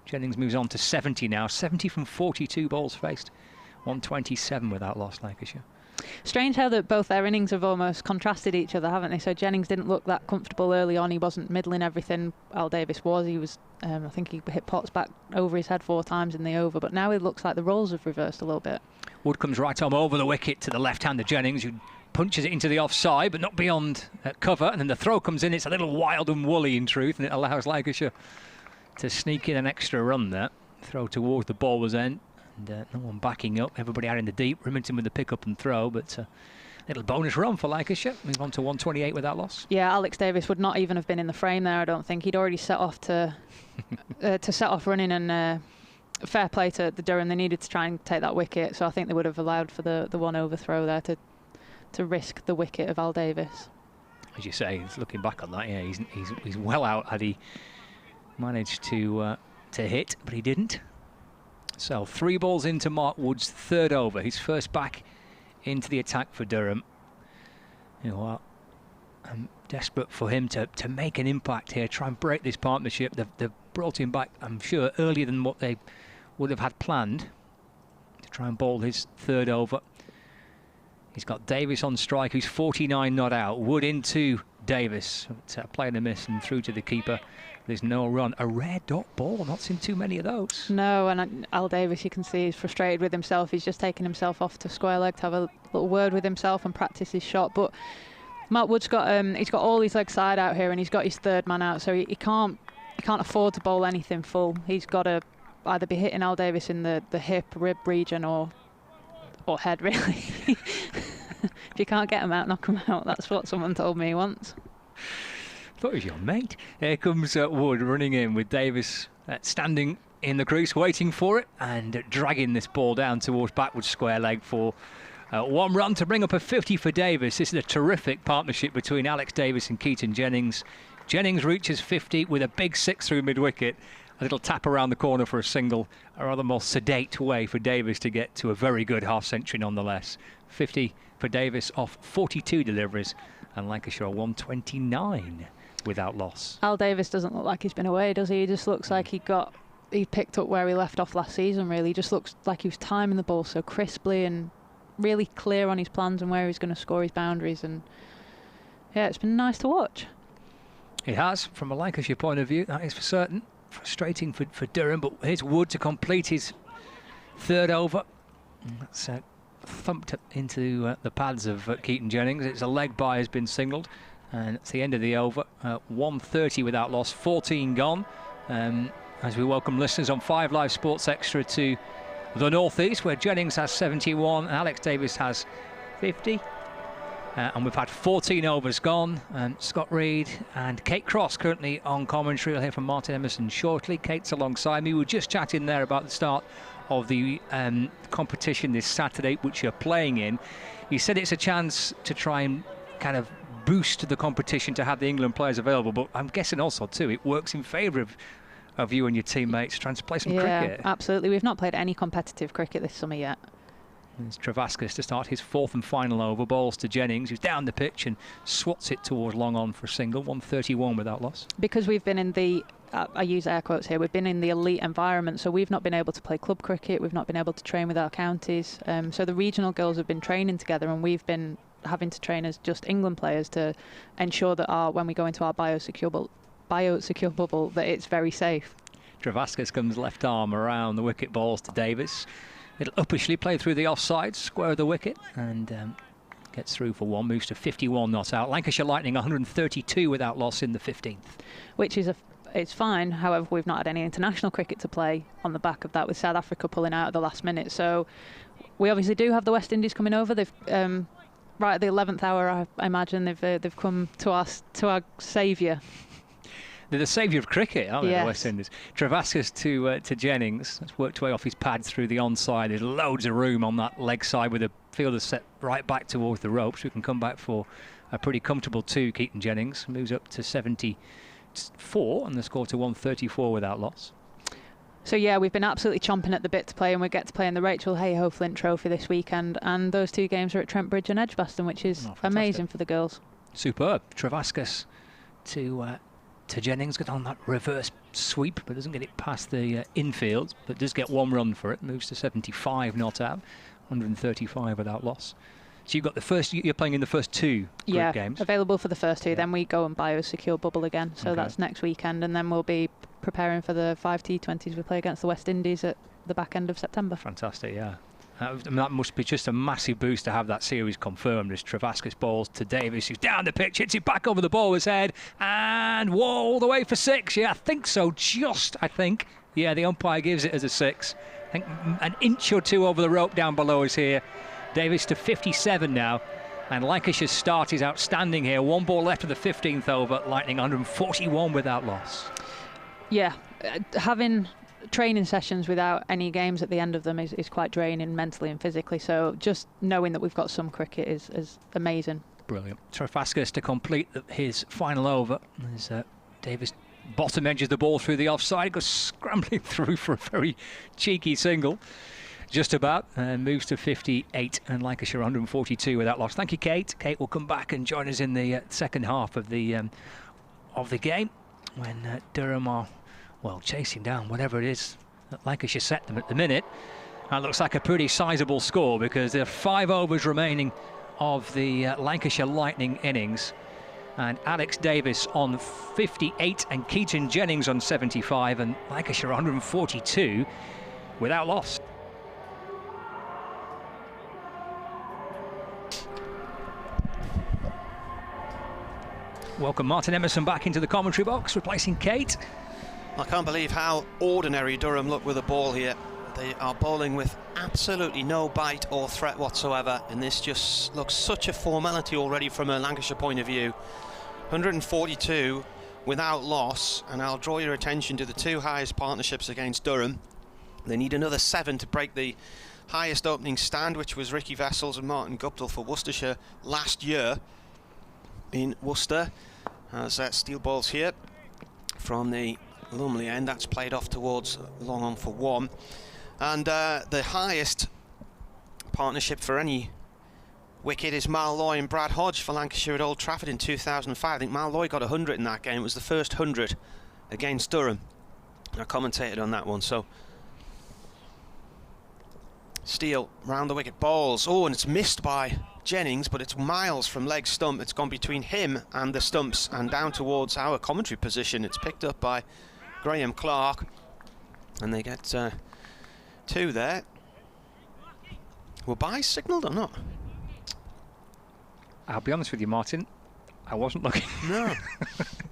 Jennings moves on to 70 now, 70 from 42 balls faced, 127 without loss, Lancashire. Strange how that both their innings have almost contrasted each other, haven't they? So Jennings didn't look that comfortable early on. He wasn't middling everything. Al Davies was. He was. I think he hit Potts back over his head 4 times in the over. But now it looks like the roles have reversed a little bit. Wood comes right on over the wicket to the left-hander Jennings, who punches it into the offside, but not beyond cover. And then the throw comes in. It's a little wild and woolly in truth, and it allows Lancashire to sneak in an extra run there. Throw towards the bowler's end. And no one backing up, everybody out in the deep. Remington with the pick up and throw, but little bonus run for Lancashire. Move on to 128 without loss. Yeah, Alex Davies would not even have been in the frame there, I don't think. He'd already set off to set off running, and fair play to the Durham. They needed to try and take that wicket, so I think they would have allowed for the one overthrow there to risk the wicket of Al Davies. As you say, looking back on that, yeah, he's well out had he managed to hit, but he didn't. So 3 balls into Mark Wood's 3rd over, his first back into the attack for Durham. You know what? I'm desperate for him to make an impact here, try and break this partnership. They've brought him back, I'm sure, earlier than what they would have had planned to try and bowl his 3rd over. He's got Davies on strike, who's 49 not out. Wood into Davies, playing a miss and through to the keeper. There's no run. A rare dot ball, not seen too many of those. No, and Al Davies, you can see he's frustrated with himself. He's just taken himself off to square leg to have a little word with himself and practice his shot. But Mark Wood's got he's got all his leg side out here, and he's got his 3rd man out, so he can't afford to bowl anything full. He's got to either be hitting Al Davies in the hip, rib region, or head, really. If you can't get him out, knock him out. That's what someone told me once. Thought it was your mate. Here comes Wood running in with Davies standing in the crease waiting for it and dragging this ball down towards backward square leg for 1 run to bring up a 50 for Davies. This is a terrific partnership between Alex Davies and Keaton Jennings. Jennings reaches 50 with a big 6 through mid-wicket. A little tap around the corner for a single, a rather more sedate way for Davies to get to a very good half-century nonetheless. 50 for Davies off 42 deliveries, and Lancashire 129 without loss. Al Davies doesn't look like he's been away, does he? He just looks like he picked up where he left off last season, really. He just looks like he was timing the ball so crisply and really clear on his plans and where he's going to score his boundaries. And yeah, it's been nice to watch. It has, from a Lancashire point of view, that is for certain. Frustrating for Durham, but here's Wood to complete his 3rd over. That's thumped up into the pads of Keaton Jennings. It's a leg bye has been signalled, and it's the end of the over. 130 without loss, 14 gone. As we welcome listeners on 5 Live Sports Extra to the North East, where Jennings has 71 and Alex Davies has 50. And we've had 14 overs gone. Scott Reed and Kate Cross currently on commentary. We'll hear from Martin Emerson shortly. Kate's alongside me. We were just chatting there about the start of the competition this Saturday, which you're playing in. You said it's a chance to try and kind of boost the competition to have the England players available, but I'm guessing also too it works in favour of you and your teammates trying to play some cricket. Yeah, absolutely. We've not played any competitive cricket this summer yet. It's Travascus to start his 4th and final over. Bowls to Jennings, who's down the pitch and swats it towards long on for a single. 131 without loss. Because we've been in the, I use air quotes here, we've been in the elite environment, so we've not been able to play club cricket, we've not been able to train with our counties. So the regional girls have been training together, and we've been having to train as just England players to ensure that when we go into our biosecure biosecure bubble that it's very safe. Travascus comes left arm around the wicket, balls to Davies. It'll uppishly play through the offside, square of the wicket, and gets through for one, moves to 51 not out. Lancashire Lightning 132 without loss in the 15th. Which is it's fine, however we've not had any international cricket to play on the back of that, with South Africa pulling out at the last minute. So we obviously do have the West Indies coming over. They've right at the 11th hour, I imagine they've come to our saviour. They're the saviour of cricket, aren't they, yes. The West Indies? Travascus to Jennings. That's worked way off his pad through the onside. There's loads of room on that leg side with the fielder set right back towards the ropes. We can come back for a pretty comfortable 2. Keaton Jennings moves up to 74 and the score to 134 without loss. So yeah, we've been absolutely chomping at the bit to play, and we get to play in the Rachel Hayhoe Flint Trophy this weekend, and those 2 games are at Trent Bridge and Edgbaston, which is amazing for the girls. Superb. Travascus to Jennings, got on that reverse sweep, but doesn't get it past the infield, but does get 1 run for it. Moves to 75 not out, 135 without loss. So you've got the first, you're playing in the first 2 group games. Available for the first 2. Then we go and biosecure bubble again. So that's next weekend, and then we'll be preparing for the 5 T20s we play against the West Indies at the back end of September. Fantastic, yeah. That must be just a massive boost to have that series confirmed, as Travascus balls to Davies, who's down the pitch, hits it back over the bowler's head, and all the way for 6. Yeah, I think so, I think. Yeah, the umpire gives it as a 6. I think an inch or 2 over the rope down below us here. Davies to 57 now, and Lancashire's start is outstanding here. 1 ball left of the 15th over, Lightning 141 without loss. Yeah, having training sessions without any games at the end of them is quite draining mentally and physically, so just knowing that we've got some cricket is amazing. Brilliant. Travascus to complete his final over as Davies bottom edges the ball through the offside, goes scrambling through for a very cheeky single, just about, and moves to 58, and Lancashire 142 without loss. Thank you, Kate. Kate will come back and join us in the second half of the game, when Durham are chasing down whatever it is that Lancashire set them at the minute. That looks like a pretty sizable score, because there are 5 overs remaining of the Lancashire Lightning innings, and Alex Davies on 58 and Keaton Jennings on 75, and Lancashire 142 without loss. Welcome Martin Emerson back into the commentary box, replacing Kate. I can't believe how ordinary Durham look with the ball here. They are bowling with absolutely no bite or threat whatsoever, and this just looks such a formality already from a Lancashire point of view. 142 without loss, and I'll draw your attention to the 2 highest partnerships against Durham. They need another 7 to break the highest opening stand, which was Ricky Vessels and Martin Guptill for Worcestershire last year in Worcester. As steel balls here from the Lumley end, that's played off towards long on for 1, and the highest partnership for any wicket is Malloy and Brad Hodge for Lancashire at Old Trafford in 2005. I think Malloy got 100 in that game. It was the first 100 against Durham. I commentated on that one. So Steele round the wicket, balls, and it's missed by Jennings, but it's miles from leg stump. It's gone between him and the stumps and down towards our commentary position. It's picked up by Graham Clark, and they get 2 there. Were byes signalled or not? I'll be honest with you, Martin, I wasn't looking. No,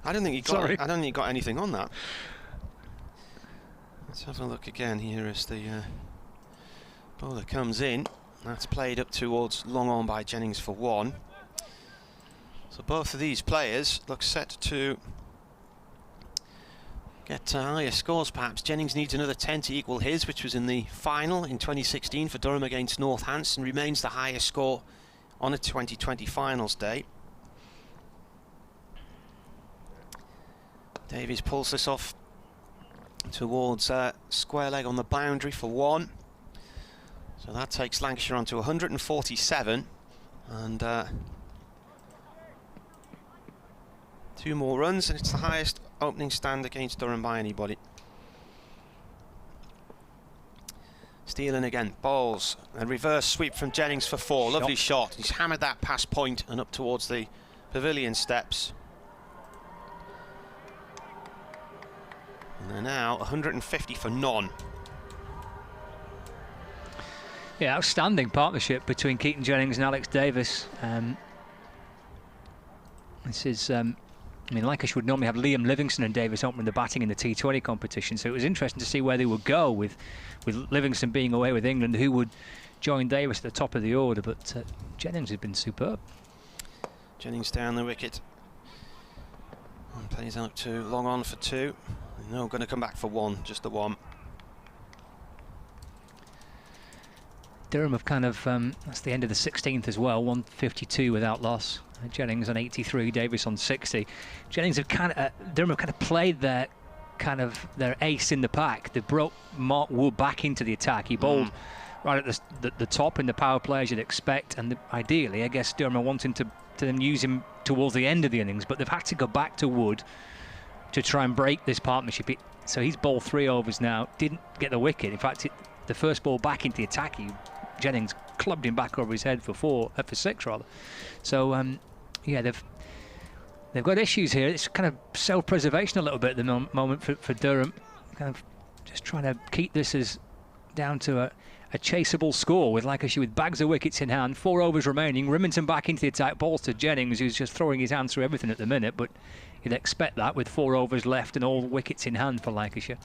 I don't think he got. Sorry. I don't think he got anything on that. Let's have a look again. Here is the bowler comes in. That's played up towards long on by Jennings for 1. So both of these players look set to get higher scores perhaps. Jennings needs another 10 to equal his, which was in the final in 2016 for Durham against Northampton, remains the highest score on a 2020 finals day. Davies pulls this off towards square leg on the boundary for 1. So that takes Lancashire on to 147, and 2 more runs, and it's the highest opening stand against Durham by anybody. Stealing again, balls, a reverse sweep from Jennings for 4. Lovely shot. He's hammered that past point and up towards the pavilion steps. And now 150 for none. Yeah, outstanding partnership between Keaton Jennings and Alex Davies. This is, I mean, Lancashire would normally have Liam Livingston and Davies opening the batting in the T20 competition, so it was interesting to see where they would go with Livingston being away with England, who would join Davies at the top of the order, but Jennings has been superb. Jennings down the wicket. And plays out to long on for 2. No, going to come back for 1, just the 1. Durham have kind of, that's the end of the 16th as well, 152 without loss. Jennings on 83, Davies on 60. Jennings have Durham have kind of played their ace in the pack. They brought Mark Wood back into the attack. He bowled right at the top in the power play, as you'd expect, and ideally, I guess Durham are wanting to then use him towards the end of the innings, but they've had to go back to Wood to try and break this partnership. So he's bowled 3 overs now, didn't get the wicket. In fact, the first ball back into the attack, Jennings clubbed him back over his head for 6 rather. So yeah, they've got issues here. It's kind of self-preservation a little bit at the moment for Durham, kind of just trying to keep this as down to a chaseable score with Lancashire with bags of wickets in hand. 4 overs remaining. Remington back into the attack, balls to Jennings, who's just throwing his hands through everything at the minute, but you'd expect that with 4 overs left and all wickets in hand for Lancashire.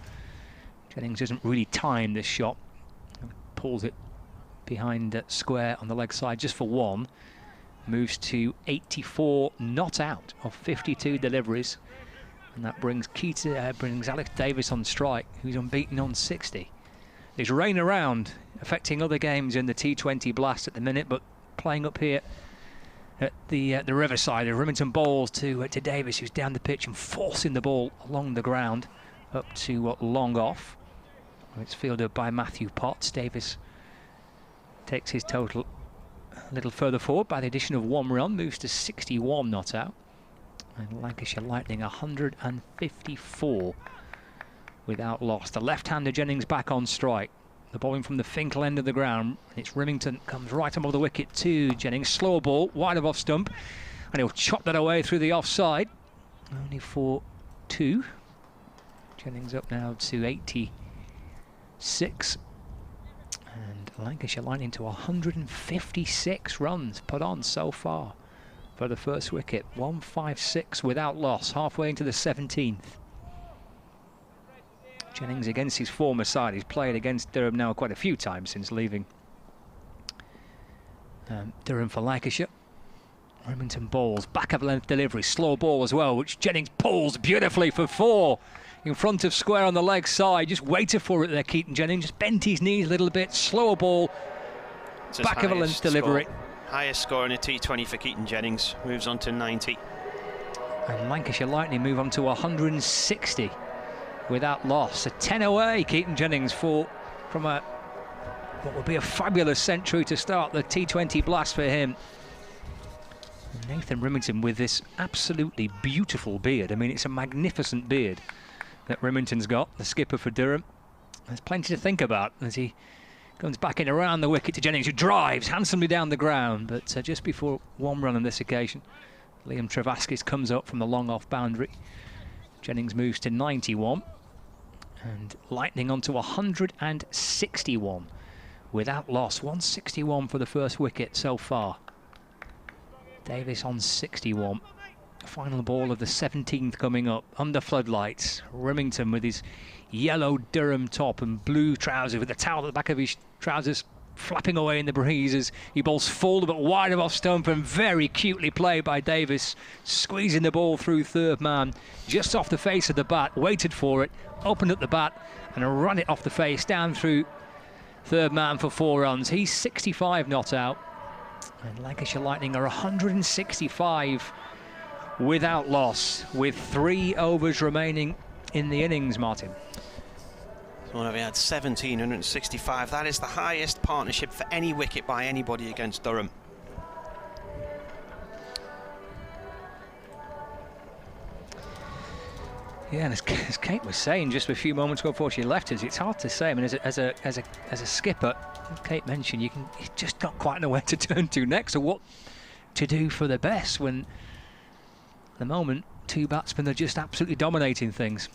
Jennings doesn't really time this shot, pulls it behind square on the leg side just for 1. Moves to 84 not out of 52 deliveries, and that brings Alex Davies on strike, who's unbeaten on 60. There's rain around, affecting other games in the T20 Blast at the minute, but playing up here at the Riverside, Remington bowls to Davies, who's down the pitch and forcing the ball along the ground up to long off. It's fielded by Matthew Potts. Davies takes his total a little further forward by the addition of 1 run, moves to 61 not out. And Lancashire Lightning 154 without loss. The left-hander Jennings back on strike. The bowling from the Finkel end of the ground. And it's Remington, comes right above the wicket to Jennings. Slow ball, wide of off stump. And he'll chop that away through the offside. Only for 2. Jennings up now to 86. And Lancashire Lightning to 156 runs put on so far for the first wicket. 156 without loss, halfway into the 17th. Jennings against his former side. He's played against Durham now quite a few times since leaving Durham for Lancashire. Remington bowls, back of length delivery, slow ball as well, which Jennings pulls beautifully for 4. In front of square on the leg side, just waited for it there, Keaton Jennings, just bent his knees a little bit, slower ball, back of a length delivery. Highest score in a T20 for Keaton Jennings, moves on to 90. And Lancashire Lightning move on to 160 without loss. A 10 away, Keaton Jennings from what would be a fabulous century to start the T20 Blast for him. And Nathan Remington with this absolutely beautiful beard. I mean, it's a magnificent beard that Remington's got, the skipper for Durham. There's plenty to think about as he comes back in around the wicket to Jennings, who drives handsomely down the ground, but just before 1 run on this occasion, Liam Travaskis comes up from the long off boundary. Jennings moves to 91, and Lightning on to 161 without loss. 161 for the first wicket so far. Davies on 61. Final ball of the 17th coming up under floodlights. Remington with his yellow Durham top and blue trousers, with the towel at the back of his trousers flapping away in the breeze as he bowls full but wide of off stump, and very cutely played by Davies, squeezing the ball through third man just off the face of the bat, waited for it, opened up the bat and ran it off the face down through third man for 4 runs. He's 65 not out, and Lancashire Lightning are 165 without loss with 3 overs remaining in the innings, Martin. So we had 1,765. That is the highest partnership for any wicket by anybody against Durham. Yeah, and as Kate was saying just a few moments ago before she left us, it's hard to say. I mean, as a skipper, as Kate mentioned, you just don't quite know where to turn to next or what to do for the best when at the moment 2 batsmen are just absolutely dominating things.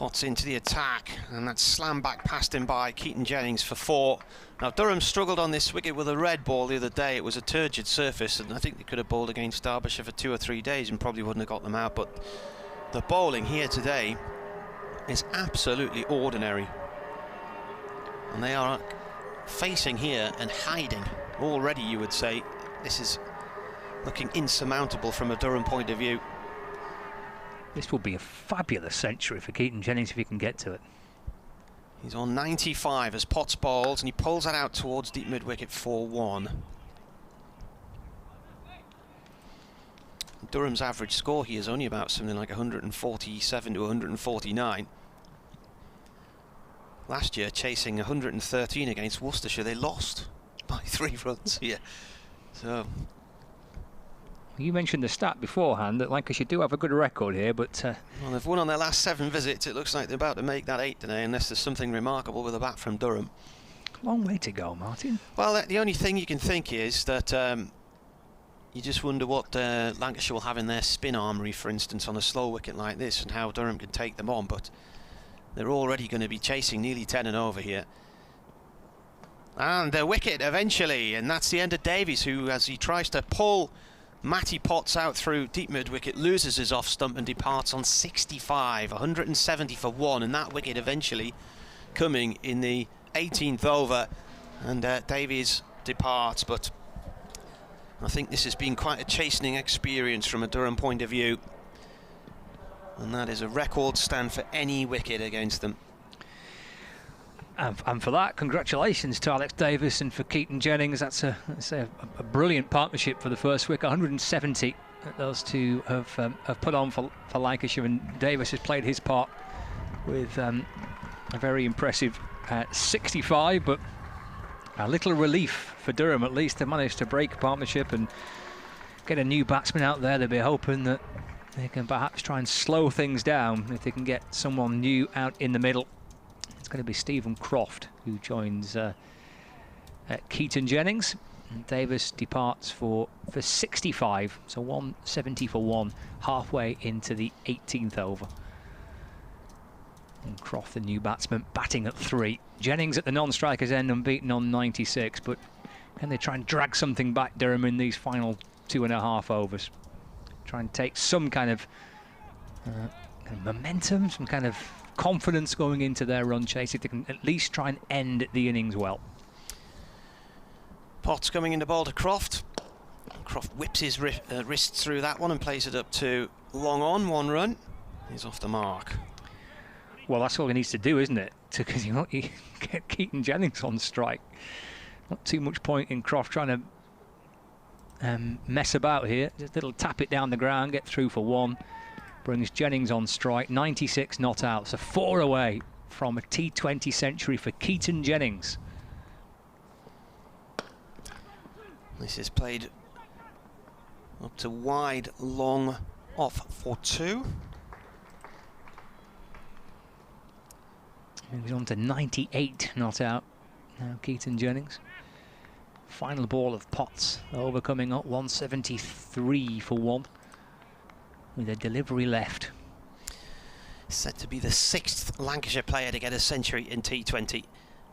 Potts into the attack, and that slam back past him by Keaton Jennings for 4. Now Durham struggled on this wicket with a red ball the other day. It was a turgid surface, and I think they could have bowled against Derbyshire for 2 or 3 days and probably wouldn't have got them out, but the bowling here today is absolutely ordinary, and they are facing here and hiding already. You would say this is looking insurmountable from a Durham point of view. This will be a fabulous century for Keaton Jennings if he can get to it. He's on 95 as Potts bowls, and he pulls that out towards deep mid-wicket 4-1. Durham's average score here is only about something like 147 to 149. Last year, chasing 113 against Worcestershire, they lost by 3 runs here. So... You mentioned the stat beforehand that Lancashire do have a good record here, but... well, they've won on their last 7 visits. It looks like they're about to make that 8 today, unless there's something remarkable with a bat from Durham. Long way to go, Martin. Well, the only thing you can think is that you just wonder what Lancashire will have in their spin armoury, for instance, on a slow wicket like this, and how Durham can take them on. But they're already going to be chasing nearly 10 and over here. And the wicket eventually, and that's the end of Davies, who, as he tries to pull Matty Potts out through deep mid-wicket, loses his off-stump and departs on 65, 170 for 1, and that wicket eventually coming in the 18th over, and Davies departs. But I think this has been quite a chastening experience from a Durham point of view, and that is a record stand for any wicket against them. And for that, congratulations to Alex Davies and for Keaton Jennings. That's a brilliant partnership for the first wicket. 170 that those two have put on for Lancashire, and Davies has played his part with a very impressive 65. But a little relief for Durham, at least. They managed to break a partnership and get a new batsman out there. They'll be hoping that they can perhaps try and slow things down if they can get someone new out in the middle. It's going to be Stephen Croft who joins Keaton Jennings. And Davies departs for 65, so 170 for 1, halfway into the 18th over. And Croft, the new batsman, batting at 3. Jennings at the non-strikers end, unbeaten on 96, but can they try and drag something back, Durham, in these final 2.5 overs? Try and take some kind of momentum, some kind of confidence going into their run chase, if they can at least try and end the innings well. Potts coming into bowl to Croft. Croft whips his wrists through that one and plays it up to long on, 1 run. He's off the mark. Well, that's all he needs to do, isn't it? Because you get Keaton Jennings on strike. Not too much point in Croft trying to mess about here. Just a little tap it down the ground, get through for 1. Brings Jennings on strike, 96 not out, so 4 away from a T20 century for Keaton Jennings. This is played up to wide, long, off for 2. Moves on to 98 not out now, Keaton Jennings. Final ball of Potts, over coming up, 173 for 1. With a delivery left. Set to be the 6th Lancashire player to get a century in T20.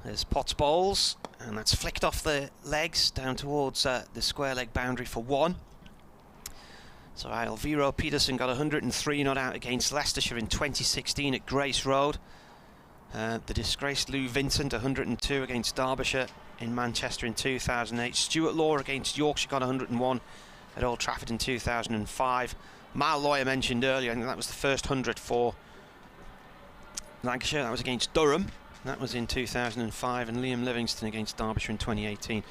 There's Potts bowls, and that's flicked off the legs down towards the square leg boundary for 1. So Alviro Peterson got 103 not out against Leicestershire in 2016 at Grace Road. The disgraced Lou Vincent, 102 against Derbyshire in Manchester in 2008. Stuart Law against Yorkshire got 101 at Old Trafford in 2005. Mal Lawyer mentioned earlier, and that was the first 100 for Lancashire. That was against Durham. That was in 2005, and Liam Livingston against Derbyshire in 2018.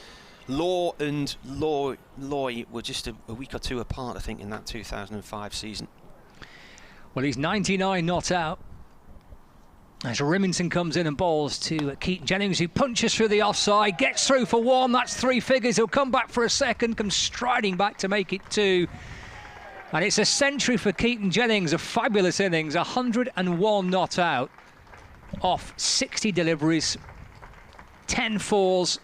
Law and Loy were just a week or 2 apart, I think, in that 2005 season. Well, he's 99 not out. As Remington comes in and bowls to Keaton Jennings, who punches through the offside, gets through for 1. That's 3 figures. He'll come back for a second, comes striding back to make it 2. And it's a century for Keaton Jennings, a fabulous innings, 101 not out, off 60 deliveries, 10 fours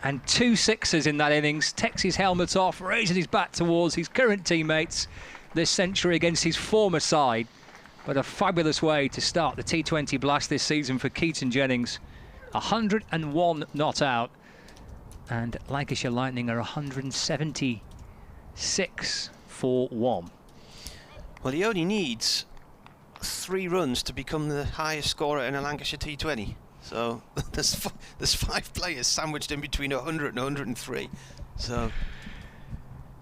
and 2 sixes in that innings. Takes his helmet off, raises his bat towards his current teammates. This century against his former side, But a fabulous way to start the T20 Blast this season for Keaton Jennings. 101 not out. And Lancashire Lightning are 176 for 1. Well, he only needs 3 runs to become the highest scorer in a Lancashire T20. So there's 5 players sandwiched in between 100 and 103. So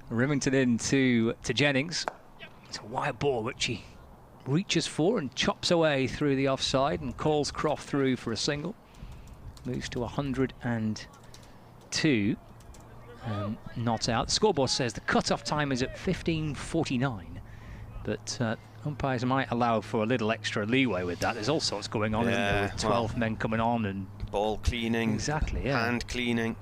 Remington in to Jennings. It's a wide ball which he reaches for and chops away through the offside and calls Croft through for a single. Moves to 102. Not out. The scoreboard says the cut-off time is at 15:49, but umpires might allow for a little extra leeway with that. There's all sorts going on, isn't there, with 12 men coming on and ball cleaning, exactly, yeah, hand cleaning.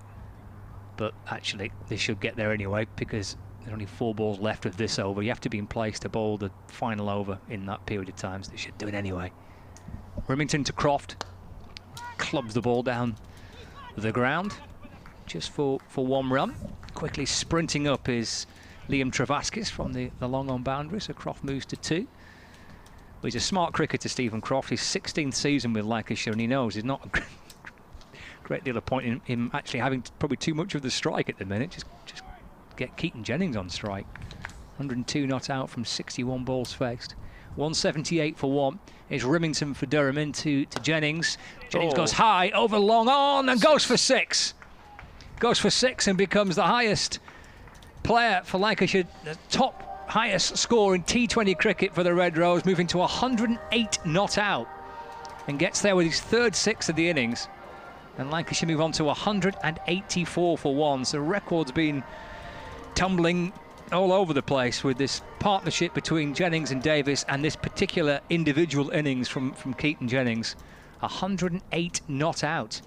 But actually, they should get there anyway because there's only 4 balls left of this over. You have to be in place to bowl the final over in that period of time, so they should do it anyway. Remington to Croft. Clubs the ball down the ground just for 1 run. Quickly sprinting up is Liam Travaskis from the long on boundary, so Croft moves to 2. But he's a smart cricketer, Stephen Croft. His 16th season with Lancashire, and he knows there's not a great deal of point in him actually having probably too much of the strike at the minute. Just get Keaton Jennings on strike. 102 not out from 61 balls faced. 178 for 1 is Remington for Durham into Jennings. Jennings goes high over long on and goes for 6. Goes for 6 and becomes the highest player for Lancashire, the top highest score in T20 cricket for the Red Rose, moving to 108 not out, and gets there with his 3rd 6 of the innings. And Lancashire move on to 184 for 1. So record's been tumbling all over the place with this partnership between Jennings and Davies, and this particular individual innings from Keaton Jennings. 108 not out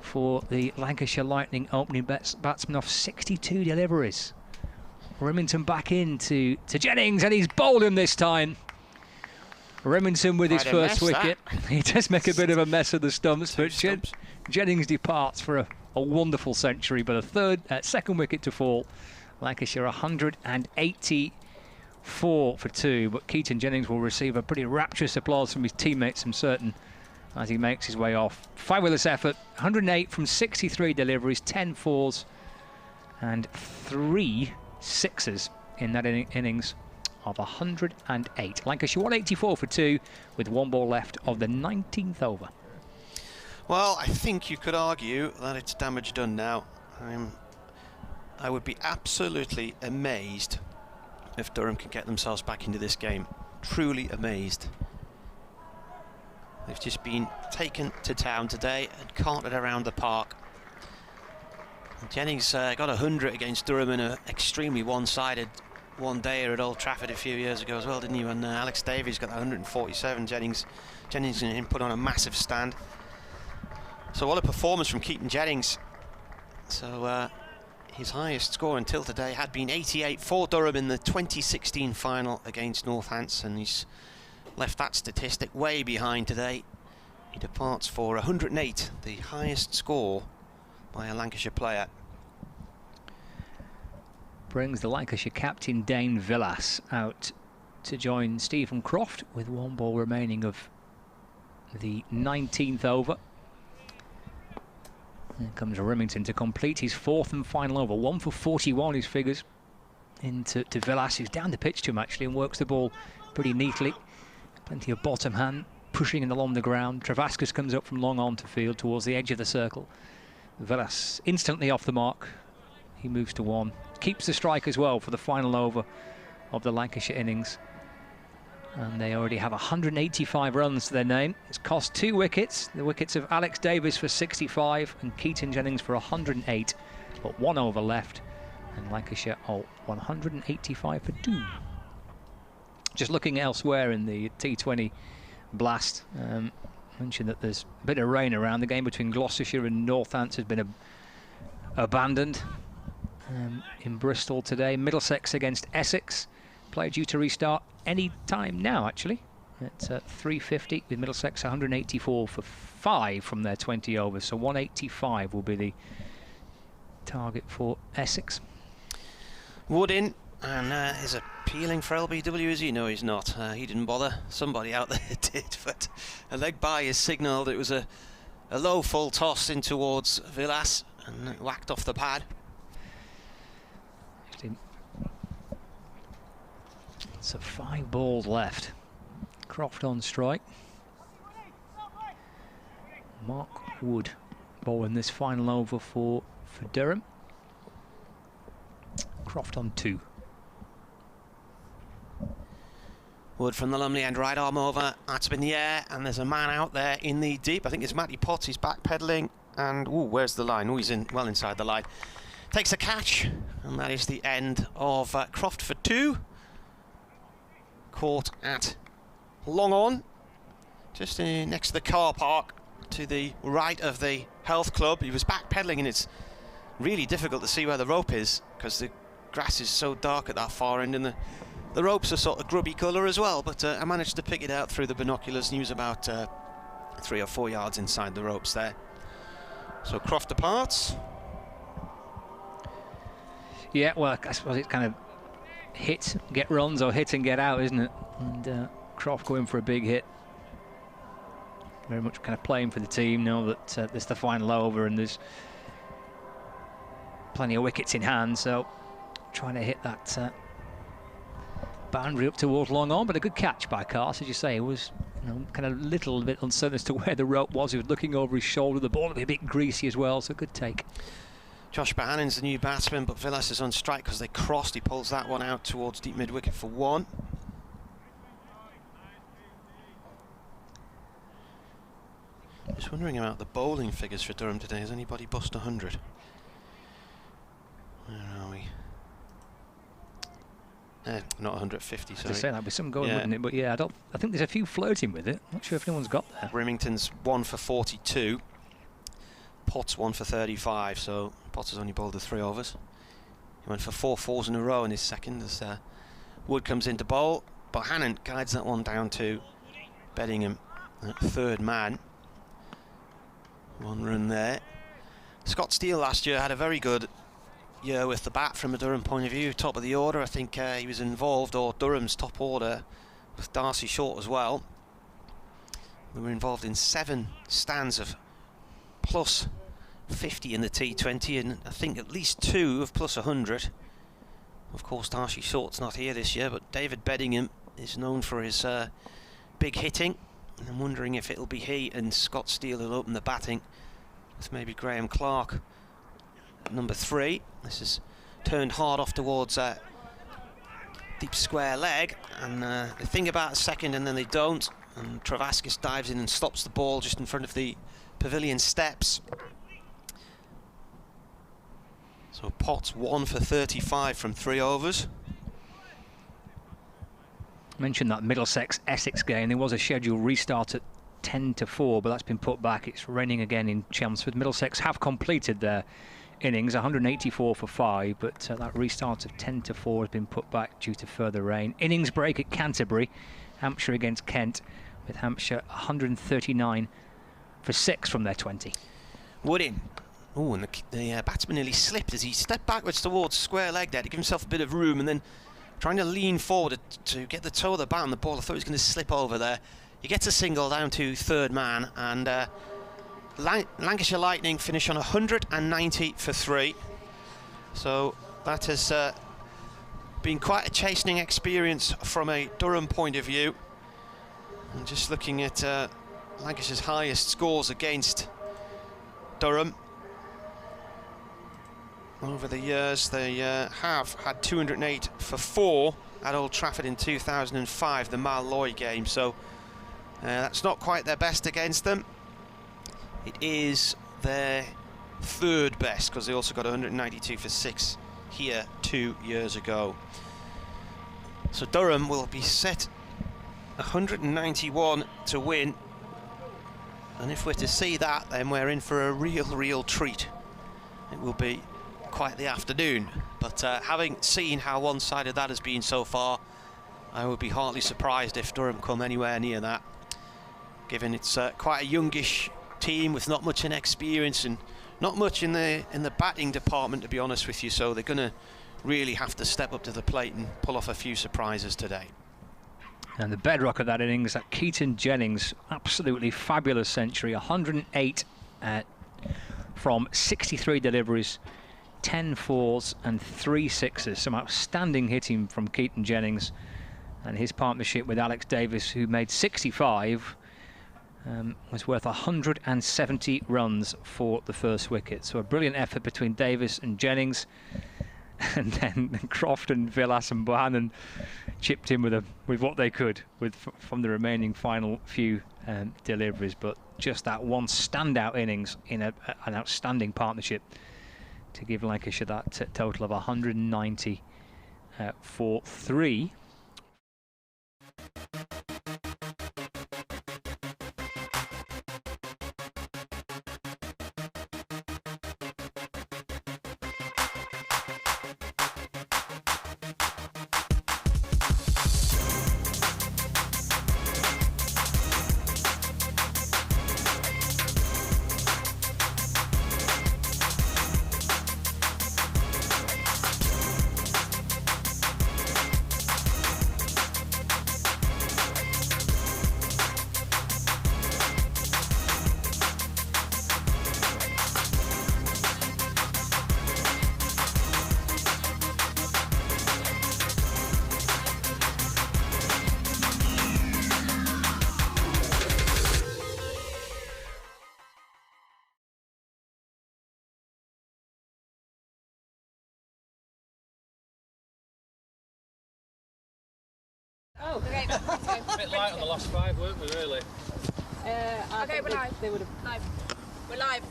for the Lancashire Lightning opening batsman off 62 deliveries. Remington back in to Jennings, and he's bowled him this time. Remington with his first wicket. He does make a bit of a mess of the stumps, but Jennings departs for a wonderful century, but a second wicket to fall. Lancashire 184 for 2, but Keaton Jennings will receive a pretty rapturous applause from his teammates, I'm certain, as he makes his way off. Fabulous effort. 108 from 63 deliveries, 10 fours and 3 sixes in that innings of 108. Lancashire 184 for 2 with 1 ball left of the 19th over. Well, I think you could argue that it's damage done now. I would be absolutely amazed if Durham can get themselves back into this game. Truly amazed. They've just been taken to town today and carted around the park. Jennings got 100 against Durham in an extremely one-sided one-dayer at Old Trafford a few years ago as well, didn't he? When Alex Davies got 147, Jennings put on a massive stand. So what a performance from Keaton Jennings. So his highest score until today had been 88 for Durham in the 2016 final against Northampton. He's left that statistic way behind today. He departs for 108, the highest score by a Lancashire player. Brings the Lancashire captain Dane Villas out to join Stephen Croft with 1 ball remaining of the 19th over. Here comes Remington to complete his 4th and final over. 1 for 41 his figures into Villas, who's down the pitch to him actually and works the ball pretty neatly. Plenty of bottom hand pushing it along the ground. Travaskis comes up from long on to field towards the edge of the circle. Villas instantly off the mark. He moves to 1. Keeps the strike as well for the final over of the Lancashire innings. And they already have 185 runs to their name. It's cost 2 wickets. The wickets of Alex Davies for 65 and Keaton Jennings for 108. But 1 over left. And Lancashire 185 for 2. Just looking elsewhere in the T20 Blast. Mentioned that there's a bit of rain around. The game between Gloucestershire and Northampton has been abandoned in Bristol today. Middlesex against Essex. Play due to restart any time now, actually. It's 3:50 with Middlesex 184 for 5 from their 20 overs. So 185 will be the target for Essex. Wood in, and there's a appealing for LBW, is he? No, he's not. He didn't bother. Somebody out there did, but a leg by is signalled. It was a low full toss in towards Villas and it whacked off the pad. So 5 balls left. Croft on strike. Mark Wood bowling this final over for Durham. Croft on 2. Wood from the Lumley end, right arm over, that's up in the air, and there's a man out there in the deep. I think it's Matty Potts, he's backpedaling, and where's the line? He's well inside the line. Takes a catch, and that is the end of Croft for 2. Caught at long on, just next to the car park, to the right of the health club. He was backpedaling, and it's really difficult to see where the rope is, because the grass is so dark at that far end, and the ropes are sort of grubby colour as well, but I managed to pick it out through the binoculars, and he was about 3 or 4 yards inside the ropes there. So Croft departs. Yeah, well, I suppose it's kind of hit, get runs, or hit and get out, isn't it? And Croft going for a big hit. Very much kind of playing for the team now that there's the final over and there's plenty of wickets in hand, so trying to hit that boundary up towards long on, but a good catch by Cars, as you say. It was, you know, kind of little bit uncertain as to where the rope was. He was looking over his shoulder. The ball would be a bit greasy as well, so good take. Josh Bohannon's the new batsman, but Villas is on strike because they crossed. He pulls that one out towards deep mid-wicket for 1. Just wondering about the bowling figures for Durham today. Has anybody bust 100? Where are we? Not 150, sorry. To say that'd be some going, wouldn't it? But yeah, I think there's a few flirting with it. Not sure if anyone's got there. Remington's 1 for 42. Potts 1 for 35, so Potts has only bowled the 3 overs. He went for 4 fours in a row in his second as Wood comes into bowl. Bohannon guides that one down to Beddingham at 3rd man. 1 run there. Scott Steele last year had a very good year with the bat from a Durham point of view. Top of the order, I think he was involved, or Durham's top order, with Darcy Short as well. We were involved in 7 stands of plus 50 in the T20, and I think at least 2 of plus 100. Of course, Darcy Short's not here this year, but David Beddingham is known for his big hitting. And I'm wondering if it'll be he and Scott Steele who'll open the batting, with maybe Graham Clark at number 3. This is turned hard off towards deep square leg, and they think about a second and then they don't, and Travaskis dives in and stops the ball just in front of the pavilion steps. So Potts 1 for 35 from 3 overs. Mentioned that Middlesex-Essex game. There was a scheduled restart at 10 to 4, but that's been put back. It's raining again in Chelmsford. Middlesex have completed their innings, 184 for 5, but that restart of 10 to 4 has been put back due to further rain. Innings break at Canterbury, Hampshire against Kent, with Hampshire 139 for 6 from their 20. Wood in. Oh, and the batsman nearly slipped as he stepped backwards towards square leg there to give himself a bit of room, and then trying to lean forward to get the toe of the bat on the ball. I thought he was going to slip over there. He gets a single down to 3rd man, and Lancashire Lightning finish on 190 for 3. So that has been quite a chastening experience from a Durham point of view. And just looking at Lancashire's highest scores against Durham over the years, they have had 208 for 4 at Old Trafford in 2005, the Malloy game, so that's not quite their best against them. It is their 3rd best, because they also got 192 for 6 here 2 years ago. So Durham will be set 191 to win, and if we're to see that, then we're in for a real treat. It will be quite the afternoon, but having seen how one-sided that has been so far, I would be hardly surprised if Durham come anywhere near that, given it's quite a youngish team with not much in experience and not much in the batting department, to be honest with you. So they're going to really have to step up to the plate and pull off a few surprises today. And the bedrock of that innings, that Keaton Jennings, absolutely fabulous century, 108 from 63 deliveries, 10 fours and 3 sixes. Some outstanding hitting from Keaton Jennings, and his partnership with Alex Davies, who made 65, was worth 170 runs for the first wicket. So a brilliant effort between Davies and Jennings, and then Croft and Villas and Bohannon chipped in with what they could from the remaining final few deliveries. But just that one standout innings in an outstanding partnership to give Lancashire that total of 190 for 3. Oh, okay. A bit light on the last 5, weren't we, really? Okay, we're live. They would have live. We're live.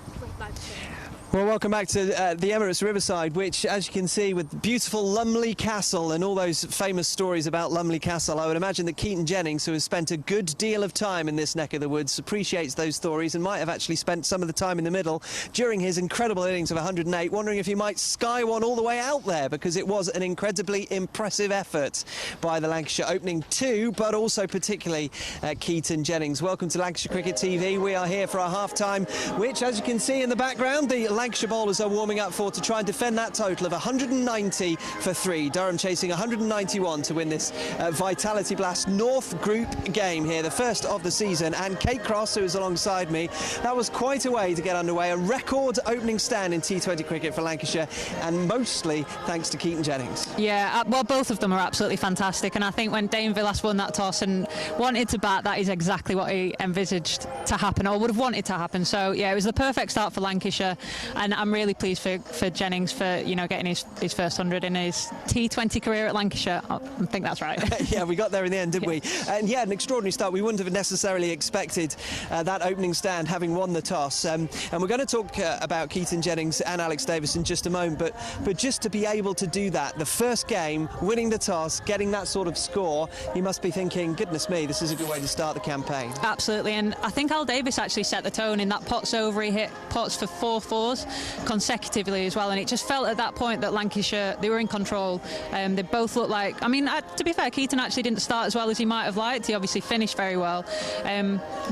Well, welcome back to the Emirates Riverside, which, as you can see, with beautiful Lumley Castle and all those famous stories about Lumley Castle, I would imagine that Keaton Jennings, who has spent a good deal of time in this neck of the woods, appreciates those stories and might have actually spent some of the time in the middle during his incredible innings of 108, wondering if he might sky one all the way out there, because it was an incredibly impressive effort by the Lancashire opening 2, but also particularly Keaton Jennings. Welcome to Lancashire Cricket TV. We are here for our half-time, which, as you can see in the background, the Lancashire bowlers are warming up for to try and defend that total of 190 for 3. Durham chasing 191 to win this Vitality Blast North Group game here, the first of the season. And Kate Cross, who is alongside me, that was quite a way to get underway. A record opening stand in T20 cricket for Lancashire, and mostly thanks to Keaton Jennings. Yeah, well, both of them are absolutely fantastic, and I think when Dane Villas won that toss and wanted to bat, that is exactly what he envisaged to happen, or would have wanted to happen. So yeah, it was the perfect start for Lancashire, and I'm really pleased for Jennings for, you know, getting his first 100 in his T20 career at Lancashire. I think that's right. Yeah, we got there in the end, didn't we? And yeah, an extraordinary start. We wouldn't have necessarily expected that opening stand, having won the toss. And we're going to talk about Keaton Jennings and Alex Davies in just a moment, but just to be able to do that, the first game, winning the toss, getting that sort of score, you must be thinking, goodness me, this is a good way to start the campaign. Absolutely, and I think Al Davies actually set the tone in that Potts over. He hit Potts for 4 fours consecutively as well, and it just felt at that point that Lancashire, they were in control. They both looked like, I mean, to be fair, Keaton actually didn't start as well as he might have liked. He obviously finished very well,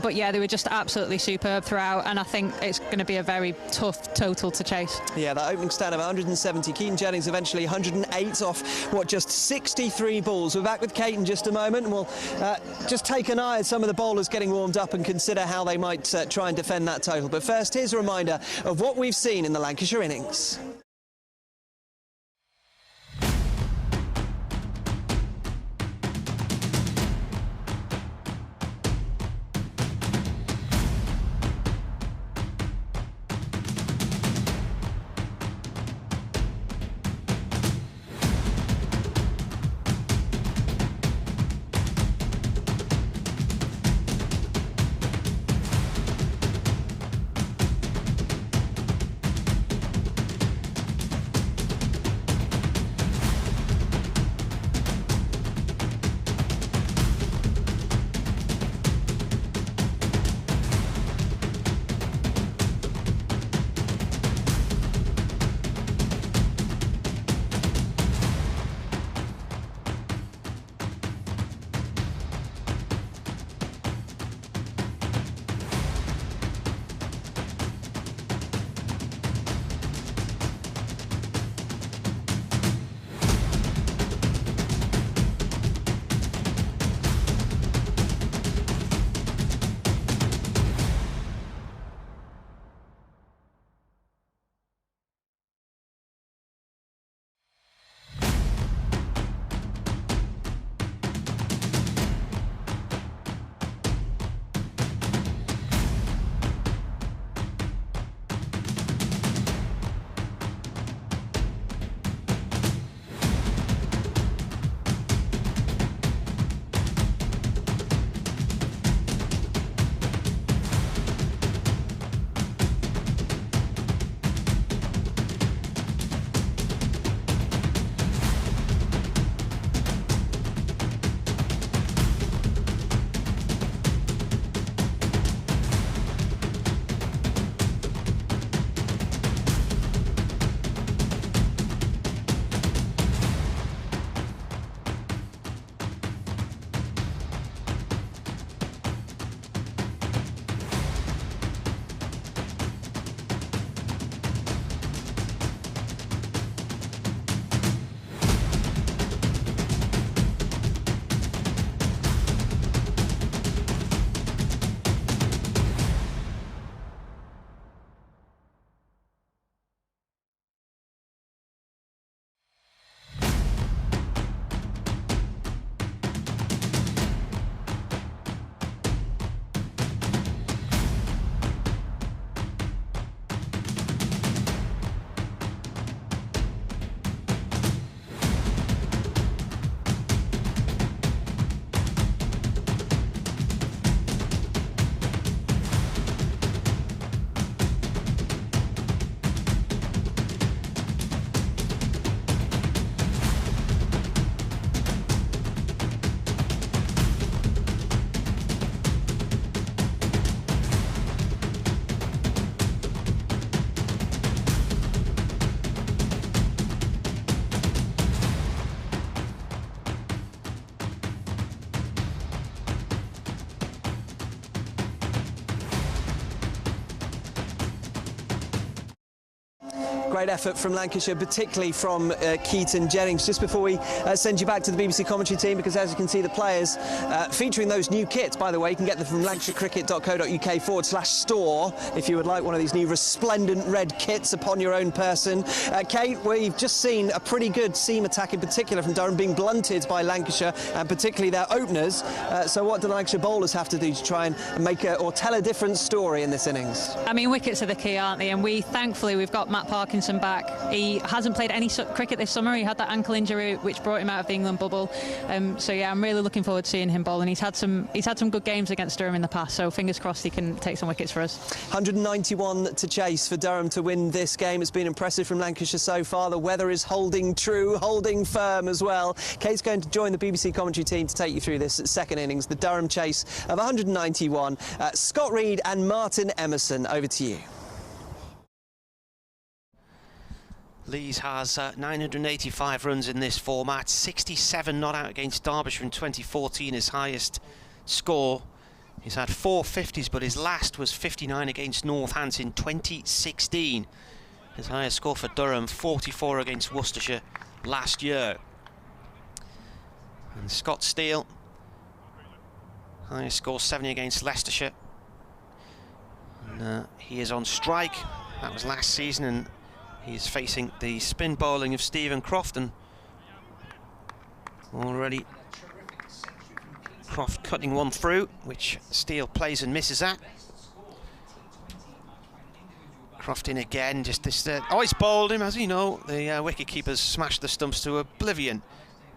but yeah, they were just absolutely superb throughout, and I think it's going to be a very tough total to chase. Yeah, that opening stand of 170, Keaton Jennings eventually 108 off just 63 balls. We're back with Kate in just a moment, and we'll just take an eye at some of the bowlers getting warmed up and consider how they might try and defend that total. But first, here's a reminder of what we've seen in the Lancashire innings. Great effort from Lancashire, particularly from Keaton Jennings. Just before we send you back to the BBC commentary team, because as you can see, the players featuring those new kits, by the way, you can get them from lancashirecricket.co.uk/store if you would like one of these new resplendent red kits upon your own person. Kate, we've just seen a pretty good seam attack, in particular from Durham, being blunted by Lancashire, and particularly their openers. So what do Lancashire bowlers have to do to try and make or tell a different story in this innings? I mean, wickets are the key, aren't they? And thankfully, we've got Matt Parkinson back. He hasn't played any cricket this summer. He had that ankle injury which brought him out of the England bubble. So yeah, I'm really looking forward to seeing him bowl, and he's had some good games against Durham in the past, so fingers crossed he can take some wickets for us. 191 to chase for Durham to win this game. It's been impressive from Lancashire so far. The weather is holding true, holding firm as well. Kate's going to join the BBC commentary team to take you through this second innings, the Durham chase of 191. Scott Reed and Martin Emerson, over to you. Lees has 985 runs in this format, 67 not out against Derbyshire in 2014, his highest score. He's had 4 50s, but his last was 59 against Northampton in 2016. His highest score for Durham, 44 against Worcestershire last year. And Scott Steele, highest score 70 against Leicestershire. And he is on strike. That was last season, and he's facing the spin bowling of Stephen Crofton. Already Croft cutting one through, which Steele plays and misses at. Croft in again, just this... oh, he's bowled him, as you know. The wicket-keeper's smashed the stumps to oblivion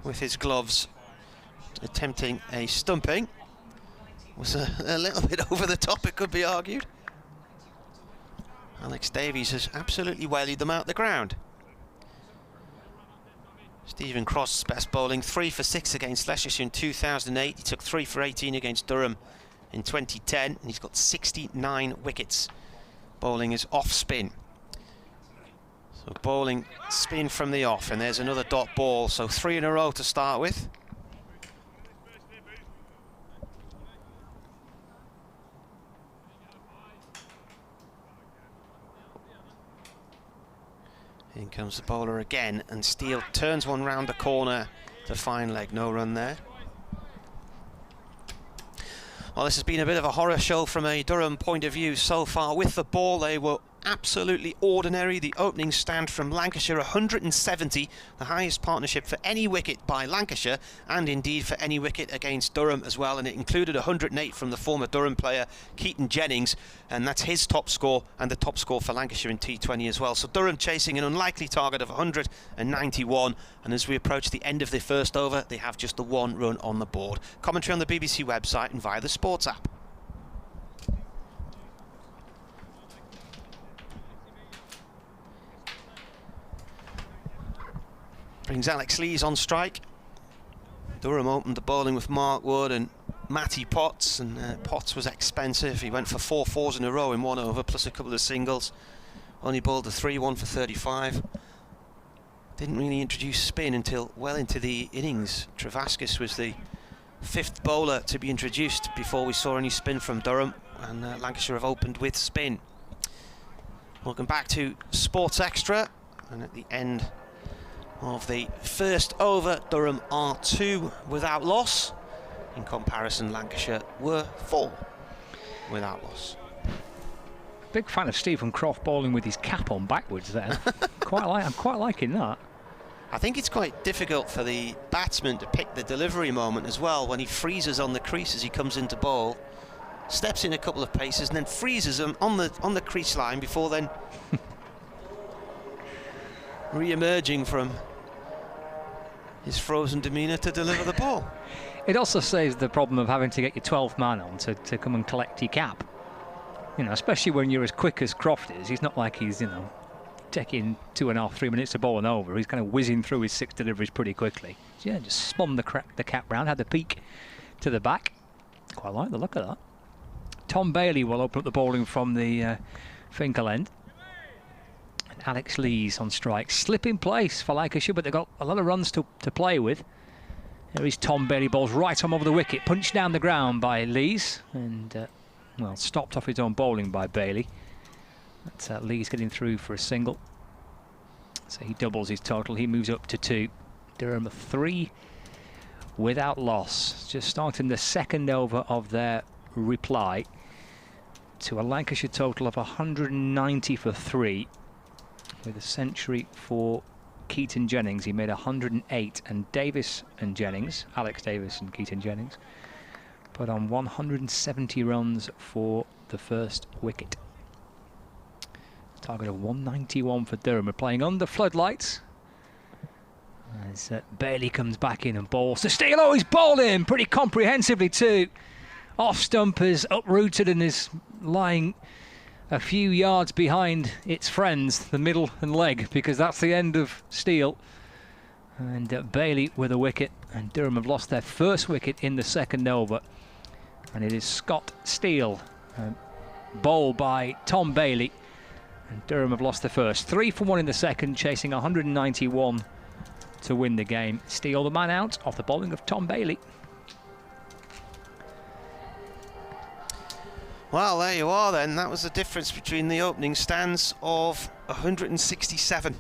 with his gloves, attempting a stumping. Was a little bit over the top, it could be argued. Alex Davies has absolutely wellied them out the ground. Stephen Cross's best bowling, 3 for 6 against Leicestershire in 2008. He took 3 for 18 against Durham in 2010, and he's got 69 wickets. Bowling is off spin. So bowling spin from the off, and there's another dot ball. So 3 in a row to start with. In comes the bowler again, and Steele turns one round the corner to fine leg. No run there. Well, this has been a bit of a horror show from a Durham point of view so far. With the ball, they were absolutely ordinary. The opening stand from Lancashire, 170, the highest partnership for any wicket by Lancashire, and indeed for any wicket against Durham as well, and it included 108 from the former Durham player Keaton Jennings, and that's his top score and the top score for Lancashire in T20 as well. So Durham chasing an unlikely target of 191, and as we approach the end of the first over, they have just the 1 run on the board. Commentary on the BBC website and via the Sports app. Brings Alex Lees on strike. Durham opened the bowling with Mark Wood and Matty Potts, and Potts was expensive. He went for 4 fours in a row in 1 over, plus a couple of singles. Only bowled a 3-1 for 35. Didn't really introduce spin until well into the innings. Travaskis was the 5th bowler to be introduced before we saw any spin from Durham, and Lancashire have opened with spin. Welcome back to Sports Extra, and at the end of the first over, Durham are 2 without loss. In comparison, Lancashire were 4 without loss. Big fan of Stephen Croft bowling with his cap on backwards there. I'm quite liking that. I think it's quite difficult for the batsman to pick the delivery moment as well, when he freezes on the crease as he comes into bowl, steps in a couple of paces and then freezes him on the crease line before then re-emerging from his frozen demeanour to deliver the ball. It also saves the problem of having to get your 12th man on to come and collect your cap. You know, especially when you're as quick as Croft is. He's not like he's, you know, taking 2.5, 3 minutes to bowl and over. He's kind of whizzing through his 6 deliveries pretty quickly. So yeah, just spun the cap round, had the peak to the back. Quite like the look of that. Tom Bailey will open up the bowling from the Finkel end. Alex Lees on strike. Slip in place for Lancashire, but they've got a lot of runs to play with. There is Tom Bailey, balls right on over the wicket, punched down the ground by Lees, and well, stopped off his own bowling by Bailey. That's Lees getting through for a single. So he doubles his total. He moves up to 2. Durham 3 without loss. Just starting the second over of their reply to a Lancashire total of 190 for 3, with a century for Keaton Jennings. He made 108, and Davies and Jennings, Alex Davies and Keaton Jennings, put on 170 runs for the first wicket. Target of 191 for Durham. We're playing under floodlights as Bailey comes back in and bowls to Steele. Oh, he's bowled him pretty comprehensively too. Off stumpers, uprooted, and is lying a few yards behind its friends, the middle and leg, because that's the end of Steele. And Bailey with a wicket, and Durham have lost their first wicket in the second over. And it is Scott Steele, bowled by Tom Bailey, and Durham have lost the first. 3 for 1 in the second, chasing 191 to win the game. Steele the man out off the bowling of Tom Bailey. Well, there you are then. That was the difference between the opening stands of 167.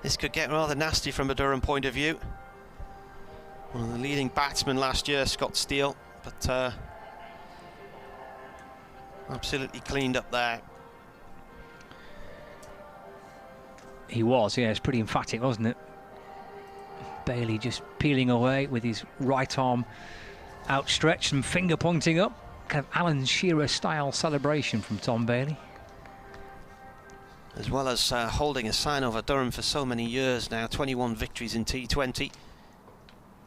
This could get rather nasty from a Durham point of view. One of the leading batsmen last year, Scott Steele, but absolutely cleaned up there. He was, yeah, it's pretty emphatic, wasn't it? Bailey just peeling away with his right arm outstretched and finger pointing up. Kind of Alan Shearer style celebration from Tom Bailey. As well as holding a sign over Durham for so many years now, 21 victories in T20.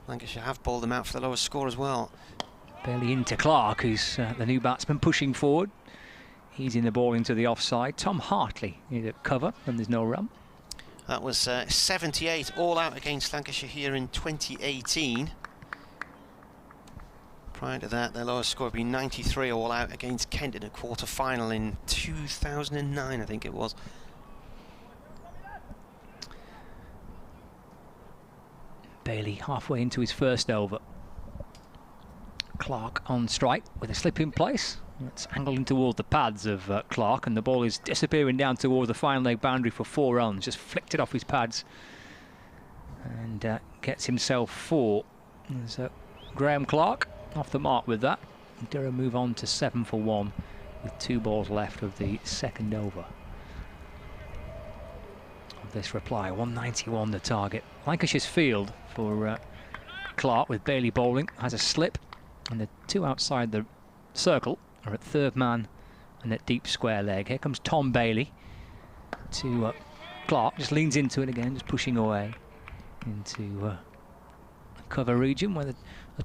Lancashire have bowled them out for the lowest score as well. Bailey into Clark, who's the new batsman, pushing forward. He's in the ball into the offside. Tom Hartley is at cover when there's no run. That was 78 all out against Lancashire here in 2018. Prior to that, their lowest score had been 93 all out against Kent in a quarter-final in 2009, I think it was. Bailey halfway into his first over. Clark on strike with a slip in place. It's angling towards the pads of Clark, and the ball is disappearing down towards the fine leg boundary for 4 runs. Just flicked it off his pads and gets himself 4. So Graham Clark off the mark with that. Durham move on to 7 for 1 with 2 balls left of the second over of this reply. 191 the target. Lancashire's field for Clark with Bailey bowling has a slip, and the 2 outside the circle are at third man and at deep square leg. Here comes Tom Bailey to Clark, just leans into it again, just pushing away into cover region where the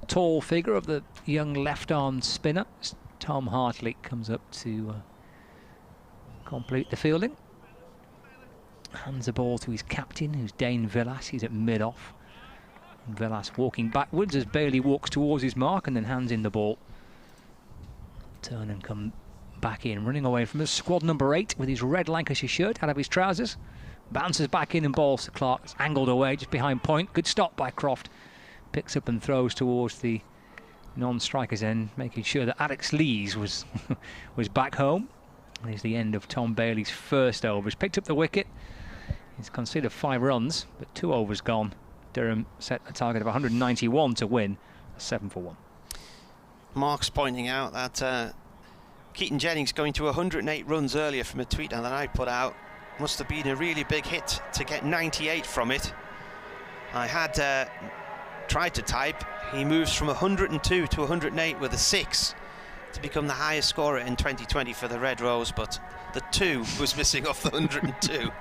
tall figure of the young left-arm spinner, Tom Hartley, comes up to complete the fielding. Hands the ball to his captain, who's Dane Villas. He's at mid-off. Villas walking backwards as Bailey walks towards his mark and then hands in the ball. Turn and come back in, running away from us. Squad number 8 with his red Lancashire shirt out of his trousers. Bounces back in and bowls to Clark. It's angled away just behind point. Good stop by Croft. Picks up and throws towards the non-striker's end, making sure that Alex Lees was was back home. And it's the end of Tom Bailey's first over. He's picked up the wicket. He's conceded 5 runs, but 2 overs gone. Durham set a target of 191 to win, 7 for 1. Mark's pointing out that Keaton Jennings going to 108 runs earlier from a tweet that I put out. Must have been a really big hit to get 98 from it. I had tried to type. He moves from 102 to 108 with a 6 to become the highest scorer in 2020 for the Red Rose, but the 2 was missing off the 102.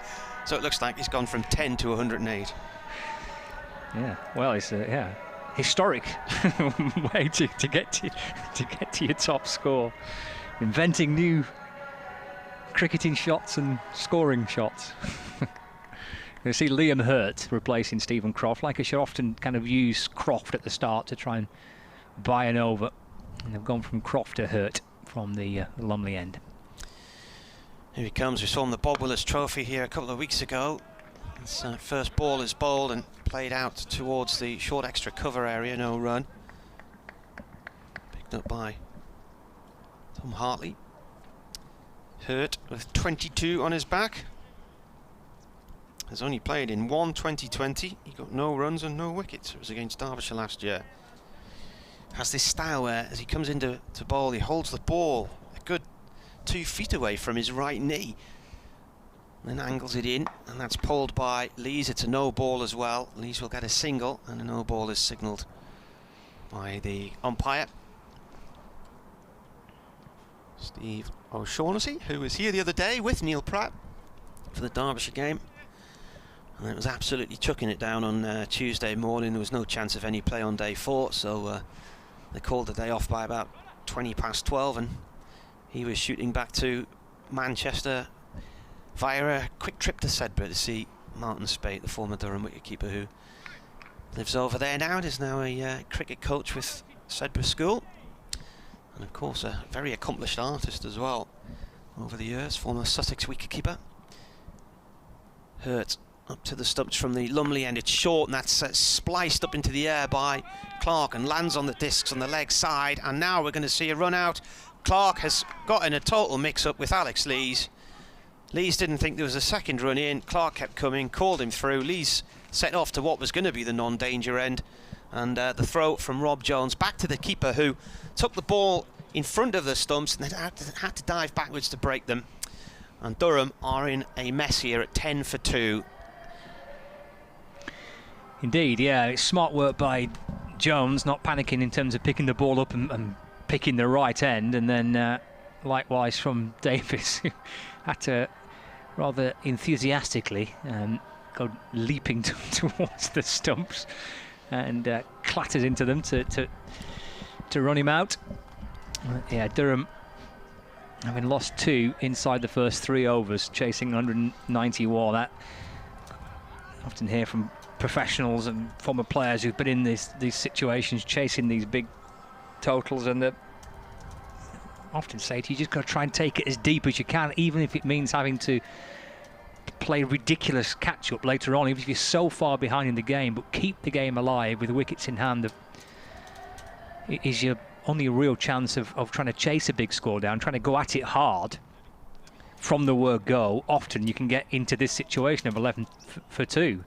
So it looks like he's gone from 10 to 108. Yeah, well, it's historic way to get to your top score. Inventing new cricketing shots and scoring shots. You see Liam Hurt replacing Stephen Croft. Lancashire often kind of use Croft at the start to try and buy an over, and they've gone from Croft to Hurt from the Lumley end. Here he comes. We saw him the Bob Willis Trophy here a couple of weeks ago. His first ball is bowled and played out towards the short extra cover area, no run. Picked up by Tom Hartley. Hurt with 22 on his back. has only played in one 2020. He got no runs and no wickets. It was against Derbyshire last year. Has this style where, as he comes into bowl, he holds the ball a good 2 feet away from his right knee, then angles it in, and that's pulled by Lees. It's a no ball as well. Lees will get a single, and a no ball is signalled by the umpire, Steve O'Shaughnessy, who was here the other day with Neil Pratt for the Derbyshire game, and it was absolutely chucking it down on Tuesday morning. There was no chance of any play on day 4, so they called the day off by about 20 past 12, and he was shooting back to Manchester via a quick trip to Sedbergh to see Martin Spate, the former Durham wicketkeeper who lives over there now. Is now a cricket coach with Sedbergh School, and of course a very accomplished artist as well over the years, former Sussex wicketkeeper. Hurt up to the stumps from the Lumley end. It's short, and that's spliced up into the air by Clark and lands on the discs on the leg side, and now we're going to see a run out. Clark has got in a total mix-up with Alex Lees. Lees didn't think there was a second run in. Clark kept coming, called him through. Lees set off to what was going to be the non-danger end, and the throw from Rob Jones back to the keeper, who took the ball in front of the stumps and then had to dive backwards to break them. And Durham are in a mess here at 10 for 2. Indeed, yeah, it's smart work by Jones, not panicking in terms of picking the ball up and picking the right end, and then likewise from Davies, who had to rather enthusiastically go leaping towards the stumps and clatters into them to run him out. Yeah, Durham having lost 2 inside the first 3 overs, chasing 191. That often hear from professionals and former players who've been in these situations, chasing these big totals, and often say to you, just got to try and take it as deep as you can, even if it means having to play ridiculous catch-up later on, even if you're so far behind in the game. But keep the game alive with the wickets in hand. Is your only real chance of trying to chase a big score down, trying to go at it hard from the word go. Often you can get into this situation of 11 for 2.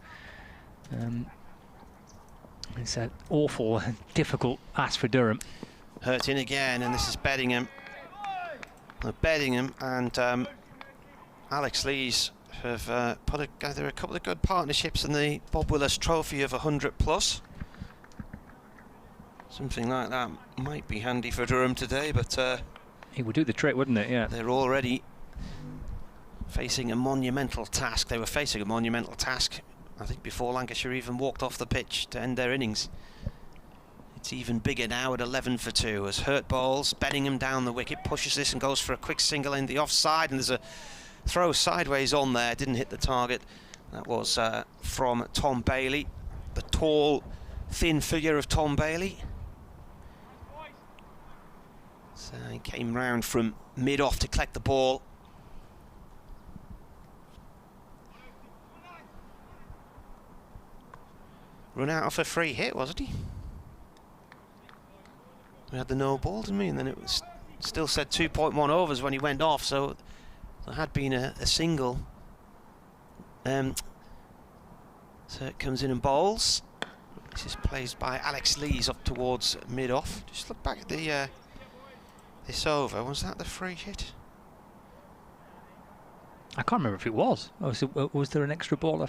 It's an awful, difficult ask for Durham. Hurting again, and this is Beddingham. Beddingham and Alex Lees have put together a couple of good partnerships in the Bob Willis Trophy of 100 plus. Something like that might be handy for Durham today, but it would do the trick, wouldn't it? Yeah. They're already facing a monumental task. They were facing a monumental task, I think, before Lancashire even walked off the pitch to end their innings. It's even bigger now at 11 for 2 as Hurt bowls. Beddingham down the wicket, pushes this and goes for a quick single in the offside, and there's a throw sideways on there, didn't hit the target. That was from Tom Bailey, the tall, thin figure of Tom Bailey. So he came round from mid-off to collect the ball. Run out off a free hit, wasn't he? We had the no ball, didn't we? And then it was still said 2.1 overs when he went off, so there had been a single. So it comes in and bowls. This is played by Alex Lees up towards mid-off. Just look back at the this over. Was that the free hit? I can't remember if it was. Was there an extra ball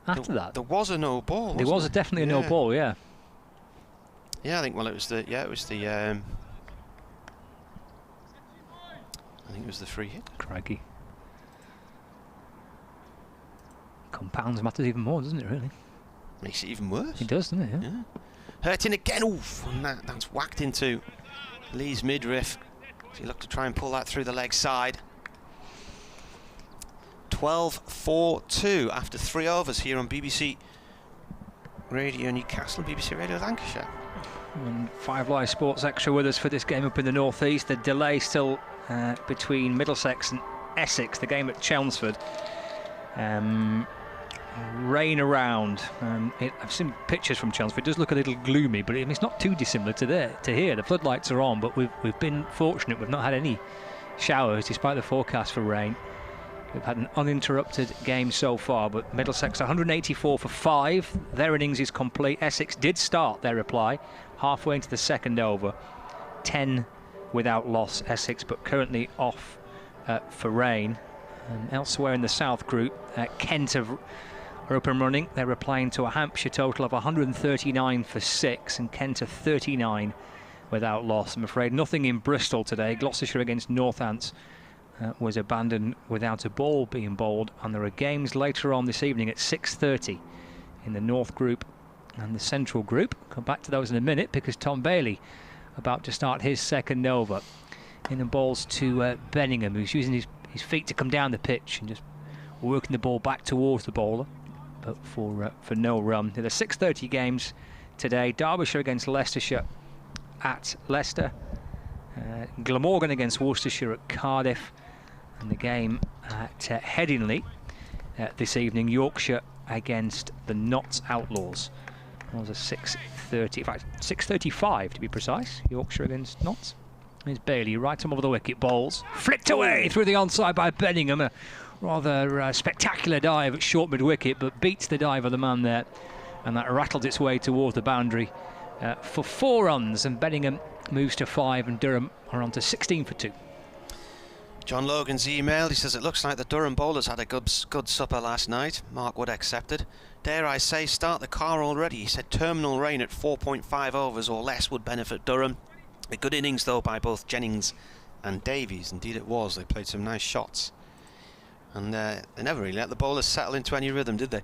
after that? There was a no ball. There was definitely a no ball, yeah. Yeah, I think. Well, it was the. Yeah, it was the. I think it was the free hit. Crikey. Compounds matters even more, doesn't it? Really. Makes it even worse. It does, doesn't it? Yeah. Hurting again. Oof! And that's whacked into Lee's midriff. So he looked to try and pull that through the leg side. 12-4-2 after 3 overs here on BBC Radio Newcastle and BBC Radio Lancashire. And 5 Live Sports Extra with us for this game up in the northeast. The delay still between Middlesex and Essex, the game at Chelmsford. Rain around. I've seen pictures from Chelmsford. It does look a little gloomy, but it's not too dissimilar to here. The floodlights are on, but we've been fortunate. We've not had any showers despite the forecast for rain. We've had an uninterrupted game so far, but Middlesex 184 for 5. Their innings is complete. Essex did start their reply halfway into the second over. 10 without loss, Essex, but currently off for rain. Elsewhere in the South Group, Kent are up and running. They're replying to a Hampshire total of 139 for 6, and Kent are 39 without loss. I'm afraid nothing in Bristol today. Gloucestershire against Northants was abandoned without a ball being bowled, and there are games later on this evening at 6:30 in the North Group and the Central Group. Come back to those in a minute, because Tom Bailey about to start his second over. In and bowls to Benningham, who's using his feet to come down the pitch and just working the ball back towards the bowler, but for no run. There are 6:30 games today. Derbyshire against Leicestershire at Leicester. Glamorgan against Worcestershire at Cardiff. And the game at Headingley this evening, Yorkshire against the Notts Outlaws. That was a 6:30, in fact 6:35 to be precise. Yorkshire against Notts. Here's Bailey, right arm over the wicket, bowls, flicked away through the onside by Benningham. A rather spectacular dive at short mid-wicket, but beats the dive of the man there, and that rattles its way towards the boundary for 4 runs, and Benningham moves to 5, and Durham are on to 16 for 2. John Logan's emailed. He says it looks like the Durham bowlers had a good supper last night. Mark Wood accepted. Dare I say, start the car already. He said terminal rain at 4.5 overs or less would benefit Durham. A good innings though by both Jennings and Davies. Indeed it was. They played some nice shots, and they never really let the bowlers settle into any rhythm, did they?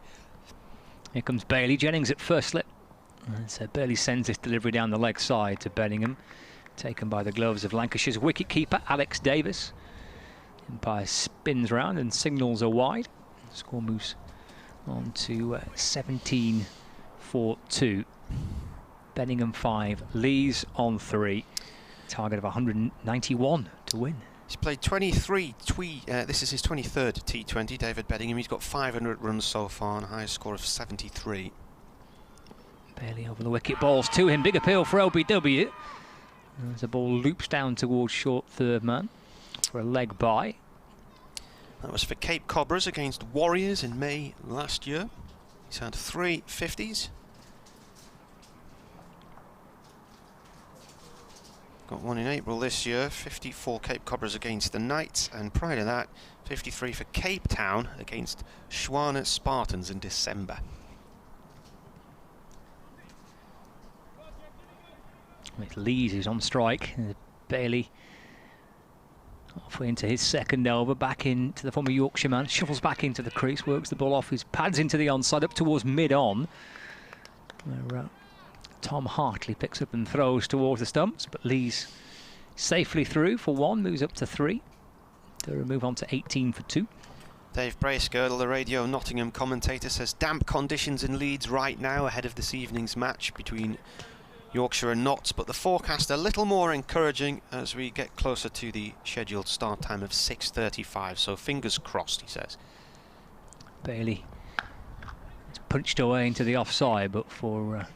Here comes Bailey. Jennings at first slip. So Bailey sends this delivery down the leg side to Benningham, taken by the gloves of Lancashire's wicket-keeper Alex Davies. Umpire spins round and signals a wide. The score moves on to 17 for 2. Benningham 5, Lees on 3. Target of 191 to win. He's played 23 this is his 23rd T20, David Benningham. He's got 500 runs so far and a highest score of 73. Bailey over the wicket, balls to him. Big appeal for LBW. As the ball loops down towards short third man for a leg by. That was for Cape Cobras against Warriors in May last year. He's had 3 50s. Got one in April this year, 54 Cape Cobras against the Knights, and prior to that, 53 for Cape Town against Schwana Spartans in December. With Lees who's on strike. Bailey halfway into his second over, back into the former Yorkshire man, shuffles back into the crease, works the ball off his pads into the onside, up towards mid-on, where Tom Hartley picks up and throws towards the stumps, but Lees safely through for 1, moves up to 3. Durham move on to 18 for 2. Dave Bracegirdle, the Radio Nottingham commentator, says damp conditions in Leeds right now ahead of this evening's match between Yorkshire and Notts, but the forecast a little more encouraging as we get closer to the scheduled start time of 6:35, so fingers crossed, he says. Bailey is punched away into the offside, but for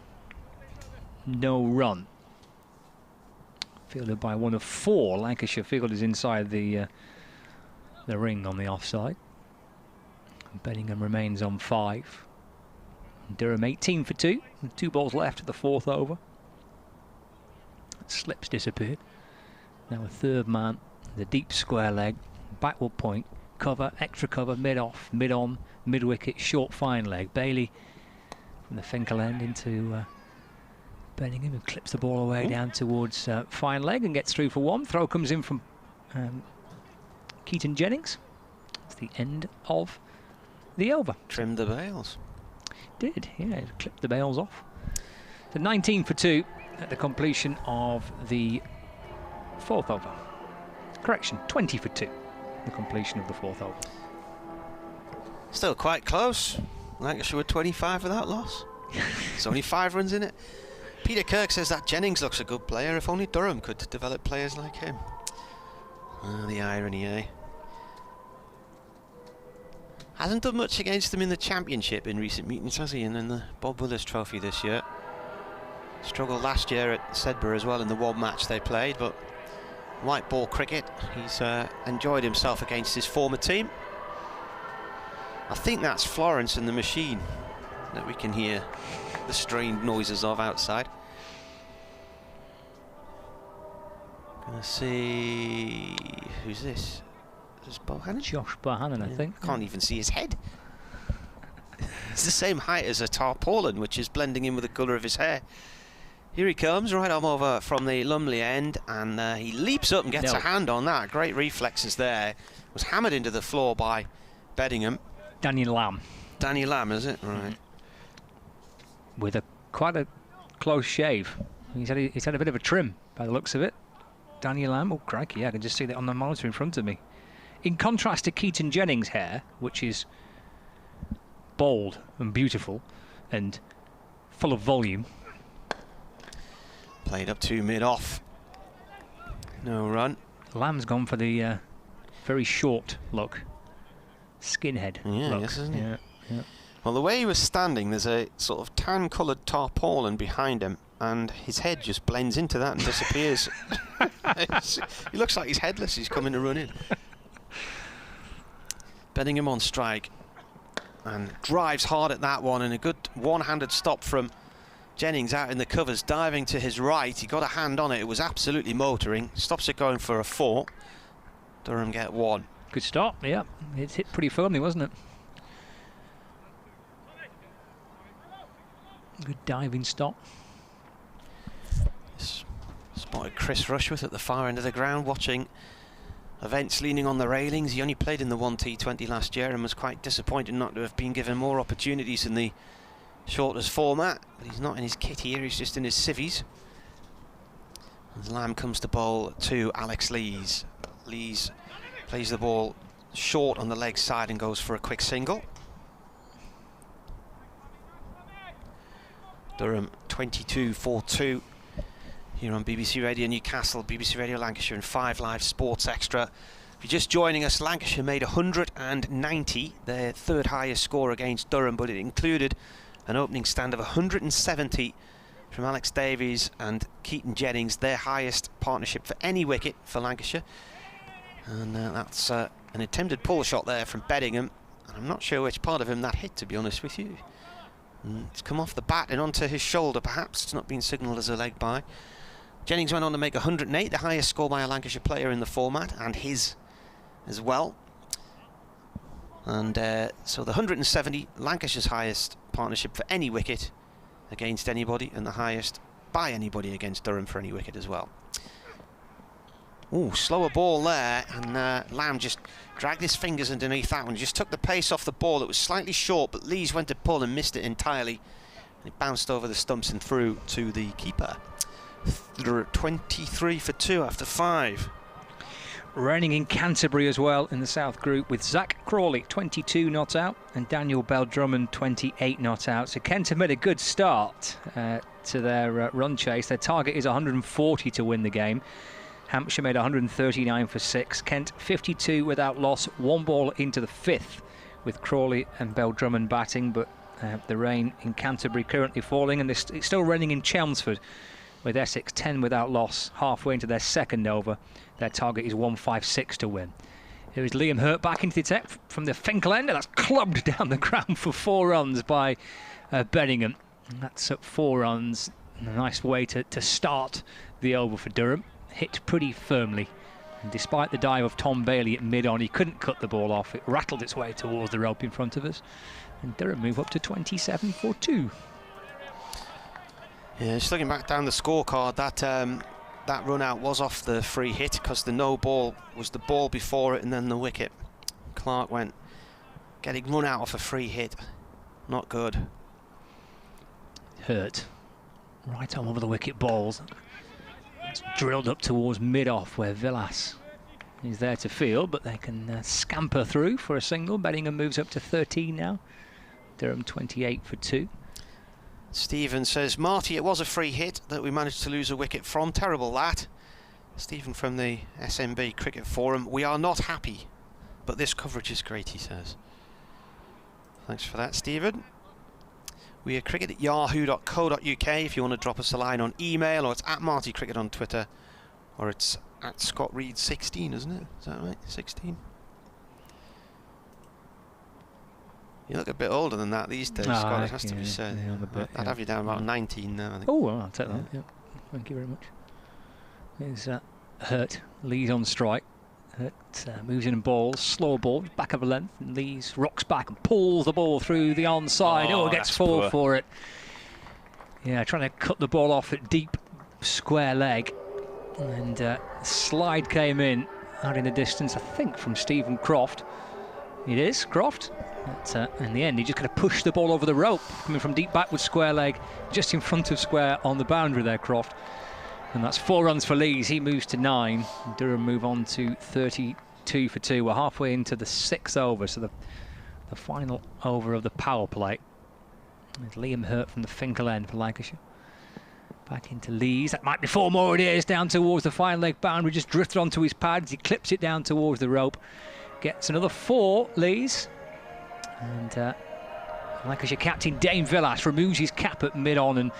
no run. Fielded by one of 4 Lancashire fielders inside the ring on the offside. Benningham remains on 5. Durham 18 for 2, with 2 balls left at the 4th over. Slips disappeared. Now a third man, the deep square leg, backward point, cover, extra cover, mid-off, mid-on, mid-wicket, short fine leg. Bailey from the Finkel end into Benningham, who clips the ball away down towards fine leg and gets through for 1. Throw comes in from Keaton Jennings. It's the end of the over. Trimmed the bails. Did, yeah, clipped the bails off. So 19 for 2 at the completion of the 4th over. Correction, 20 for 2, the completion of the 4th over. Still quite close. Lancashire were 25 without loss. There's only 5 runs in it. Peter Kirk says that Jennings looks a good player. If only Durham could develop players like him. The irony, eh? Hasn't done much against them in the Championship in recent meetings, has he? And in the Bob Willis Trophy this year. Struggled last year at Sedbergh as well in the one match they played, but white ball cricket, he's enjoyed himself against his former team. I think that's Florence and the machine that we can hear the strained noises of outside. Gonna see, who's this? Is this Bohannon? Josh Bohannon, I think. I can't even see his head. It's the same height as a tarpaulin, which is blending in with the colour of his hair. Here he comes, right arm over from the Lumley end, and he leaps up and gets a hand on that. Great reflexes there. Was hammered into the floor by Beddingham. Daniel Lamb. Daniel Lamb, is it? Right. With quite a close shave. He's had a bit of a trim by the looks of it. Daniel Lamb, oh crikey, yeah, I can just see that on the monitor in front of me. In contrast to Keaton Jennings' hair, which is bold and beautiful and full of volume. Played up to mid-off. No run. Lamb's gone for the very short look. Skinhead look. Yes, isn't it? Yeah. Well, the way he was standing, there's a sort of tan-coloured tarpaulin behind him, and his head just blends into that and disappears. He looks like he's headless. He's coming to run in. Beddingham on strike, and drives hard at that one, and a good one-handed stop from Jennings out in the covers, diving to his right. He got a hand on it. It was absolutely motoring. Stops it going for a 4. Durham get 1. Good start, yeah. It's hit pretty firmly, wasn't it? Good diving stop. Spotted Chris Rushworth at the far end of the ground watching events, leaning on the railings. He only played in the 1 T20 last year and was quite disappointed not to have been given more opportunities in the shortest format. But he's not in his kit here, he's just in his civvies. As Lamb comes to bowl to Alex Lees. Lees plays the ball short on the leg side and goes for a quick single. Durham 22-4-2 here on BBC Radio Newcastle, BBC Radio Lancashire and 5 Live Sports Extra. If you're just joining us, Lancashire made 190, their third highest score against Durham, but it included an opening stand of 170 from Alex Davies and Keaton Jennings, their highest partnership for any wicket for Lancashire. And that's an attempted pull shot there from Beddingham. And I'm not sure which part of him that hit, to be honest with you. And it's come off the bat and onto his shoulder, perhaps. It's not been signalled as a leg by. Jennings went on to make 108, the highest score by a Lancashire player in the format, and his as well. And so the 170, Lancashire's highest partnership for any wicket against anybody, and the highest by anybody against Durham for any wicket as well. Ooh, slower ball there, and Lamb just dragged his fingers underneath that one, just took the pace off the ball. It was slightly short, but Lees went to pull and missed it entirely. It bounced over the stumps and through to the keeper. 23 for 2 after 5. Raining in Canterbury as well in the South Group, with Zach Crawley 22 not out and Daniel Bell-Drummond 28 not out. So Kent have made a good start to their run chase. Their target is 140 to win the game. Hampshire made 139 for 6. Kent 52 without loss, 1 ball into the 5th with Crawley and Bell-Drummond batting, but the rain in Canterbury currently falling, and it's still raining in Chelmsford with Essex 10 without loss, halfway into their second over. Their target is 156 to win. Here is Liam Hurt back into the attack from the Finkel end, and that's clubbed down the ground for 4 runs by Beddingham. And that's at 4 runs. A nice way to start the over for Durham. Hit pretty firmly, and despite the dive of Tom Bailey at mid-on, he couldn't cut the ball off. It rattled its way towards the rope in front of us, and Durham move up to 27 for 2. Yeah, just looking back down the scorecard, that run out was off the free hit, because the no ball was the ball before it and then the wicket. Clark went getting run out off a free hit. Not good. Hurt right on over the wicket balls. It's drilled up towards mid-off where Villas is there to field, but they can scamper through for a single. Beddingham moves up to 13 now. Durham 28 for 2. Stephen says, Marty, it was a free hit that we managed to lose a wicket from. Terrible that. Stephen from the SMB Cricket Forum. We are not happy, but this coverage is great, he says. Thanks for that, Stephen. We are cricket@yahoo.co.uk if you want to drop us a line on email, or it's at Marty Cricket on Twitter, or it's at Scott Reed 16, isn't it? Is that right? 16? You look a bit older than that these days, Scott, it has to be said. I'd have you down about 19 now, I think. Oh, well, I'll take that. Yeah. Thank you very much. Here's Hurt. Lee's on strike. Hurt moves in and balls. Slow ball, back of a length. And Lee's rocks back and pulls the ball through the onside. Oh, gets 4 for it. Yeah, trying to cut the ball off at deep square leg. And slide came in out in the distance, I think, from Stephen Croft. It is Croft. But in the end, he just kind of pushed the ball over the rope, coming from deep backward square leg, just in front of square on the boundary there, Croft. And that's 4 runs for Lees. He moves to 9. Durham move on to 32 for 2. We're halfway into the 6th over, so the final over of the power play. There's Liam Hurt from the Finkel end for Lancashire. Back into Lees. That might be 4 more. It is down towards the fine leg boundary. Just drifted onto his pads. He clips it down towards the rope. Gets another 4, Lees. And Lancashire captain Dane Villas removes his cap at mid-on and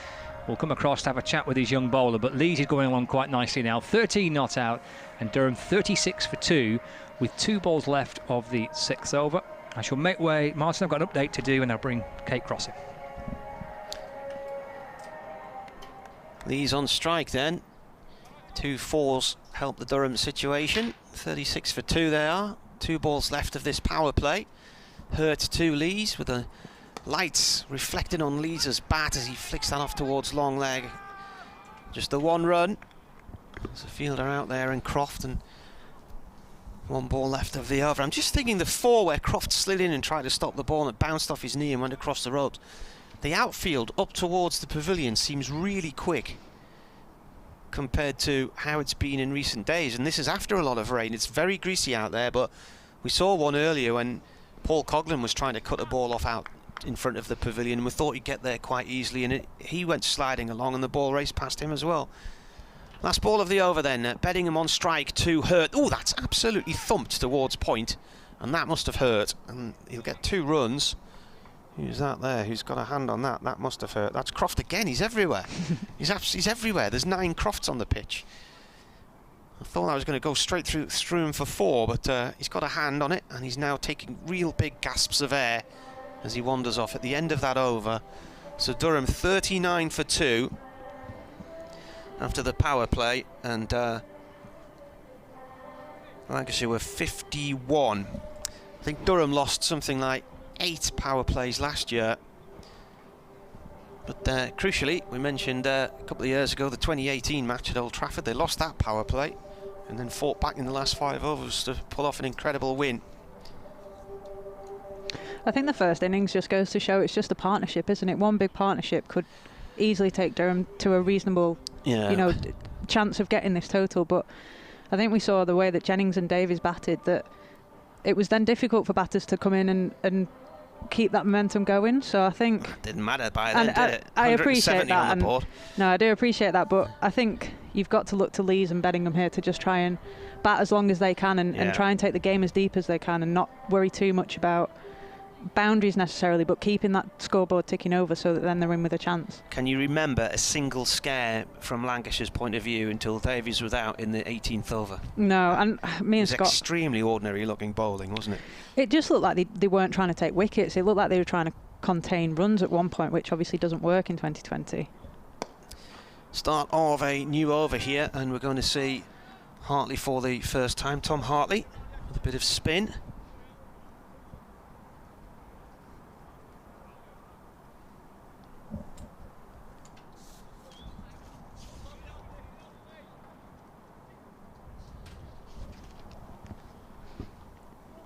will come across to have a chat with his young bowler. But Lees is going along quite nicely now. 13 not out, and Durham 36 for 2 with 2 balls left of the 6th over. I shall make way. Martin, I've got an update to do, and I'll bring Kate Crossing. Lees on strike then. 2 4s help the Durham situation. 36 for 2 they are. 2 balls left of this power play. Hurt to Lees with the lights reflecting on Lees' bat as he flicks that off towards long leg. Just the 1 run. There's a fielder out there in Croft, and 1 ball left of the over. I'm just thinking the 4 where Croft slid in and tried to stop the ball and it bounced off his knee and went across the ropes. The outfield up towards the pavilion seems really quick compared to how it's been in recent days, and this is after a lot of rain. It's very greasy out there, but we saw one earlier when Paul Coughlin was trying to cut a ball off out in front of the pavilion. We thought he'd get there quite easily, and he went sliding along and the ball raced past him as well. Last ball of the over then. Beddingham on strike to Hurt. Oh, that's absolutely thumped towards point, and that must have hurt, and he'll get 2 runs. Who's that there? Who's got a hand on that? That must have hurt. That's Croft again. He's everywhere. He's everywhere. There's 9 Crofts on the pitch. I thought I was going to go straight through him for 4, but he's got a hand on it, and he's now taking real big gasps of air as he wanders off at the end of that over. So Durham 39 for 2 after the power play, and Lancashire were 51. I think Durham lost something like 8 power plays last year. But crucially, we mentioned a couple of years ago the 2018 match at Old Trafford. They lost that power play and then fought back in the last 5 overs to pull off an incredible win. I think the first innings just goes to show it's just a partnership, isn't it? One big partnership could easily take Durham to a reasonable, chance of getting this total. But I think we saw the way that Jennings and Davies batted that it was then difficult for batters to come in and keep that momentum going. So I think it didn't matter by then, did it? I appreciate that. On the board. No, I do appreciate that, but I think you've got to look to Lees and Beddingham here to just try and bat as long as they can and try and take the game as deep as they can and not worry too much about boundaries necessarily, but keeping that scoreboard ticking over so that then they're in with a chance. Can you remember a single scare from Lancashire's point of view until Davies was out in the 18th over? No, and me and Scott... extremely ordinary looking bowling, wasn't it? It just looked like they weren't trying to take wickets. It looked like they were trying to contain runs at one point, which obviously doesn't work in 2020. Start of a new over here, and we're going to see Hartley for the first time. Tom Hartley with a bit of spin.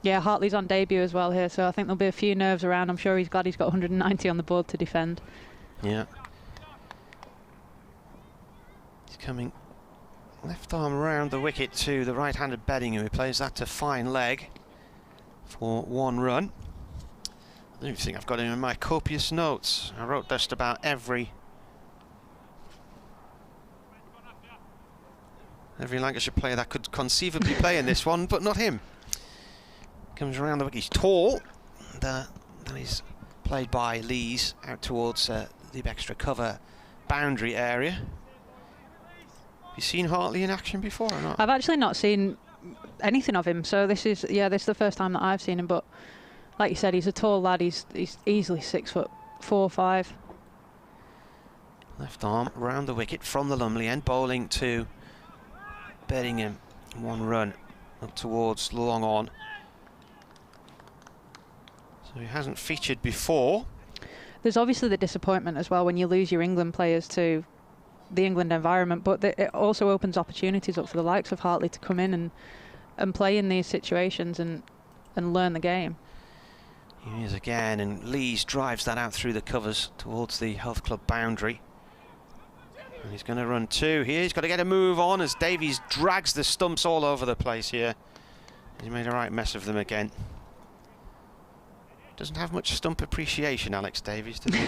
Yeah, Hartley's on debut as well here, so I think there'll be a few nerves around. I'm sure he's glad he's got 190 on the board to defend. Yeah. He's coming left arm around the wicket to the right-handed Beddingham, who plays that to fine leg for 1 run. I don't think I've got him in my copious notes. I wrote just about every Lancashire player that could conceivably play in this one, but not him. Comes around the wicket. He's tall. And, that is played by Lees out towards the extra cover boundary area. Have you seen Hartley in action before or not? I've actually not seen anything of him, so this is the first time that I've seen him. But like you said, he's a tall lad. He's easily 6'4", 5. Left arm round the wicket from the Lumley end, bowling to Bedingham. 1 run up towards long on. So he hasn't featured before. There's obviously the disappointment as well when you lose your England players to the England environment, but it also opens opportunities up for the likes of Hartley to come in and play in these situations and learn the game. Here he is again, and Lees drives that out through the covers towards the Health Club boundary. And he's going to run 2 here. He's got to get a move on as Davies drags the stumps all over the place here. He's made a right mess of them again. Doesn't have much stump appreciation, Alex Davies, does he?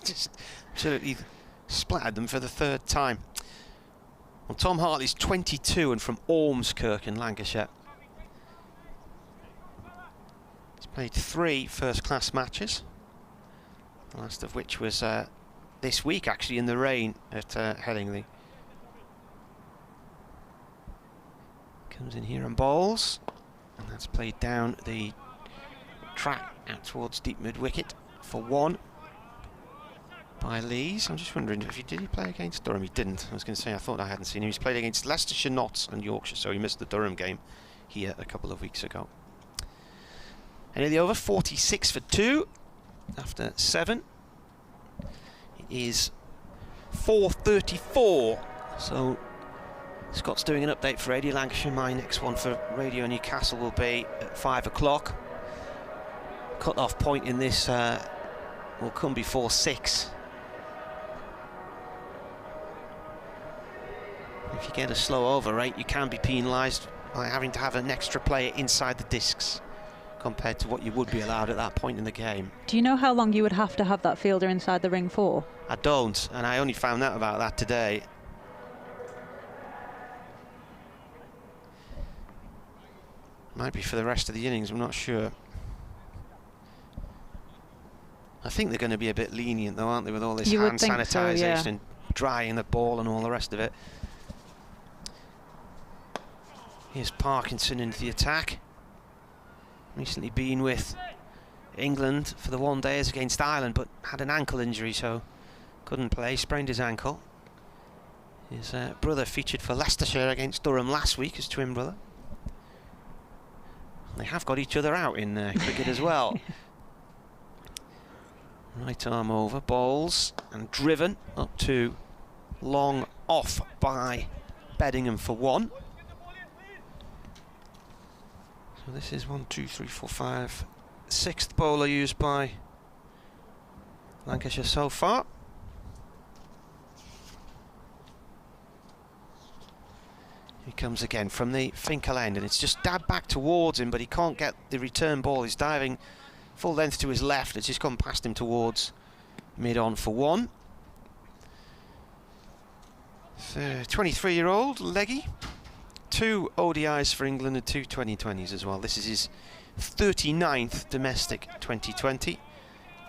Just absolutely splattered them for the 3rd time. Well, Tom Hartley's 22 and from Ormskirk in Lancashire. He's played 3 first-class matches, the last of which was this week, actually, in the rain at Headingley. Comes in here and bowls, and that's played down the track out towards deep mid-wicket for 1 by Lees. I'm just wondering, did he play against Durham? He didn't. I was going to say, I thought I hadn't seen him. He's played against Leicestershire, Notts and Yorkshire, so he missed the Durham game here a couple of weeks ago. And in the over, 46 for 2 after 7. It is 4:34, so Scott's doing an update for Radio Lancashire. My next one for Radio Newcastle will be at 5 o'clock. Cut-off point in this will come before 6. If you get a slow over rate, you can be penalised by having to have an extra player inside the discs compared to what you would be allowed at that point in the game. Do you know how long you would have to have that fielder inside the ring for? I don't, and I only found out about that today. Might be for the rest of the innings, I'm not sure. I think they're going to be a bit lenient though, aren't they, with all this hand sanitisation and drying the ball and all the rest of it. Here's Parkinson into the attack. Recently been with England for the 1 days against Ireland, but had an ankle injury, so couldn't play, sprained his ankle. His brother featured for Leicestershire against Durham last week, his twin brother. They have got each other out in cricket as well. Right arm over, bowls, and driven up to long off by Bedingham for 1. So this is 1, 2, 3, 4, 5, 6th bowler used by Lancashire so far. He comes again from the Finkel end, and it's just dabbed back towards him, but he can't get the return ball. He's diving full length to his left. It's just gone past him towards mid-on for 1. 23-year-old leggy. 2 ODIs for England and 2 2020s as well. This is his 39th domestic 2020.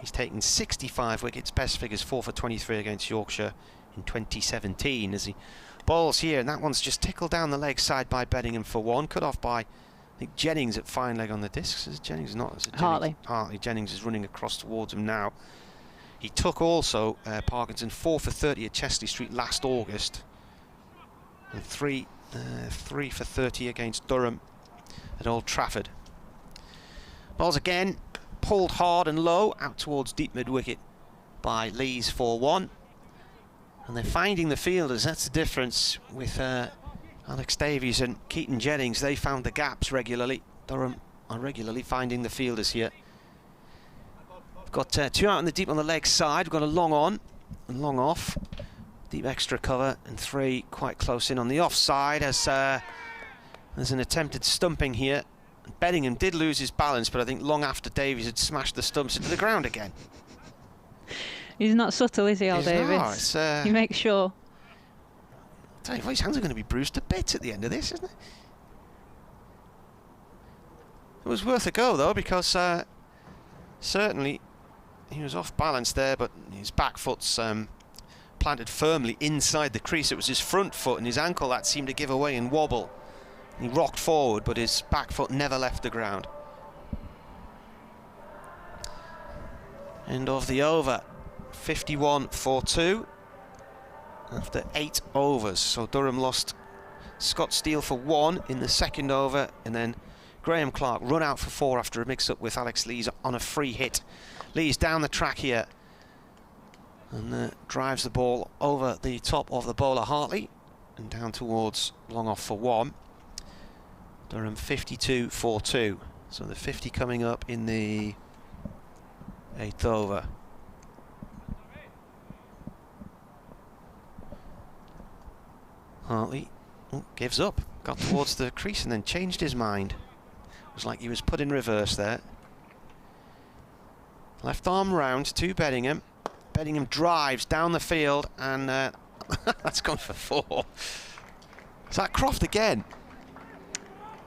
He's taken 65 wickets, best figures 4 for 23 against Yorkshire in 2017 as he bowls here, and that one's just tickled down the leg side by Bedingham for 1, cut off by, I think, Jennings at fine leg on the discs. Is Jennings not? Is it Hartley. Hartley. Jennings is running across towards him now. He took also Parkinson 4 for 30 at Chesley Street last August, and 3 for 30 against Durham at Old Trafford. Balls again, pulled hard and low out towards deep mid-wicket by Lees for 1. And they're finding the fielders. That's the difference with Alex Davies and Keaton Jennings. They found the gaps regularly. Durham are regularly finding the fielders here. We've got 2 out in the deep on the leg side. We've got a long on and long off. Deep extra cover, and 3 quite close in on the offside as there's an attempted stumping here. Bedingham did lose his balance, but I think long after Davies had smashed the stumps into the ground again. He's not subtle, is he, Al Davies? No, he makes sure. I'll tell you what, his hands are going to be bruised to bits at the end of this, isn't it? It was worth a go, though, because certainly he was off balance there, but his back foot's planted firmly inside the crease. It was his front foot and his ankle that seemed to give away and wobble. He rocked forward, but his back foot never left the ground. End of the over. 51-42 after 8 overs. So Durham lost Scott Steele for 1 in the second over, and then Graham Clark run out for 4 after a mix-up with Alex Lees on a free hit. Lees down the track here and drives the ball over the top of the bowler Hartley and down towards long off for 1. Durham 52-42. So the 50 coming up in the 8th over. Hartley gives up, got towards the crease and then changed his mind. It was like he was put in reverse there. Left arm round to Beddingham. Beddingham drives down the field and that's gone for 4. Is that Croft again?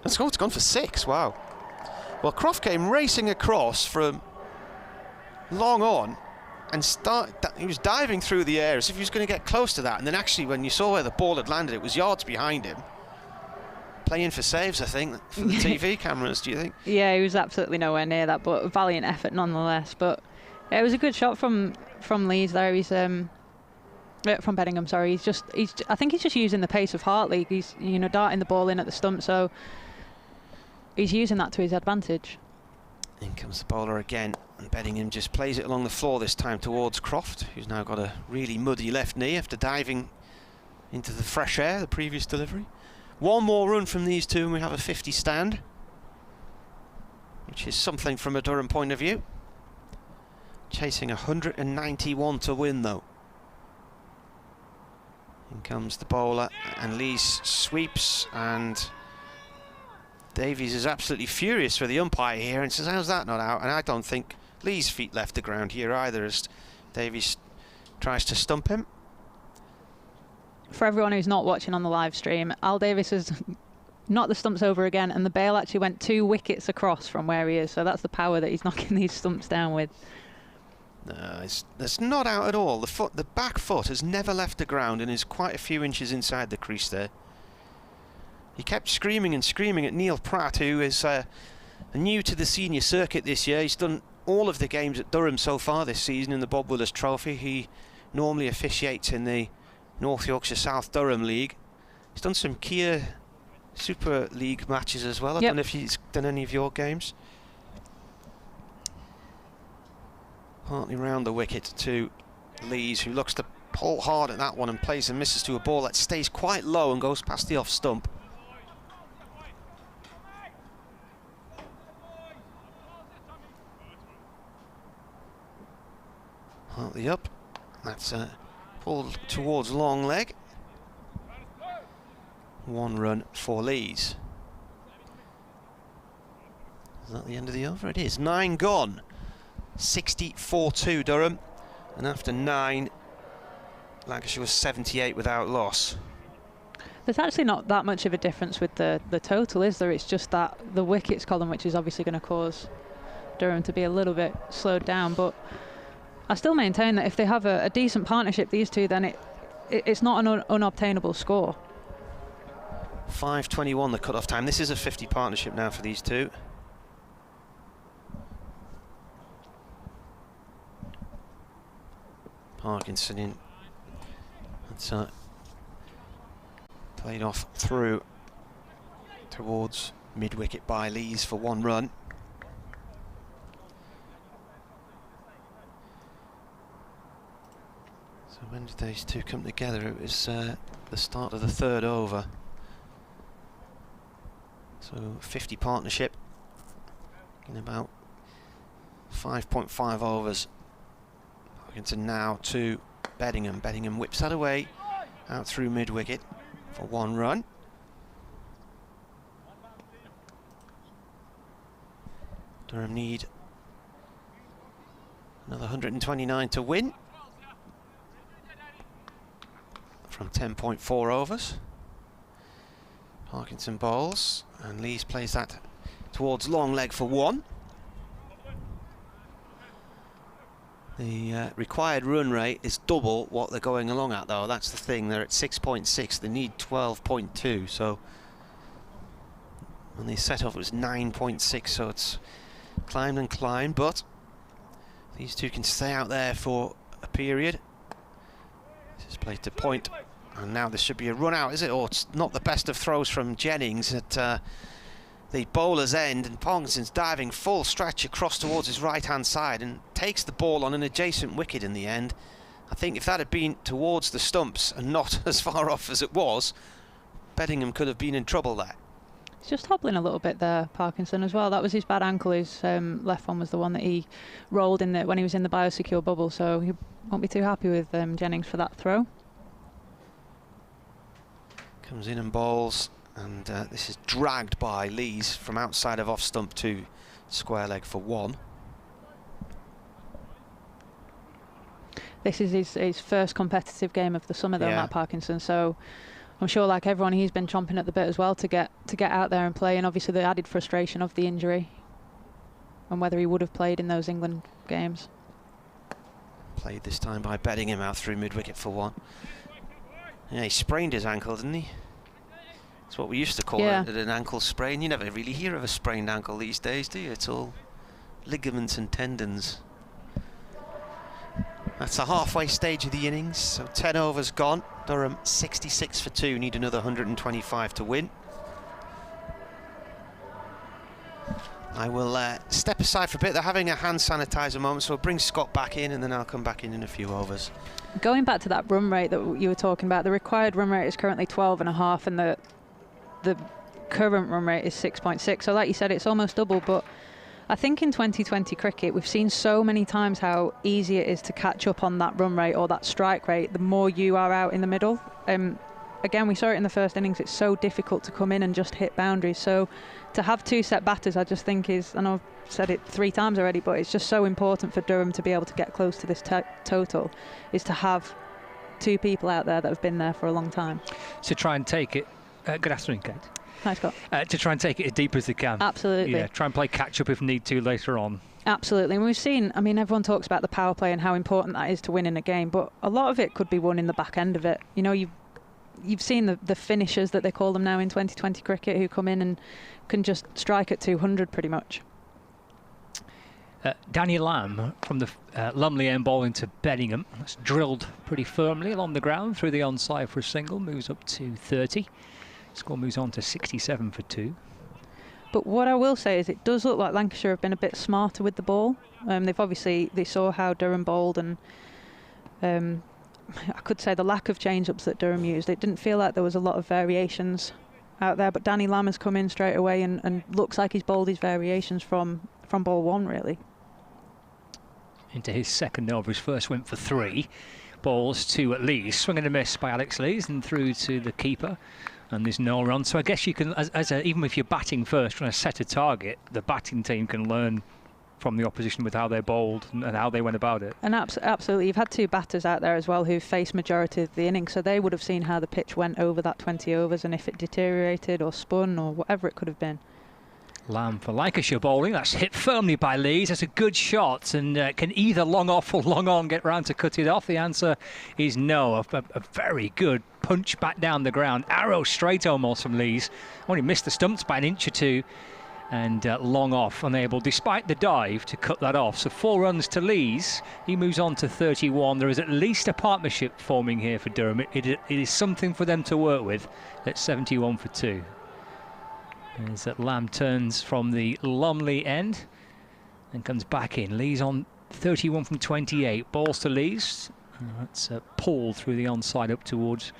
It's gone for 6, wow. Well, Croft came racing across from long on and he was diving through the air as if he was going to get close to that, and then actually when you saw where the ball had landed, it was yards behind him. Playing for saves, I think, for the TV cameras, do you think? Yeah, he was absolutely nowhere near that, but a valiant effort nonetheless. But yeah, it was a good shot from Lees there. He's from Beddingham, sorry. I think he's just using the pace of Hartley. He's darting the ball in at the stump, so he's using that to his advantage. In comes the bowler again, and Beddingham just plays it along the floor this time towards Croft, who's now got a really muddy left knee after diving into the fresh air the previous delivery. One more run from these two and we have a 50 stand, which is something from a Durham point of view. Chasing 191 to win though. In comes the bowler and Lees sweeps, and Davies is absolutely furious for the umpire here and says, how's that not out? And I don't think Lee's feet left the ground here either as Davies tries to stump him. For everyone who's not watching on the live stream, Al Davies has knocked the stumps over again, and the bail actually went 2 wickets across from where he is, so that's the power that he's knocking these stumps down with. No, it's not out at all. The back foot has never left the ground and is quite a few inches inside the crease there. He kept screaming and screaming at Neil Pratt, who is new to the senior circuit this year. He's done all of the games at Durham so far this season in the Bob Willis Trophy. He normally officiates in the North Yorkshire South Durham League. He's done some Kia Super League matches as well. I don't know if he's done any of your games. Partly round the wicket to Lees, who looks to pull hard at that one and plays and misses to a ball that stays quite low and goes past the off stump. Hartley up. That's pulled towards long leg. 1 run for Lees. Is that the end of the over? It is. 9 gone. 64-2 Durham. And after 9, Lancashire was 78 without loss. There's actually not that much of a difference with the total, is there? It's just that the wickets column, which is obviously going to cause Durham to be a little bit slowed down. But I still maintain that if they have a decent partnership, these two, then it's not an unobtainable score. 5:21 the cut-off time. This is a 50 partnership now for these two. Parkinson in. That's played off through towards mid-wicket by Lees for 1 run. So when did these two come together? It was the start of the 3rd over. So 50 partnership in about 5.5 overs. Parkinson now to Beddingham. Beddingham whips that away out through mid-wicket for 1 run. Durham need another 129 to win from 10.4 overs. Parkinson bowls and Lees plays that towards long leg for 1. The required run rate is double what they're going along at though. That's the thing, they're at 6.6, they need 12.2, so when they set off it was 9.6, so it's climbed and climbed, but These two can stay out there for a period. This is played to point, and now this should be a run out, is it? Or it's not the best of throws from Jennings at the bowler's end, and Parkinson's diving full stretch across towards his right-hand side and takes the ball on an adjacent wicket in the end. I think if that had been towards the stumps and not as far off as it was, Beddingham could have been in trouble there. He's just hobbling a little bit there, Parkinson, as well. That was his bad ankle. His left one was the one that he rolled in when he was in the biosecure bubble, so he won't be too happy with Jennings for that throw. Comes in and bowls, and this is dragged by Lees from outside of off stump to square leg for 1. This is his first competitive game of the summer, though, Matt Parkinson, so I'm sure, like everyone, he's been chomping at the bit as well to get out there and play, and obviously the added frustration of the injury and whether he would have played in those England games. Played this time by Beddingham out through mid-wicket for 1. Yeah, he sprained his ankle, didn't he? That's what we used to call it, an ankle sprain. You never really hear of a sprained ankle these days, do you? It's all ligaments and tendons. That's the halfway stage of the innings, so 10 overs gone. Durham 66 for 2, need another 125 to win. I will step aside for a bit. They're having a hand sanitizer moment, so I'll bring Scott back in and then I'll come back in a few overs. Going back to that run rate that you were talking about, the required run rate is currently 12.5 and the current run rate is 6.6. So like you said, it's almost double, but I think in 2020 cricket, we've seen so many times how easy it is to catch up on that run rate or that strike rate the more you are out in the middle. Again, we saw it in the first innings. It's so difficult to come in and just hit boundaries. So to have 2 set batters, I just think is, I know I've said it 3 times already, but it's just so important for Durham to be able to get close to this total, is to have 2 people out there that have been there for a long time. To try and take it. Good afternoon, Kate. Hi, Scott. To try and take it as deep as they can. Absolutely. Yeah, try and play catch-up if need to later on. Absolutely. And we've seen, I mean, everyone talks about the power play and how important that is to win in a game, but a lot of it could be won in the back end of it. You know, you've seen the finishers that they call them now in 2020 cricket, who come in and can just strike at 200 pretty much. Danny Lamb from the Lumley end ball into Beddingham. That's drilled pretty firmly along the ground through the onside for a single, moves up to 30. Score moves on to 67 for 2. But what I will say is it does look like Lancashire have been a bit smarter with the ball. They saw how Durham bowled, and I could say the lack of change-ups that Durham used. It didn't feel like there was a lot of variations out there, but Danny Lamb has come in straight away and looks like he's bowled his variations from ball 1, really. Into his second over, his first went for 3. Balls 2 at least. Swing and a miss by Alex Lees and through to the keeper. And there's no run. So I guess you can, even if you're batting first, trying to set a target, the batting team can learn from the opposition with how they bowled and how they went about it. And absolutely, you've had 2 batters out there as well who've faced majority of the innings, so they would have seen how the pitch went over that 20 overs and if it deteriorated or spun or whatever it could have been. Lamb for Lancashire bowling. That's hit firmly by Lees. That's a good shot, and can either long off or long on get round to cut it off? The answer is no. A very good punch back down the ground. Arrow straight almost from Lees. Only missed the stumps by an inch or 2. And long off, unable, despite the dive, to cut that off. So 4 runs to Lees. He moves on to 31. There is at least a partnership forming here for Durham. It is something for them to work with at 71 for 2. As that Lamb turns from the Lumley end and comes back in. Lees on 31 from 28. Balls to Lees. That's pulled through the onside up towards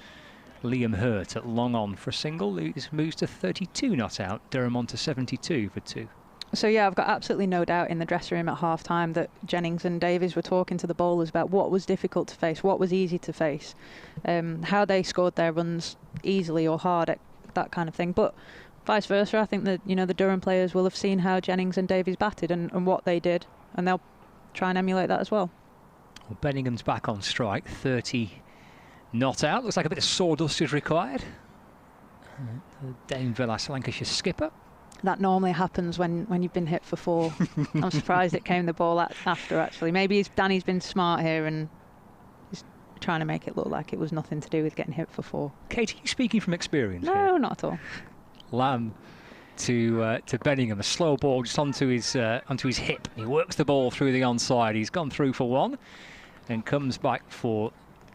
Liam Hurt at long on for a single. Lees moves to 32 not out. Durham on to 72 for 2. So yeah, I've got absolutely no doubt in the dressing room at half time that Jennings and Davies were talking to the bowlers about what was difficult to face, what was easy to face, how they scored their runs easily or hard, that kind of thing. But vice versa, I think that, you know, the Durham players will have seen how Jennings and Davies batted and what they did, and they'll try and emulate that as well. Well, Benningham's back on strike, 30 not out. Looks like a bit of sawdust is required. Dane Villas, Lancashire skipper. That normally happens when you've been hit for 4. I'm surprised it came the ball after, actually. Maybe Danny's been smart here and he's trying to make it look like it was nothing to do with getting hit for 4. Kate, are you speaking from experience No, here? not at all. Lamb to Bellingham. A slow ball just onto his hip. He works the ball through the onside. He's gone through for 1 and comes back for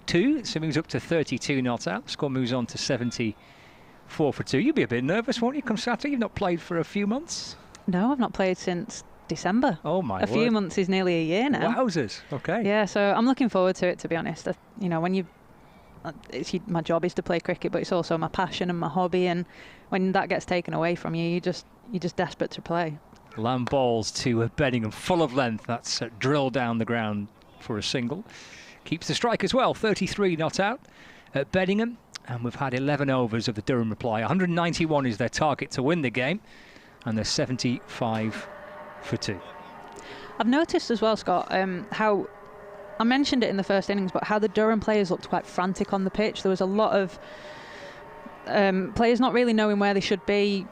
2. So moves up to 32 not out. Score moves on to 74 for 2. You'll be a bit nervous, won't you, come Saturday? You've not played for a few months? No, I've not played since December. Oh my word. A few months is nearly a year now. Wowzers. Okay. Yeah, so I'm looking forward to it, to be honest. You know, when my job is to play cricket, but it's also my passion and my hobby, and when that gets taken away from you, you're just desperate to play. Lamb balls to Bellingham, full of length. That's drilled down the ground for a single. Keeps the strike as well. 33 not out at Bellingham, and we've had 11 overs of the Durham reply. 191 is their target to win the game, and they're 75 for 2. I've noticed as well, Scott, how I mentioned it in the first innings, but how the Durham players looked quite frantic on the pitch. There was a lot of players not really knowing where they should be,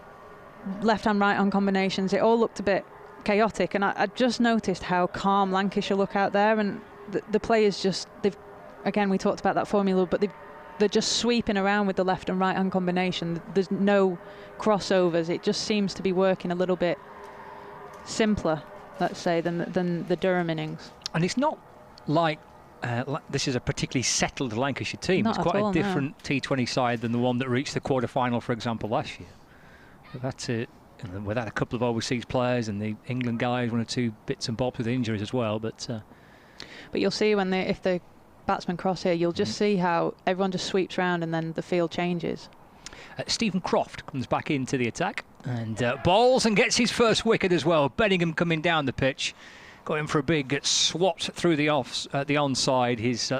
left-hand, right-hand combinations. It all looked a bit chaotic, and I just noticed how calm Lancashire look out there, and the players again, we talked about that formula, but they're just sweeping around with the left and right-hand combination. There's no crossovers. It just seems to be working a little bit simpler, let's say, than the Durham innings. And it's not like this is a particularly settled Lancashire team. It's quite a different T20 side than the one that reached the quarter-final, for example, last year. Without a couple of overseas players and the England guys, 1 or 2 bits and bobs with injuries as well. But you'll see if the batsmen cross here, you'll just see how everyone just sweeps around and then the field changes. Stephen Croft comes back into the attack and bowls and gets his first wicket as well. Bellingham coming down the pitch, going for a big swat through the onside. His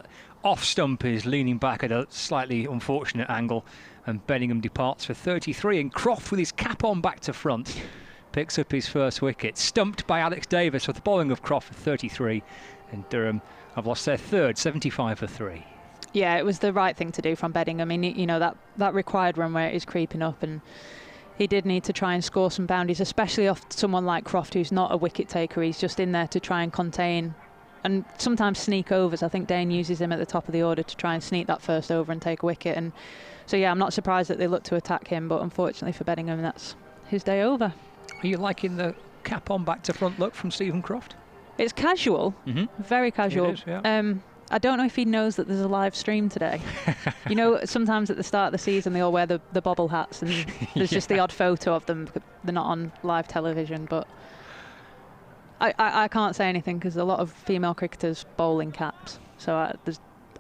off stump is leaning back at a slightly unfortunate angle, and Bellingham departs for 33, and Croft, with his cap on back to front, picks up his first wicket. Stumped by Alex Davies with the bowling of Croft for 33, and Durham have lost their third, 75 for 3. Yeah, it was the right thing to do from Bellingham. I mean, you know, that required run rate is creeping up, and he did need to try and score some boundaries, especially off someone like Croft, who's not a wicket taker. He's just in there to try and contain and sometimes sneak overs. I think Dane uses him at the top of the order to try and sneak that first over and take a wicket. And so, yeah, I'm not surprised that they look to attack him, but unfortunately for Bellingham, that's his day over. Are you liking the cap on back to front look from Stephen Croft? It's casual, very casual. It is, yeah. I don't know if he knows that there's a live stream today. You know, sometimes at the start of the season they all wear the bobble hats, and there's just the odd photo of them. They're not on live television, but I can't say anything because a lot of female cricketers bowling caps, so I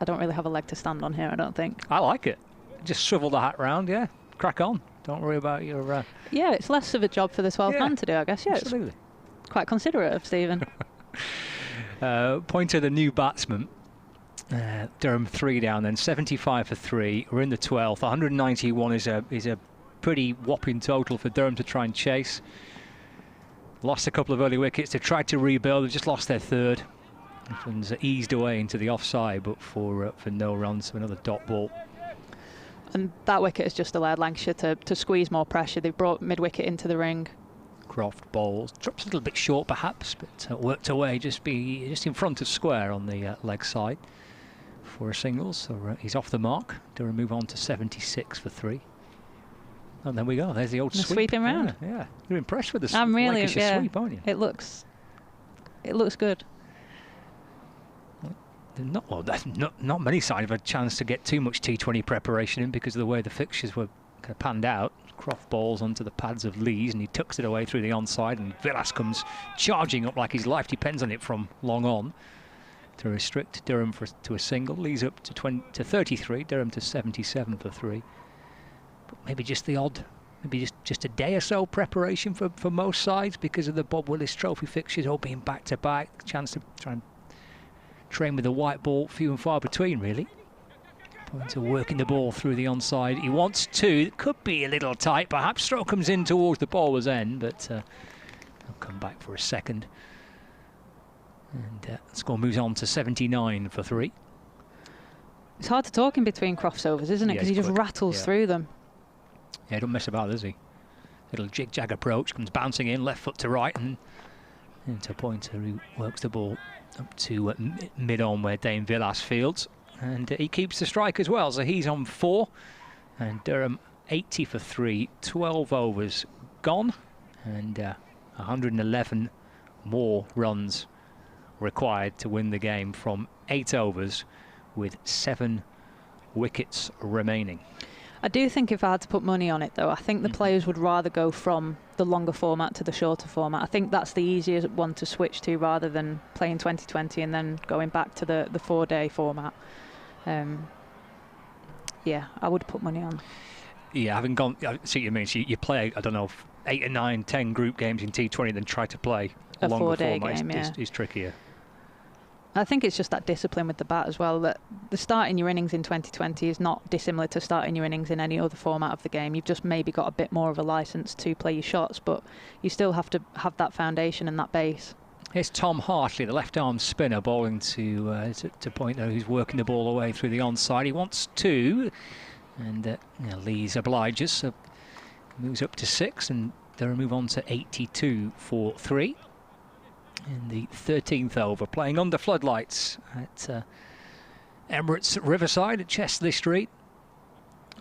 don't really have a leg to stand on here, I don't think. I like it. Just swivel the hat round, yeah. Crack on. Don't worry about your... Yeah, it's less of a job for the 12th man to do, I guess. Yeah, absolutely. It's quite considerate of Stephen. Point to the new batsman. Durham 3 down, then 75 for 3. We're in the 12th. 191 is a pretty whopping total for Durham to try and chase. Lost a couple of early wickets. They tried to rebuild. They've just lost their third. One's eased away into the offside, but for no runs, so another dot ball. And that wicket has just allowed Lancashire to squeeze more pressure. They've brought mid-wicket into the ring. Croft bowls. Drops a little bit short, perhaps, but worked away just in front of square on the leg side for a single. So he's off the mark. Durham move on to 76 for 3. And there we go. There's the old sweep. Sweeping round. Yeah. You're impressed with the I'm really, sweep, aren't you? It looks good. Not many sides have a chance to get too much T20 preparation in because of the way the fixtures were kind of panned out. Croft balls onto the pads of Lees and he tucks it away through the onside, and Villas comes charging up like his life depends on it from long on to restrict Durham to a single. Lees up to 33, Durham to 77 for 3. But maybe just the odd, maybe just a day or so preparation for most sides because of the Bob Willis Trophy fixtures all being back to back. Chance to try and train with a white ball, few and far between really. Point to working the ball through the onside. He wants to. It could be a little tight perhaps. Stroke comes in towards the bowler's end, but they'll come back for a second. And score moves on to 79 for 3. It's hard to talk in between Croft's overs, isn't it? Because he just rattles through them. Yeah, don't mess about, does he? Little jig-jag approach, comes bouncing in, left foot to right, and into Pointer, who works the ball up to mid-on where Dane Villas fields. And he keeps the strike as well, so he's on 4. And Durham 80 for 3, 12 overs gone, and 111 more runs required to win the game from 8 overs with 7 wickets remaining. I do think if I had to put money on it, though, I think the players would rather go from the longer format to the shorter format. I think that's the easiest one to switch to, rather than playing 2020 and then going back to the 4-day format. Yeah, I would put money on. Yeah, having gone, I see what you mean. So you play, I don't know, 8 or 9, 10 group games in T20, then try to play a longer 4-day format game, is trickier. I think it's just that discipline with the bat as well, that the starting your innings in 2020 is not dissimilar to starting your innings in any other format of the game. You've just maybe got a bit more of a licence to play your shots, but you still have to have that foundation and that base. Here's Tom Hartley, the left-arm spinner, bowling to Pointner, who's working the ball away through the onside. He wants 2, and Lees obliges, so moves up to 6, and they'll move on to 82 for 3. In the 13th over, playing under floodlights at Emirates Riverside at Chesley Street.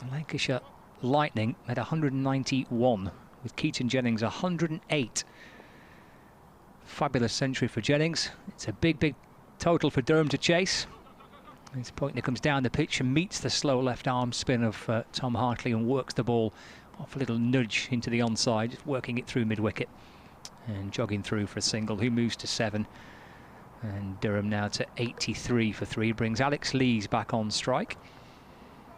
Lancashire Lightning at 191, with Keaton Jennings 108. Fabulous century for Jennings. It's a big total for Durham to chase. This Pointner comes down the pitch and meets the slow left arm spin of Tom Hartley and works the ball off a little nudge into the onside, just working it through mid-wicket and jogging through for a single, who moves to 7. And Durham now to 83 for 3, brings Alex Lees back on strike.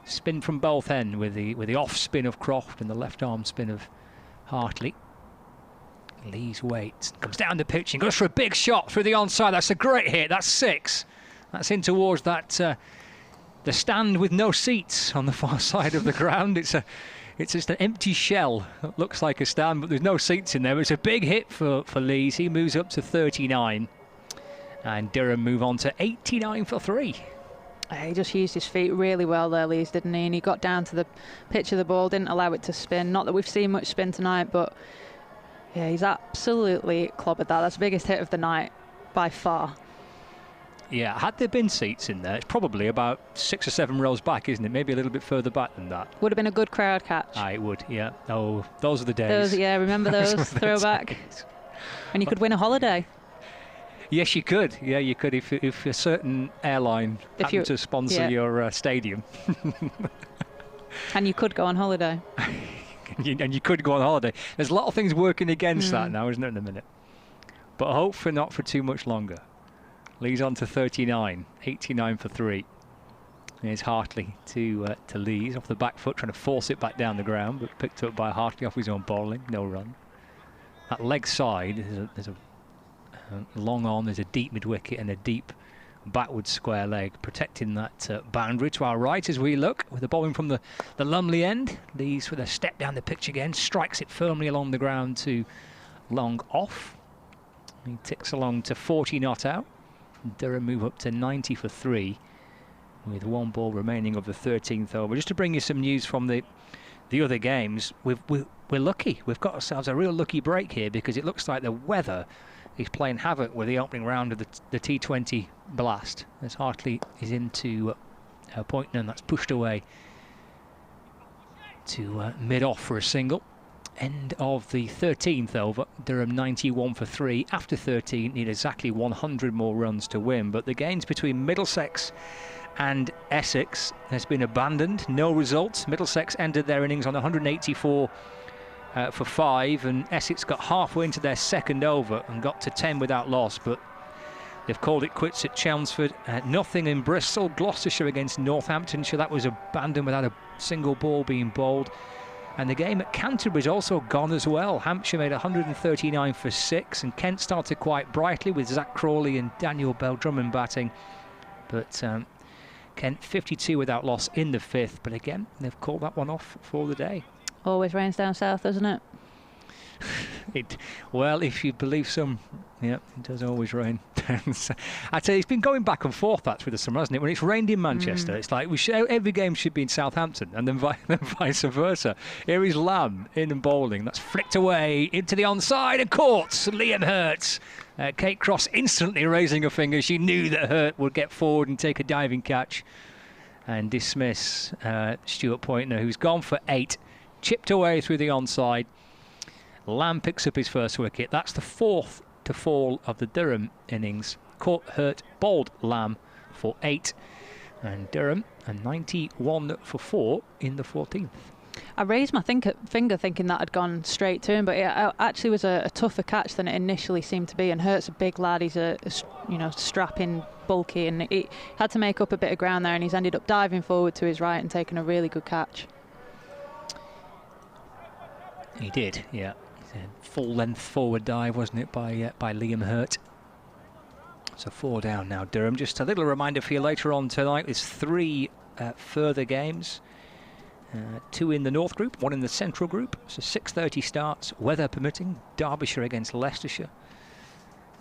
Spin from both ends with the off spin of Croft and the left arm spin of Hartley. Lees waits, comes down the pitch and goes for a big shot through the onside. That's a great hit. That's 6. That's in towards that the stand with no seats on the far side of the ground. It's just an empty shell. It looks like a stand, but there's no seats in there. But it's a big hit for Lees. He moves up to 39. And Durham move on to 89 for 3. He just used his feet really well there, Lees, didn't he? And he got down to the pitch of the ball, didn't allow it to spin. Not that we've seen much spin tonight, but yeah, he's absolutely clobbered that. That's the biggest hit of the night by far. Yeah, had there been seats in there, it's probably about 6 or 7 rows back, isn't it? Maybe a little bit further back than that. Would have been a good crowd catch. It would, yeah. Oh, those are the days. Yeah, remember those throwback? And you could win a holiday. Yes, you could. Yeah, you could if a certain airline happened to sponsor your stadium. And you could go on holiday. And you could go on holiday. There's a lot of things working against that now, isn't there, in a minute? But hopefully not for too much longer. Lees on to 39, 89 for 3. Here's Hartley to Lees off the back foot, trying to force it back down the ground, but picked up by Hartley off his own bowling, no run. That leg side, there's a long on, there's a deep mid-wicket and a deep backward square leg, protecting that boundary to our right as we look, with the bowling from the Lumley end. Lees with a step down the pitch again, strikes it firmly along the ground to long off. He ticks along to 40 not out. Durham move up to 90 for 3 with 1 ball remaining of the 13th over. Just to bring you some news from the other games, we're lucky. We've got ourselves a real lucky break here, because it looks like the weather is playing havoc with the opening round of the T20 blast, as Hartley is into Pointner, and that's pushed away to mid-off for a single. End of the 13th over. Durham 91 for 3. After 13, need exactly 100 more runs to win. But the games between Middlesex and Essex has been abandoned. No results. Middlesex ended their innings on 184 for 5, and Essex got halfway into their second over and got to 10 without loss. But they've called it quits at Chelmsford. Nothing in Bristol. Gloucestershire against Northamptonshire. That was abandoned without a single ball being bowled. And the game at Canterbury is also gone as well. Hampshire made 139 for 6, and Kent started quite brightly with Zach Crawley and Daniel Bell-Drummond batting. But Kent 52 without loss in the 5th. But again, they've called that one off for the day. Always rains down south, doesn't it? Well, if you believe some, yeah, it does always rain. I tell you, it's been going back and forth that through the summer, hasn't it? When it's rained in Manchester, it's like every game should be in Southampton, and then vice versa. Here is Lamb in and bowling. That's flicked away into the onside and caught. Liam Hurts. Kate Cross instantly raising a finger. She knew that Hurt would get forward and take a diving catch and dismiss Stuart Pointner, who's gone for 8, chipped away through the onside. Lamb picks up his first wicket. That's the 4th to fall of the Durham innings. Caught, hurt, bowled Lamb for 8. And Durham, a 91 for 4 in the 14th. I raised my finger thinking that had gone straight to him, but it actually was a tougher catch than it initially seemed to be. And Hurt's a big lad. He's a strapping, bulky, and he had to make up a bit of ground there, and he's ended up diving forward to his right and taking a really good catch. He did, yeah. Full length forward dive, wasn't it, by Liam Hurt? So 4 down now, Durham. Just a little reminder for you later on tonight, there's 3 further games. 2 in the North Group, 1 in the Central Group. So 6:30 starts, weather permitting. Derbyshire against Leicestershire.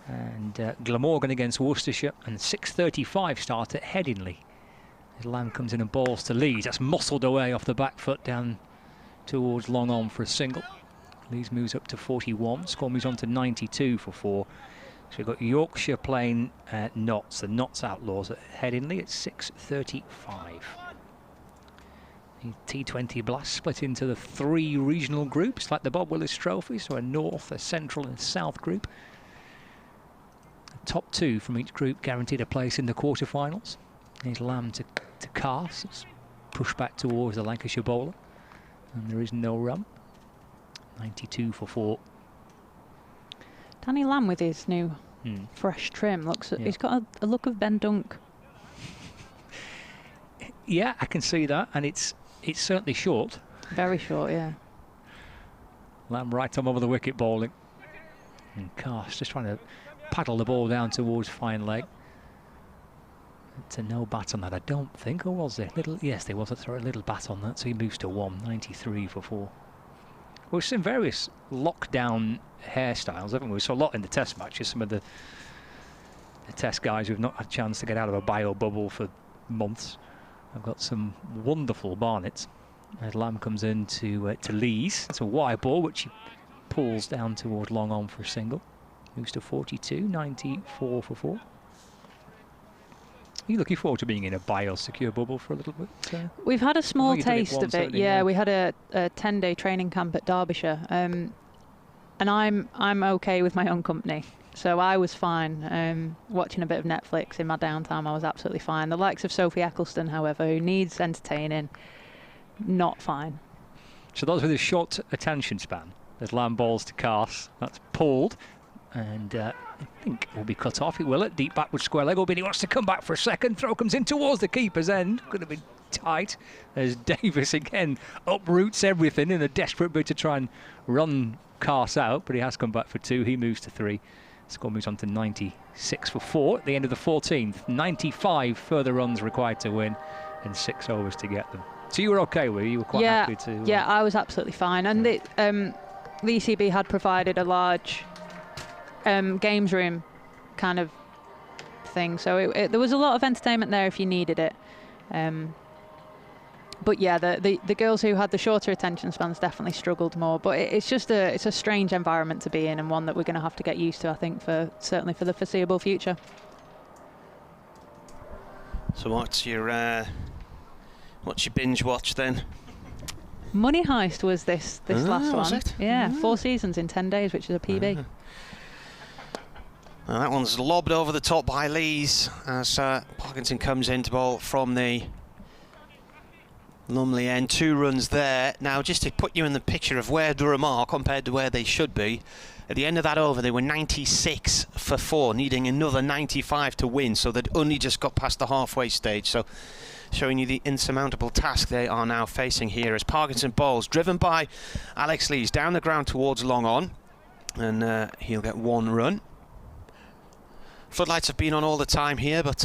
And Glamorgan against Worcestershire. And 6:35 start at Headingley. Lamb comes in and balls to Lees. That's muscled away off the back foot down towards long on for a single. Lees moves up to 41. Score moves on to 92 for 4. So we've got Yorkshire playing Notts. The Notts Outlaws at Headingley at 6:35. The T20 Blast split into the 3 regional groups, like the Bob Willis Trophy, so a North, a Central and a South group. The top 2 from each group guaranteed a place in the quarterfinals. Here's Lamb to cast. It's pushed back towards the Lancashire bowler. And there is no run. 92 for 4. Danny Lamb with his new fresh trim he's got a look of Ben Dunk. Yeah, I can see that, and it's certainly short. Very short, yeah. Lamb right on over the wicket bowling. And Cast just trying to paddle the ball down towards fine leg. It's a no bat on that, I don't think, or was there? Yes, there was a little bat on that, so he moves to 1, 93 for 4. We've seen various lockdown hairstyles, haven't we? We saw a lot in the Test matches. Some of the Test guys who've not had a chance to get out of a bio bubble for months. I've got some wonderful Barnets. As Lamb comes in to Lees. It's a wide ball which he pulls down toward long on for a single. Moves to 42, 94 for 4. Are you looking forward to being in a biosecure bubble for a little bit? We've had a small taste of it. Yeah, we had a 10-day training camp at Derbyshire, and I'm okay with my own company. So I was fine watching a bit of Netflix in my downtime. I was absolutely fine. The likes of Sophie Eccleston, however, who needs entertaining, not fine. So those with a short attention span. There's Lamb balls to Cast. That's pulled. And I think it will be cut off. It will at deep backward square leg. Albini wants to come back for a second. Throw comes in towards the keeper's end. Could have been tight. There's Davies again. Uproots everything in a desperate bid to try and run Cast out. But he has come back for 2. He moves to 3. Score moves on to 96 for 4 at the end of the 14th. 95 further runs required to win and 6 overs to get them. So you were okay with it? You were quite happy to... Yeah, I was absolutely fine. And the ECB had provided a large games room kind of thing. So there was a lot of entertainment there if you needed it. But yeah, the girls who had the shorter attention spans definitely struggled more. But it's a strange environment to be in, and one that we're going to have to get used to, I think, certainly for the foreseeable future. So what's your binge watch then? Money Heist was this last one. Was it? Yeah, 4 seasons in 10 days, which is a PB. That one's lobbed over the top by Lees as Parkinson comes in to bowl from the Lumley end. 2 runs there. Now, just to put you in the picture of where Durham are compared to where they should be, at the end of that over they were 96 for 4, needing another 95 to win, so they'd only just got past the halfway stage. So showing you the insurmountable task they are now facing here as Parkinson bowls, driven by Alex Lees down the ground towards long on, and he'll get 1 run. Floodlights have been on all the time here, but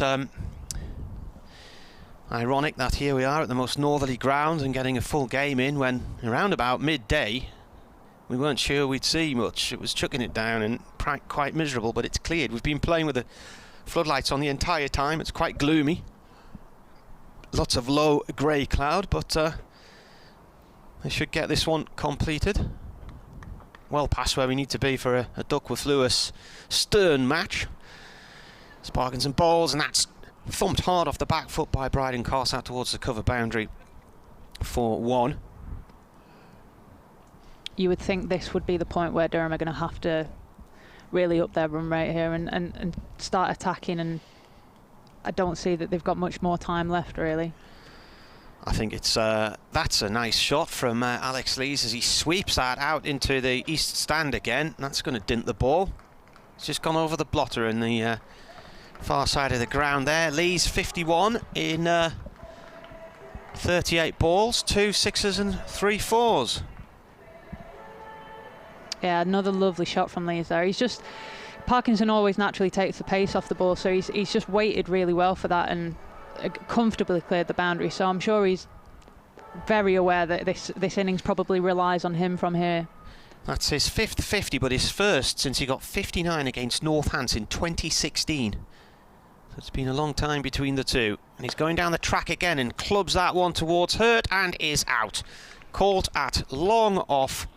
ironic that here we are at the most northerly ground and getting a full game in when around about midday we weren't sure we'd see much. It was chucking it down and quite miserable, but it's cleared. We've been playing with the floodlights on the entire time. It's quite gloomy. Lots of low grey cloud, but they should get this one completed. Well past where we need to be for a Duckworth Lewis Stern match. Parkinson bowls, and that's thumped hard off the back foot by Bryden Cast out towards the cover boundary for 1. you would think this would be the point where Durham are going to have to really up their run rate here and start attacking, and I don't see that they've got much more time left, really. I think it's that's a nice shot from Alex Lees as he sweeps that out into the east stand again. That's going to dint the ball. It's just gone over the blotter in the far side of the ground there. Lees 51 in 38 balls, 2 6s and 3 4s. Yeah, another lovely shot from Lees there. He's just, Parkinson always naturally takes the pace off the ball, so he's just waited really well for that and comfortably cleared the boundary. So I'm sure he's very aware that this innings probably relies on him from here. That's his 5th 50, but his first since he got 59 against Northants in 2016. So it's been a long time between the two. And he's going down the track again and clubs that one towards Hurt and is out. Caught at long off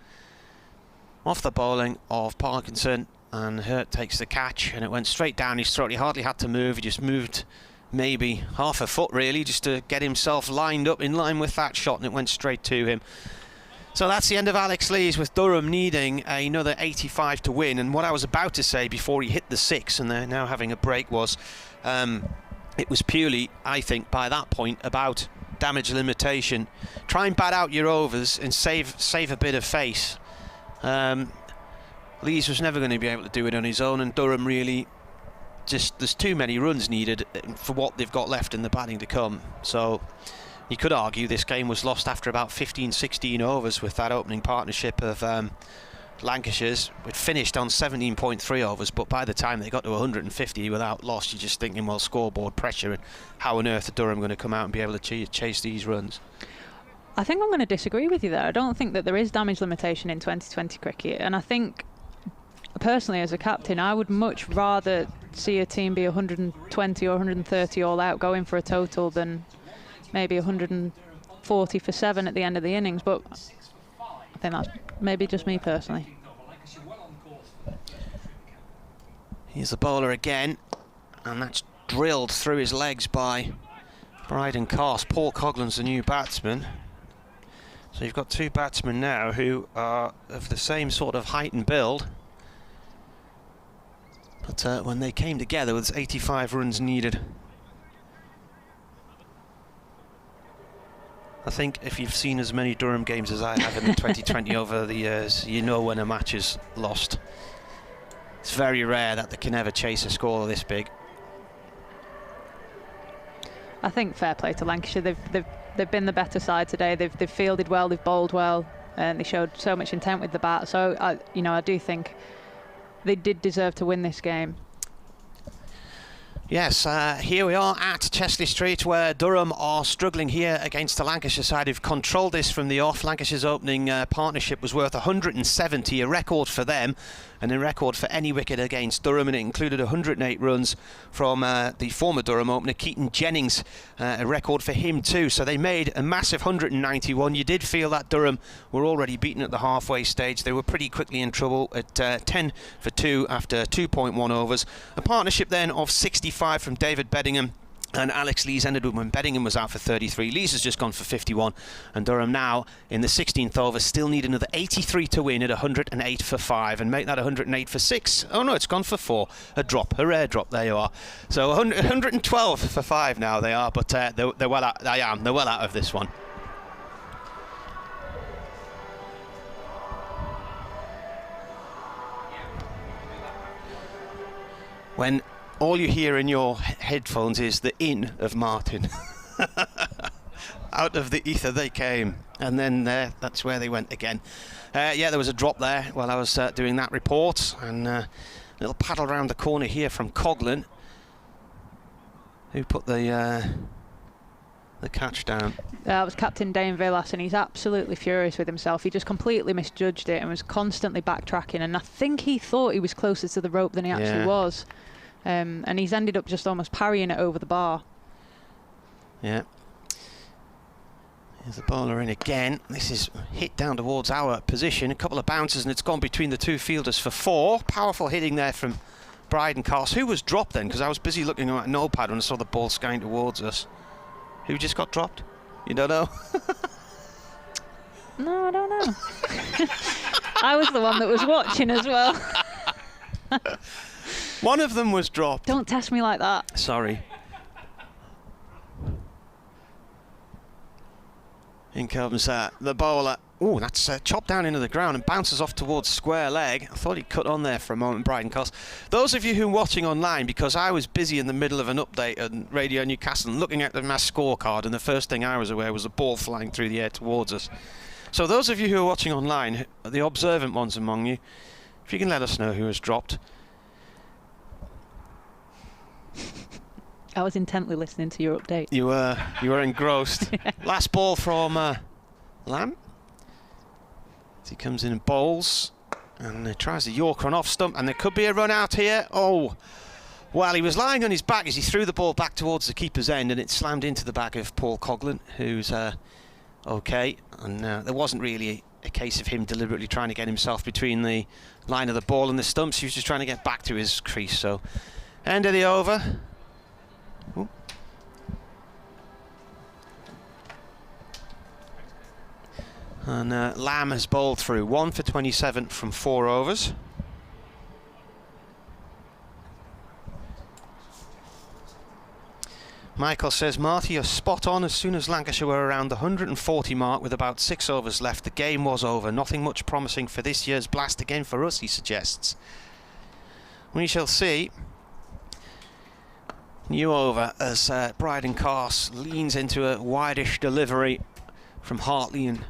the bowling of Parkinson, and Hurt takes the catch, and it went straight down his throat. He hardly had to move. He just moved maybe half a foot really just to get himself lined up in line with that shot, and it went straight to him. So that's the end of Alex Lees, with Durham needing another 85 to win. And what I was about to say before he hit the 6 and they're now having a break was it was purely, I think, by that point about damage limitation. Try and bat out your overs and save a bit of face. Lees was never going to be able to do it on his own, and Durham really just, there's too many runs needed for what they've got left in the batting to come. So you could argue this game was lost after about 15-16 overs with that opening partnership of Lancashire's. It finished on 17.3 overs, but by the time they got to 150 without loss, you're just thinking, well, scoreboard pressure, and how on earth are Durham going to come out and be able to chase these runs? I think I'm going to disagree with you there. I don't think that there is damage limitation in 2020 cricket, and I think personally as a captain I would much rather see a team be 120 or 130 all out going for a total than maybe 140 for 7 at the end of the innings, but I think that's maybe just me personally. Here's the bowler again, and that's drilled through his legs by Bryden Cast. Paul Coughlan's the new batsman. So you've got two batsmen now who are of the same sort of height and build. But when they came together, with 85 runs needed. I think if you've seen as many Durham games as I have in the 2020 over the years, you know when a match is lost. It's very rare that they can ever chase a score this big. I think fair play to Lancashire. They've been the better side today. They've fielded well, they've bowled well, and they showed so much intent with the bat. So I do think they did deserve to win this game. Yes, here we are at Chesley Street, where Durham are struggling here against the Lancashire side who've controlled this from the off. Lancashire's opening partnership was worth 170, a record for them and a record for any wicket against Durham, and it included 108 runs from the former Durham opener Keaton Jennings, a record for him too. So they made a massive 191. You did feel that Durham were already beaten at the halfway stage. They were pretty quickly in trouble at 10 for 2 after 2.1 overs. A partnership then of 65 from David Beddingham, and Alex Lees ended up when Beddingham was out for 33. Lees has just gone for 51, and Durham now in the 16th over still need another 83 to win at 108 for 5 and make that 108 for 6. Oh no, it's gone for 4. A drop, a rare drop. There you are. So 112 for 5 now they are, but they're well out. They're well out of this one. When all you hear in your headphones is the in of Martin. Out of the ether they came, and then that's where they went again. Yeah, there was a drop there while I was doing that report, and a little paddle around the corner here from Coghlan, who put the catch down. That was Captain Dane Villas, and he's absolutely furious with himself. He just completely misjudged it and was constantly backtracking, and I think he thought he was closer to the rope than he actually was. And he's ended up just almost parrying it over the bar. Yeah. Here's the bowler in again. This is hit down towards our position. A couple of bounces and it's gone between the two fielders for 4. Powerful hitting there from Bryden Cast. Who was dropped then? Because I was busy looking at my notepad when I saw the ball skying towards us. Who just got dropped? You don't know? No, I don't know. I was the one that was watching as well. One of them was dropped. Don't test me like that. Sorry. In comes the bowler. Oh, that's chopped down into the ground and bounces off towards square leg. I thought he cut on there for a moment, Brighton Cos. Those of you who are watching online, because I was busy in the middle of an update on Radio Newcastle and looking at my scorecard, and the first thing I was aware was a ball flying through the air towards us. So those of you who are watching online, the observant ones among you, if you can let us know who has dropped. I was intently listening to your update. You were engrossed. Last ball from Lamb. As he comes in and bowls, and tries the Yorker on off stump, and there could be a run out here. Oh, well, he was lying on his back as he threw the ball back towards the keeper's end, and it slammed into the back of Paul Coughlin, who's okay. And there wasn't really a case of him deliberately trying to get himself between the line of the ball and the stumps. He was just trying to get back to his crease. So, end of the over. Ooh. And Lamb has bowled through 1 for 27 from 4 overs. Michael says, Marty, you're spot on. As soon as Lancashire were around the 140 mark with about 6 overs left, the game was over. Nothing much promising for this year's blast again for us, he suggests. We shall see. New over as Bryden Cars leans into a wideish delivery from Hartley and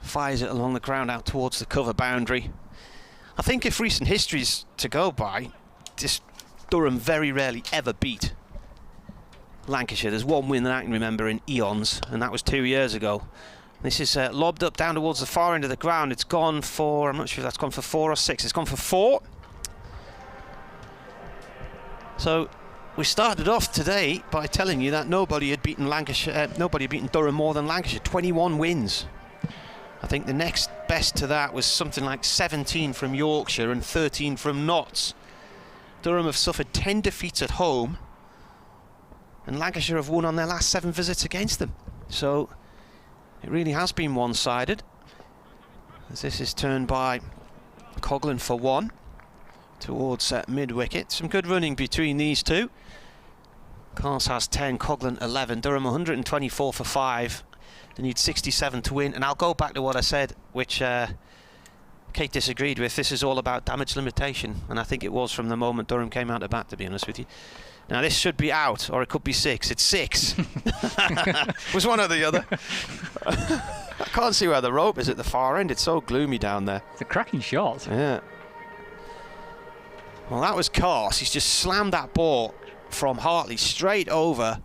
fires it along the ground out towards the cover boundary. I think if recent history's to go by, this Durham very rarely ever beat Lancashire. There's one win that I can remember in eons, and that was 2 years ago. This is lobbed up down towards the far end of the ground. It's gone for, I'm not sure if that's gone for 4 or 6. It's gone for 4. So we started off today by telling you that nobody had beaten Durham more than Lancashire. 21 wins. I think the next best to that was something like 17 from Yorkshire and 13 from Notts. Durham have suffered 10 defeats at home, and Lancashire have won on their last 7 visits against them. So it really has been one-sided, as this is turned by Coughlin for 1 towards mid-wicket. Some good running between these two. Cars has 10, Coughlin 11. Durham 124 for 5. They need 67 to win. And I'll go back to what I said, which Kate disagreed with. This is all about damage limitation, and I think it was from the moment Durham came out to bat, to be honest with you. Now this should be out, or it could be 6. It's 6. Was one or the other. I can't see where the rope is at the far end. It's so gloomy down there. It's a cracking shot. Yeah. Well, that was Cars. He's just slammed that ball from Hartley straight over,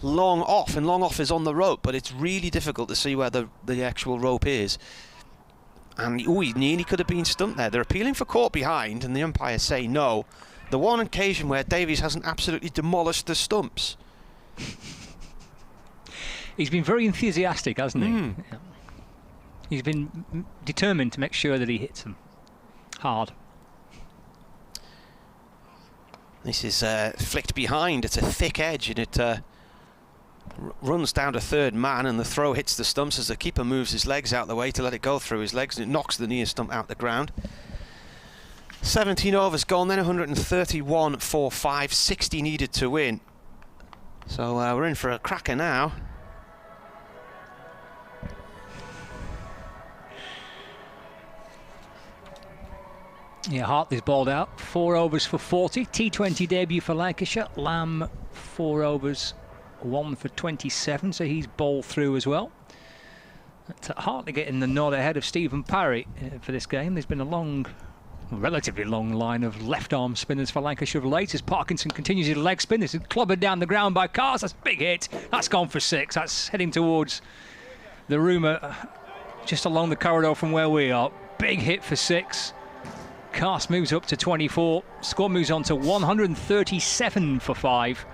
long off, and long off is on the rope, but it's really difficult to see where the actual rope is. And he nearly could have been stumped there. They're appealing for caught behind, and the umpires say no. The one occasion where Davies hasn't absolutely demolished the stumps. He's been very enthusiastic, hasn't he? Yeah. He's been determined to make sure that he hits them hard. This is flicked behind. It's a thick edge, and it runs down to third man, and the throw hits the stumps as the keeper moves his legs out the way to let it go through his legs, and it knocks the near stump out the ground. 17 overs gone, then 131 for 5, 60 needed to win. So we're in for a cracker now. Yeah, Hartley's balled out. 4 overs for 40. T20 debut for Lancashire. Lamb, 4 overs, 1 for 27. So he's bowled through as well. Hartley getting the nod ahead of Stephen Parry for this game. There's been a relatively long line of left-arm spinners for Lancashire of late as Parkinson continues his leg spin. This is clobbered down the ground by Cars. That's a big hit. That's gone for 6. That's heading towards the rumour just along the corridor from where we are. Big hit for 6. Cast moves up to 24. Score moves on to 137 for 5.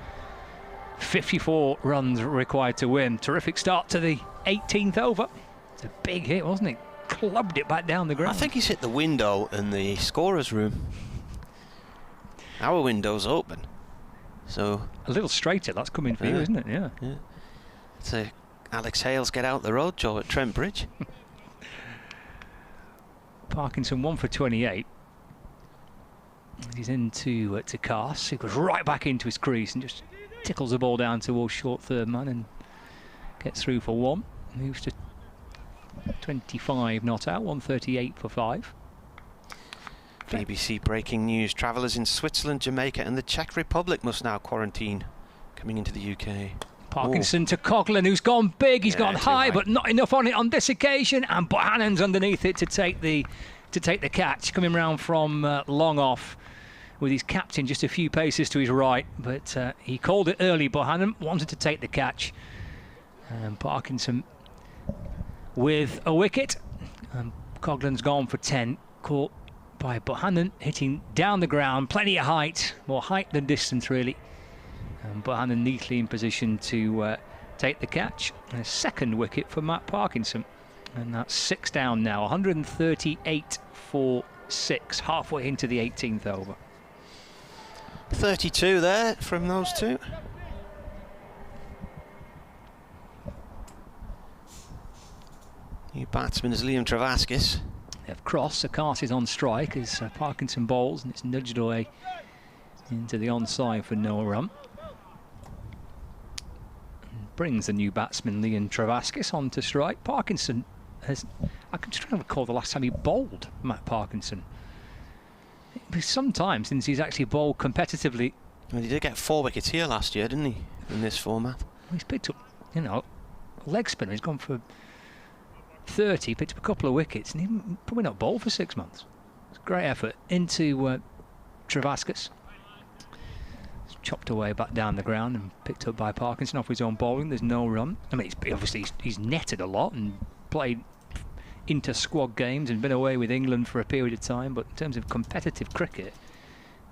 54 runs required to win. Terrific start to the 18th over. It's a big hit, wasn't it? Clubbed it back down the ground. I think he's hit the window in the scorer's room. Our window's open, so a little straighter. That's coming for you, isn't it? Yeah. It's Alex Hales get out the road, Joe, at Trent Bridge. Parkinson 1 for 28. He's into to Cast. He goes right back into his crease and just tickles the ball down towards short third man and gets through for 1. Moves to 25 not out, 138 for 5. BBC breaking news. Travellers in Switzerland, Jamaica and the Czech Republic must now quarantine coming into the UK. Parkinson to Coughlin, who's gone big. He's gone high, but not enough on it on this occasion. And Bohannon's underneath it to take the catch, coming round from long off with his captain just a few paces to his right. But he called it early. Bohannon wanted to take the catch. And Parkinson with a wicket. And Coughlin's gone for 10. Caught by Bohannon, hitting down the ground. Plenty of height, more height than distance really. And Bohannon neatly in position to take the catch. And a second wicket for Matt Parkinson. And that's 6 down now, 138 for 6, halfway into the 18th over. 32 there from those two. New batsman is Liam Travaskis. They've crossed, the cast is on strike as Parkinson bowls, and it's nudged away into the onside for no run. And brings the new batsman Liam Travaskis on to strike. Parkinson has, I can try to recall the last time he bowled Matt Parkinson. It was some time since he's actually bowled competitively. Well, he did get 4 wickets here last year, didn't he, in this format? Well, he's picked up, you know, leg spinner. He's gone for 30, picked up a couple of wickets, and he probably not bowled for 6 months. It's a great effort into Travaskis. It's chopped away back down the ground and picked up by Parkinson off his own bowling. There's no run. I mean, obviously he's netted a lot and played inter-squad games and been away with England for a period of time, but in terms of competitive cricket,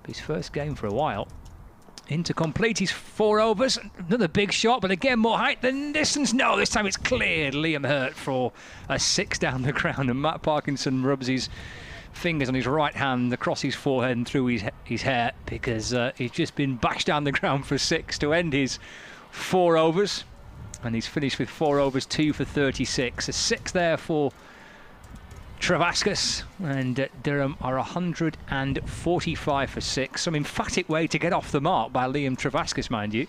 his first game for a while. Into complete his 4 overs. Another big shot, but again more height than distance. No, this time it's cleared. Liam Hurt for a 6 down the ground, and Matt Parkinson rubs his fingers on his right hand across his forehead and through his hair, because he's just been bashed down the ground for 6 to end his 4 overs, and he's finished with 4 overs, 2 for 36. A 6 there for Travaskis, and Durham are 145 for 6. Some emphatic way to get off the mark by Liam Travaskis, mind you.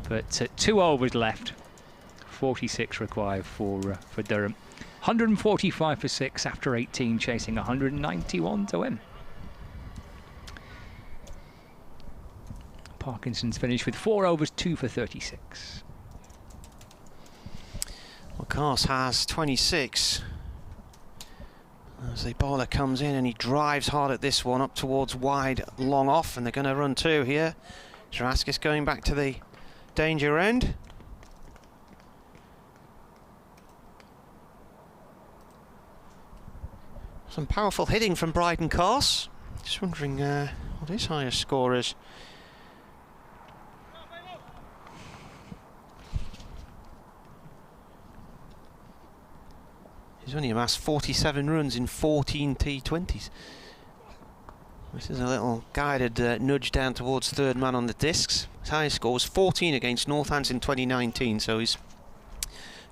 But 2 overs left, 46 required for Durham. 145 for 6 after 18, chasing 191 to win. Parkinson's finished with 4 overs, 2 for 36. Well, Cars has 26. As the bowler comes in and he drives hard at this one up towards wide, long off, and they're going to run 2 here. Travaskis going back to the danger end. Some powerful hitting from Bryden Carse. Just wondering what his highest score is. He's only amassed 47 runs in 14 T20s. This is a little guided nudge down towards third man on the discs. His highest score was 14 against Northants in 2019, so he's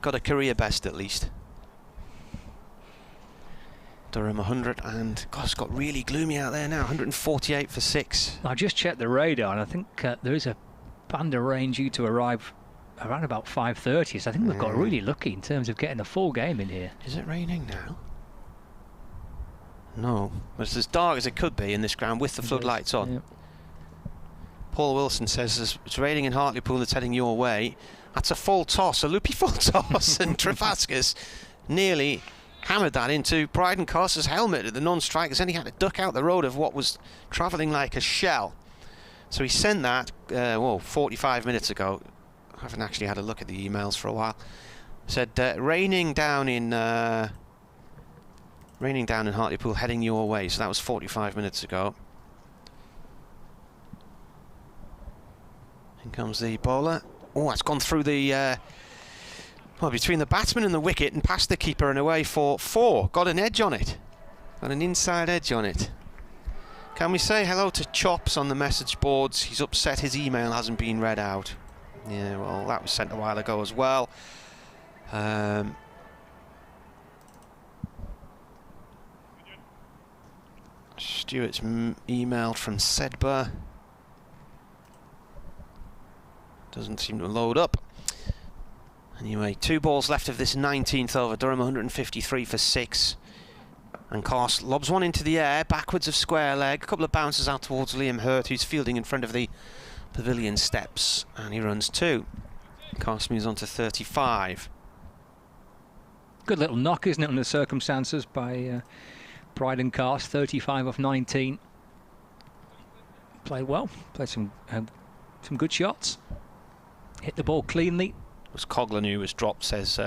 got a career best at least. Durham 100, and God, it's got really gloomy out there now. 148 for 6. I just checked the radar, and I think there is a band of rain due to arrive around about 5:30, so I think we've got really lucky in terms of getting a full game in here. Is it raining now? No, but it's as dark as it could be in this ground with the floodlights on. Yep. Paul Wilson says it's raining in Hartlepool, it's heading your way. That's a full toss, a loopy full toss, and Travaskis nearly hammered that into Bryden Carse's helmet at the non-strikers, and he had to duck out the road of what was travelling like a shell. So he sent that 45 minutes ago. I haven't actually had a look at the emails for a while. Said raining down in Hartlepool, heading your way. So that was 45 minutes ago. In comes the bowler. Oh, that's gone through the between the batsman and the wicket and past the keeper and away for 4. Got an edge on it. Got an inside edge on it. Can we say hello to Chops on the message boards? He's upset his email hasn't been read out. Yeah, well, that was sent a while ago as well. Stuart's emailed from Sedbergh. Doesn't seem to load up. Anyway, 2 balls left of this 19th over. Durham 153 for 6. And Carse lobs one into the air, backwards of square leg. A couple of bounces out towards Liam Hurt, who's fielding in front of the pavilion steps. And he runs 2. Carse moves on to 35. Good little knock, isn't it, under the circumstances by Bryden Carse. 35 off 19. Played well. Played some good shots. Hit the ball cleanly. It was Coughlin who was dropped, says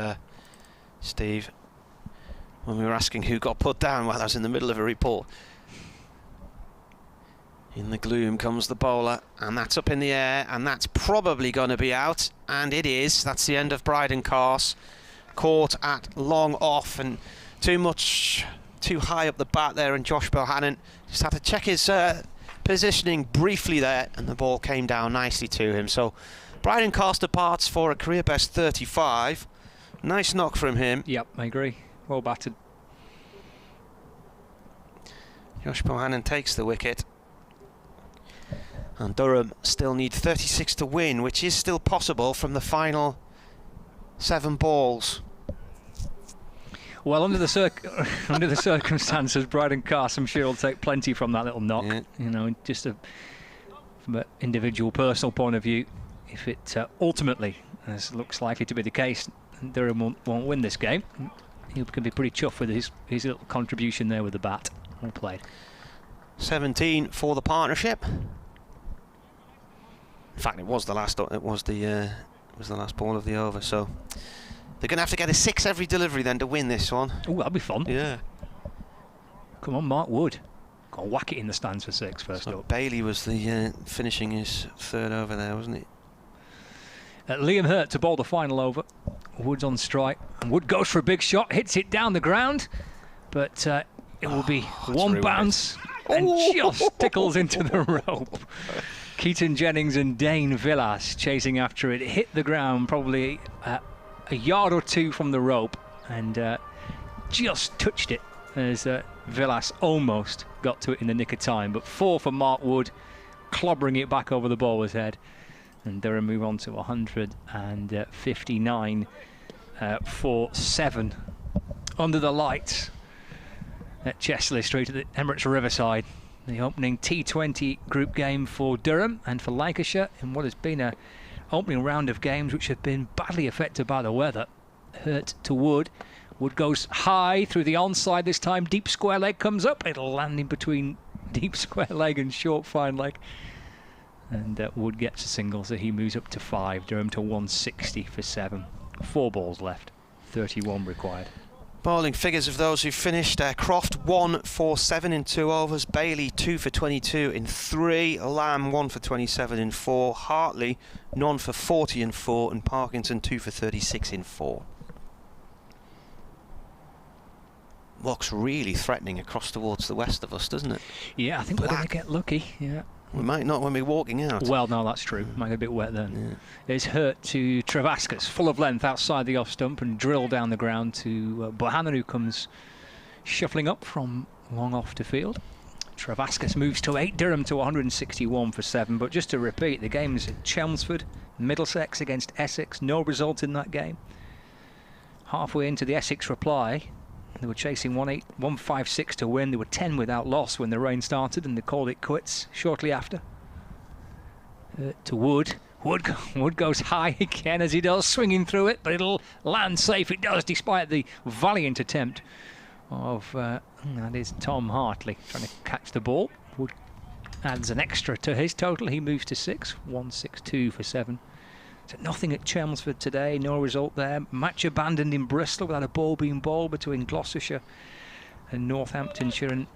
Steve. When we were asking who got put down, well, I was in the middle of a report. In the gloom comes the bowler, and that's up in the air, and that's probably going to be out, and it is. That's the end of Bryden Carse. Caught at long off, and too high up the bat there, and Josh Bohannon just had to check his positioning briefly there, and the ball came down nicely to him. So Bryden Carse departs for a career best 35. Nice knock from him. Yep, I agree. Well batted. Josh Bohannon takes the wicket. And Durham still need 36 to win, which is still possible from the final 7 balls. Well, under the circumstances, Bryden Carse, I'm sure, will take plenty from that little knock. Yeah. You know, just from an individual, personal point of view, if it ultimately, as looks likely to be the case, Durham won't win this game, he can be pretty chuffed with his little contribution there with the bat. Well played. 17 for the partnership. In fact, it was the last ball of the over. So they're going to have to get a 6 every delivery then to win this one. Oh, that'll be fun. Yeah. Come on, Mark Wood. Go whack it in the stands for 6 first up. Bailey was the finishing his 3rd over there, wasn't he? Liam Hurt to bowl the final over. Wood's on strike, and Wood goes for a big shot, hits it down the ground, but it will be one bounce and just tickles into the rope. Keaton Jennings and Dane Villas chasing after it. It hit the ground probably a yard or 2 from the rope, and just touched it as Villas almost got to it in the nick of time. But 4 for Mark Wood, clobbering it back over the bowler's head. And Durham move on to 159 for 7 under the lights at Chesley Street at the Emirates Riverside. The opening T20 group game for Durham and for Lancashire in what has been an opening round of games which have been badly affected by the weather. Hurt to Wood. Wood goes high through the onside this time. Deep square leg comes up. It'll land in between deep square leg and short fine leg. And Wood gets a single, so he moves up to 5. Durham to 160 for 7. 4 balls left, 31 required. Bowling figures of those who finished: Croft 1 for 7 in 2 overs, Bailey 2 for 22 in 3, Lamb 1 for 27 in 4, Hartley none for 40 in 4, and Parkinson 2 for 36 in 4. Looks really threatening across towards the west of us, doesn't it? Yeah, I think we're going to get lucky. Yeah. We might not when we're walking out. Well, no, that's true. Might get a bit wet then. Yeah. It's Hurt to Travascus, full of length outside the off stump and drill down the ground to Bohannon, who comes shuffling up from long off to field. Travascus moves to 8. Durham to 161 for 7. But just to repeat, the game's at Chelmsford, Middlesex against Essex. No result in that game. Halfway into the Essex reply, they were chasing 156 to win. They were 10 without loss when the rain started, and they called it quits shortly after. To Wood. Wood goes high again as he does, swinging through it, but it'll land safe. It does, despite the valiant attempt of that is Tom Hartley trying to catch the ball. Wood adds an extra to his total. He moves to 6. 162 for 7. So nothing at Chelmsford today, no result there. Match abandoned in Bristol without a ball being bowled between Gloucestershire and Northamptonshire, and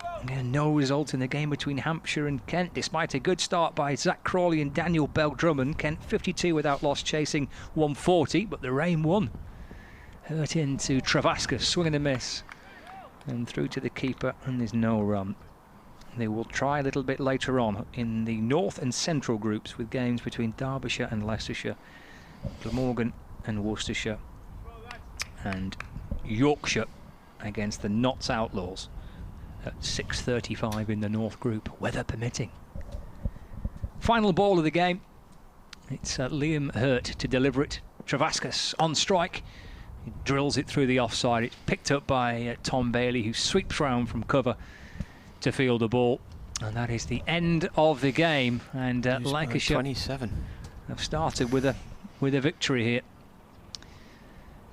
no result in the game between Hampshire and Kent, despite a good start by Zach Crawley and Daniel Bell-Drummond. Kent 52 without loss, chasing 140, but the rain won. Hurt into Travascus, swing and a miss, and through to the keeper, and there's no run. They will try a little bit later on in the North and Central groups with games between Derbyshire and Leicestershire, Glamorgan and Worcestershire, and Yorkshire against the Notts Outlaws at 6:35 in the North Group, weather permitting. Final ball of the game. It's Liam Hurt to deliver it. Travascus on strike. He drills it through the offside. It's picked up by Tom Bailey, who sweeps round from cover to field the ball. And that is the end of the game. And Lancashire 27 have started with a victory here.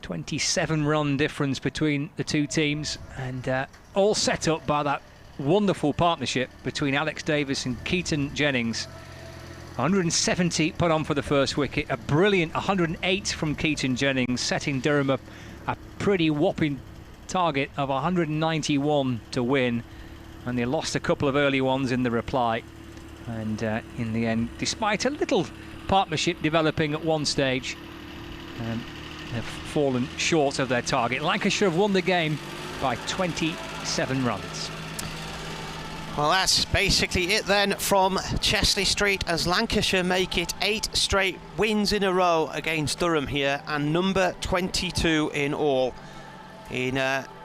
27-run difference between the two teams, and all set up by that wonderful partnership between Alex Davies and Keaton Jennings. 170 put on for the first wicket, a brilliant 108 from Keaton Jennings, setting Durham a pretty whopping target of 191 to win, and they lost a couple of early ones in the reply, and in the end, despite a little partnership developing at one stage, they've fallen short of their target. Lancashire have won the game by 27 runs. Well, that's basically it then from Chesley Street, as Lancashire make it 8 straight wins in a row against Durham here, and number 22 in all, in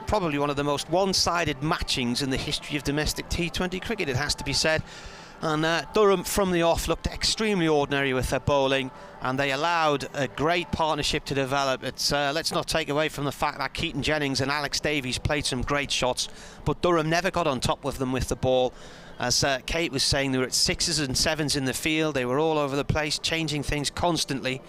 probably one of the most one-sided matchings in the history of domestic T20 cricket, it has to be said. And Durham from the off looked extremely ordinary with their bowling, and they allowed a great partnership to develop. Let's not take away from the fact that Keaton Jennings and Alex Davies played some great shots, but Durham never got on top of them with the ball. As Kate was saying, they were at 6s and 7s in the field. They were all over the place, changing things constantly,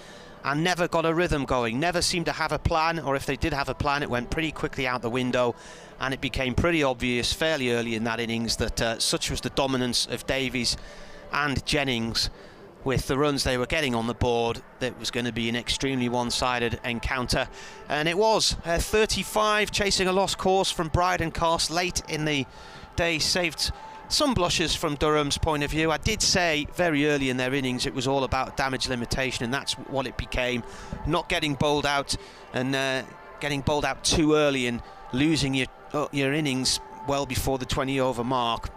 and never got a rhythm going, never seemed to have a plan, or if they did have a plan, it went pretty quickly out the window. And it became pretty obvious fairly early in that innings that such was the dominance of Davies and Jennings with the runs they were getting on the board, that it was going to be an extremely one-sided encounter. And it was. 35 chasing a lost course from Bryden Cast late in the day saved some blushes from Durham's point of view. I did say very early in their innings it was all about damage limitation, and that's what it became. Not getting bowled out, and getting bowled out too early and losing your innings well before the 20 over mark.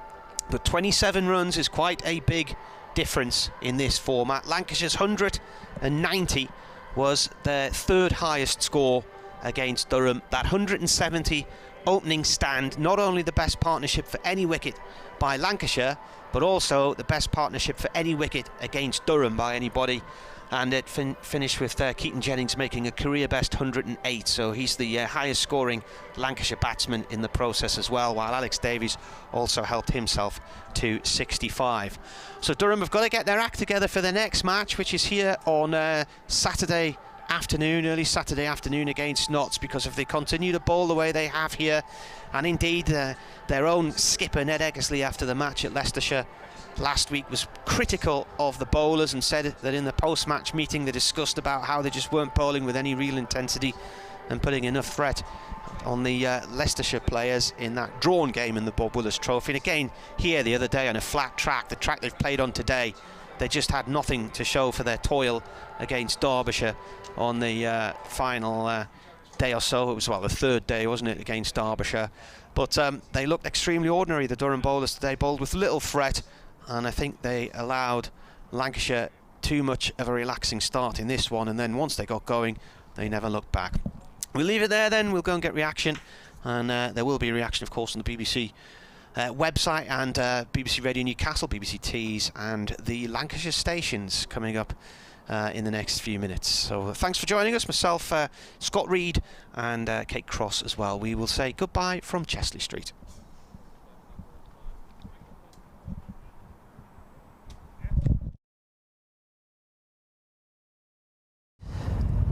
But 27 runs is quite a big difference in this format. Lancashire's 190 was their third highest score against Durham. That 170 opening stand, not only the best partnership for any wicket by Lancashire, but also the best partnership for any wicket against Durham by anybody. And it finished with Keaton Jennings making a career best 108, so he's the highest scoring Lancashire batsman in the process as well, while Alex Davies also helped himself to 65. So Durham have got to get their act together for the next match, which is here on Saturday afternoon, early Saturday afternoon against Notts, because if they continue to bowl the way they have here, and indeed their own skipper Ned Eggersley after the match at Leicestershire last week was critical of the bowlers and said that in the post-match meeting they discussed about how they just weren't bowling with any real intensity and putting enough threat on the Leicestershire players in that drawn game in the Bob Willis Trophy. And again here the other day on a flat track, the track they've played on today, they just had nothing to show for their toil against Derbyshire on the final day or so. It was, well, the third day, wasn't it, against Derbyshire. But they looked extremely ordinary, the Durham bowlers today, bowled with little threat, and I think they allowed Lancashire too much of a relaxing start in this one, and then once they got going they never looked back. We'll leave it there then, we'll go and get reaction, and there will be a reaction of course on the BBC website and BBC Radio Newcastle, BBC Tees and the Lancashire stations coming up in the next few minutes. So thanks for joining us, myself, Scott Reed and Kate Cross as well. We will say goodbye from Chesley Street.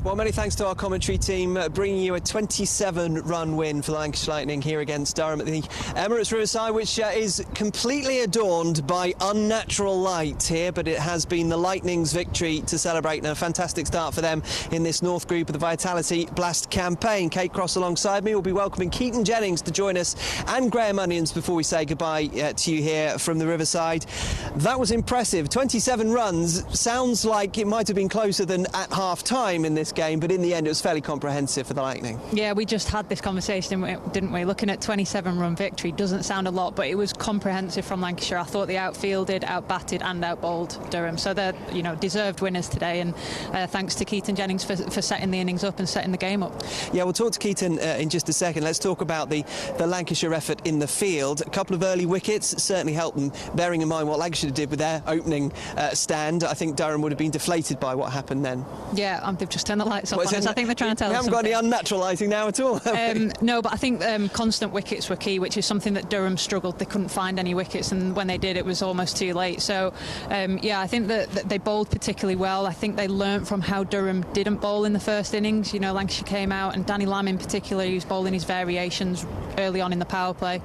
Well, many thanks to our commentary team, bringing you a 27-run win for the Lancashire Lightning here against Durham at the Emirates Riverside, which is completely adorned by unnatural light here, but it has been the Lightning's victory to celebrate, and a fantastic start for them in this North Group of the Vitality Blast campaign. Kate Cross alongside me will be welcoming Keaton Jennings to join us, and Graham Onions before we say goodbye to you here from the Riverside. That was impressive. 27 runs sounds like it might have been closer than at half-time in this tough game, but in the end it was fairly comprehensive for the Lightning. Yeah, we just had this conversation, didn't we? Looking at 27-run victory doesn't sound a lot, but it was comprehensive from Lancashire. I thought they outfielded, outbatted and outbowled Durham. So they're, deserved winners today, and thanks to Keaton Jennings for setting the innings up and setting the game up. Yeah, we'll talk to Keaton in just a second. Let's talk about the Lancashire effort in the field. A couple of early wickets certainly helped them, bearing in mind what Lancashire did with their opening stand. I think Durham would have been deflated by what happened then. Yeah, they've just turned the lights off on us. I think they're trying to tell us We haven't got any unnatural lighting now at all. No, but I think constant wickets were key, which is something that Durham struggled. They couldn't find any wickets, and when they did, it was almost too late. So, I think that they bowled particularly well. I think they learnt from how Durham didn't bowl in the first innings. Lancashire came out, and Danny Lamb in particular, he was bowling his variations early on in the power play.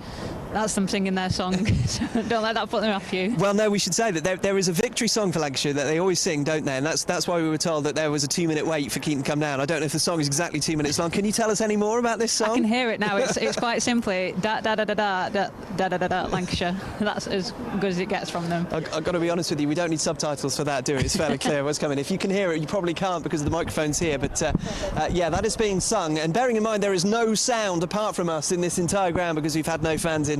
That's them singing their song. So don't let that put them off you. Well, no, we should say that there is a victory song for Lancashire that they always sing, don't they? And that's why we were told that there was a 2-minute wait for Keaton to come down. I don't know if the song is exactly 2 minutes long. Can you tell us any more about this song? I can hear it now. It's quite simply da da da da da da da da da da Lancashire. That's as good as it gets from them. I've got to be honest with you, we don't need subtitles for that, do we? It's fairly clear what's coming. If you can hear it, you probably can't because the microphone's here. But yeah, that is being sung. And bearing in mind there is no sound apart from us in this entire ground because we've had no fans in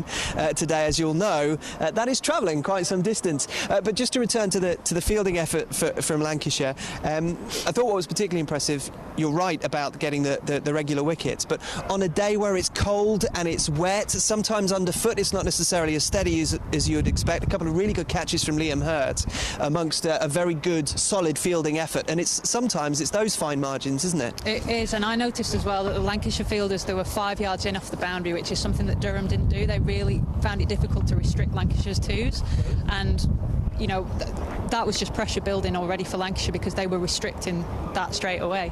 today, as you'll know, that is travelling quite some distance. But just to return to the fielding effort from Lancashire, I thought what was particularly impressive, you're right about getting the regular wickets, but on a day where it's cold and it's wet, sometimes underfoot, it's not necessarily as steady as you would expect. A couple of really good catches from Liam Hurt amongst a very good, solid fielding effort, and sometimes it's those fine margins, isn't it? It is, and I noticed as well that the Lancashire fielders, they were 5 yards in off the boundary, which is something that Durham didn't do. They really found it difficult to restrict Lancashire's twos, and that was just pressure building already for Lancashire because they were restricting that straight away.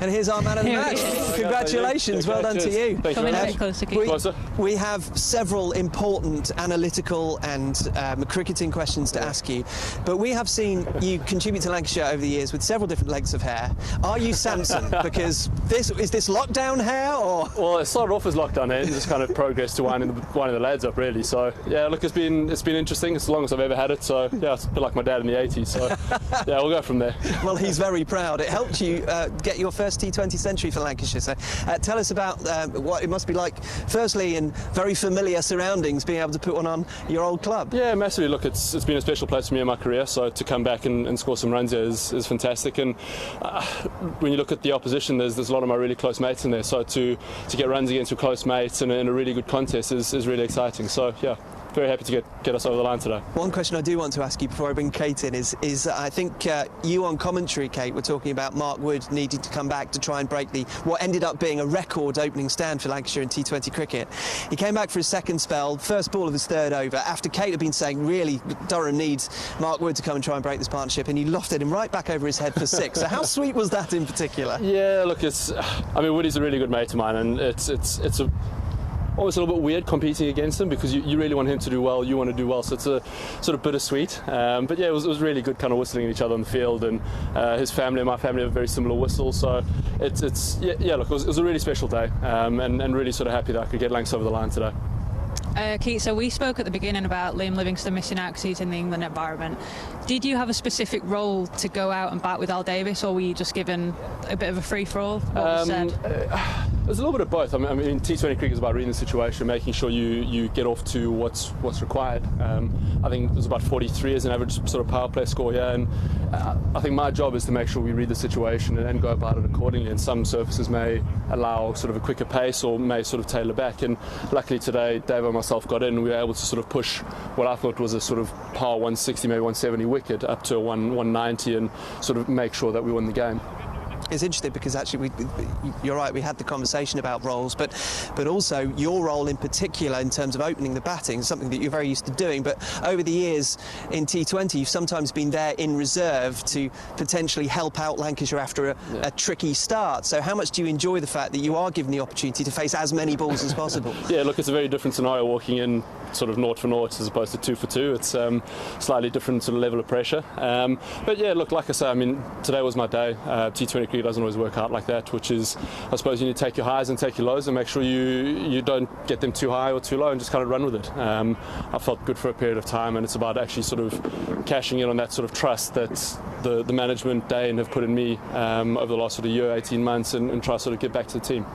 And here's our man of the match. Congratulations, well done to you. Come in a bit closer, Keith. We have several important analytical and cricketing questions to ask you, but we have seen you contribute to Lancashire over the years with several different lengths of hair. Are you Samson? Because is this lockdown hair, or? Well, it started off as lockdown hair and just kind of progressed to winding the lads up, really. So yeah, look, it's been interesting. It's the longest I've ever had it. So yeah, it's a bit like my dad in the 80s. So yeah, we'll go from there. Well, he's very proud. It helped you get your first T20 century for Lancashire. So tell us about what it must be like, firstly, in very familiar surroundings, being able to put one on your old club. Yeah, massively. Look, it's been a special place for me in my career, so to come back and score some runs here is fantastic. And when you look at the opposition, there's a lot of my really close mates in there, so to get runs against your close mates in a really good contest is really exciting. So yeah, very happy to get us over the line today. One question I do want to ask you before I bring Kate in is I think you on commentary, Kate, were talking about Mark Wood needing to come back to try and break what ended up being a record opening stand for Lancashire in T20 cricket. He came back for his second spell, first ball of his third over, after Kate had been saying really Durham needs Mark Wood to come and try and break this partnership, and he lofted him right back over his head for 6. So how sweet was that in particular? Yeah, look, Woody's a really good mate of mine, and it's almost a little bit weird competing against him because you really want him to do well, you want to do well, so it's a sort of bittersweet. But yeah, it was really good kind of whistling at each other on the field, and his family and my family have a very similar whistle, so look, it was a really special day, and really sort of happy that I could get Lancs over the line today. Keith, so we spoke at the beginning about Liam Livingstone missing out because he's in the England environment. Did you have a specific role to go out and bat with Al Davies, or were you just given a bit of a free-for-all? What was said? There's a little bit of both. I mean, T20 cricket is about reading the situation, making sure you get off to what's required. I think there's about 43 as an average sort of power play score here, and I think my job is to make sure we read the situation and go about it accordingly. And some surfaces may allow sort of a quicker pace or may sort of tailor back. And luckily today, Dave and myself got in, and we were able to sort of push what I thought was a sort of par 160, maybe 170 wicket up to a 190 and sort of make sure that we won the game. It's interesting because actually you're right, we had the conversation about roles, but also your role in particular in terms of opening the batting, something that you're very used to doing, but over the years in T20 you've sometimes been there in reserve to potentially help out Lancashire after a tricky start. So how much do you enjoy the fact that you are given the opportunity to face as many balls as possible? Yeah, look, it's a very different scenario walking in sort of 0 for 0 as opposed to 2 for 2. It's slightly different sort of level of pressure. But yeah, look, like I say, I mean, today was my day. T20 cricket cricket doesn't always work out like that, which is, I suppose, you need to take your highs and take your lows and make sure you don't get them too high or too low and just kind of run with it. I felt good for a period of time, and it's about actually sort of cashing in on that sort of trust that the management, Dane, have put in me over the last sort of year, 18 months, and try to sort of get back to the team.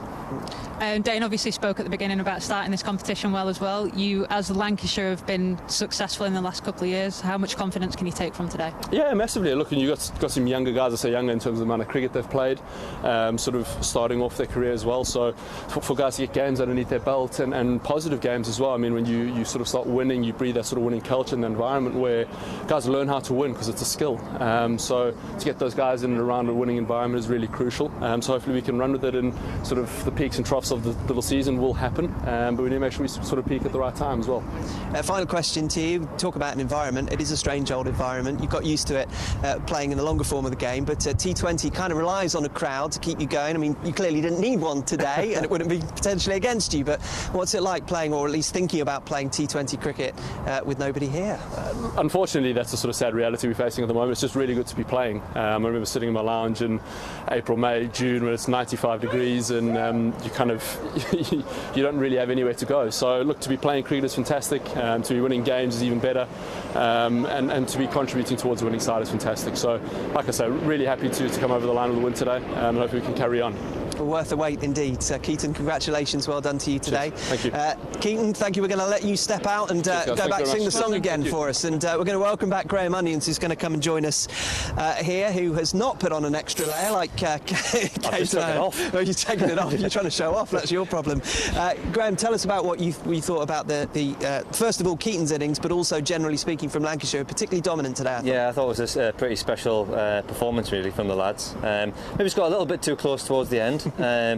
Dane obviously spoke at the beginning about starting this competition well as well. You, as Lancashire, have been successful in the last couple of years. How much confidence can you take from today? Yeah, massively. Look, and you've got some younger guys, I say younger in terms of the amount of cricket they've played, sort of starting off their career as well. So for guys to get games underneath their belt and positive games as well. I mean, when you sort of start winning, you breathe that sort of winning culture in the environment where guys learn how to win because it's a skill. So to get those guys in and around a winning environment is really crucial. So hopefully we can run with it, and sort of the peaks and troughs of the little season will happen, but we need to make sure we sort of peak at the right time as well. Final question to you. Talk about an environment. It is a strange old environment. You got used to it playing in the longer form of the game, but T20 kind of relies on a crowd to keep you going. I mean, you clearly didn't need one today, and it wouldn't be potentially against you, but what's it like playing, or at least thinking about playing T20 cricket with nobody here? Unfortunately, that's the sort of sad reality we're facing at the moment. It's just really good to be playing. I remember sitting in my lounge in April, May, June when it's 95 degrees, and you kind of you don't really have anywhere to go. So look, to be playing cricket is fantastic, to be winning games is even better, and to be contributing towards the winning side is fantastic. So like I say, really happy to come over the line with the win today, and hopefully we can carry on. Worth the wait indeed. Keaton, congratulations, well done to you today. Cheers. Thank you. Keaton, thank you. We're going to let you step out and go back and sing the song again for us, and we're going to welcome back Graham Onions, who's going to come and join us here, who has not put on an extra layer like I've just taken it off. Well, you're taking it off. You're trying to show off. That's your problem. Graham, tell us about what you thought about the first of all Keaton's innings, but also generally speaking from Lancashire, particularly dominant today. I thought it was a pretty special performance really from the lads. Maybe it's got a little bit too close towards the end,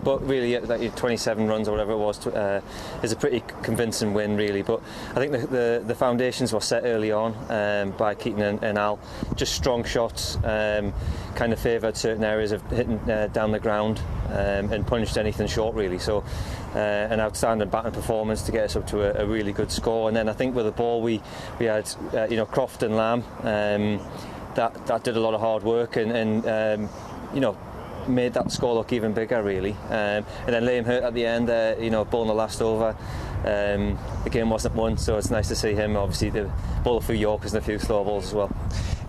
but really like 27 runs or whatever it was is a pretty convincing win really. But I think the foundations were set early on by Keaton and Al. Just strong shots, kind of favoured certain areas of hitting down the ground and punished anything short really. So an outstanding batting performance to get us up to a really good score. And then I think with the ball we had Croft and Lamb that did a lot of hard work and made that score look even bigger really, and then Liam hurt at the end, bowling the last over. The game wasn't won, so it's nice to see him obviously bowl a few Yorkers and a few slow balls as well.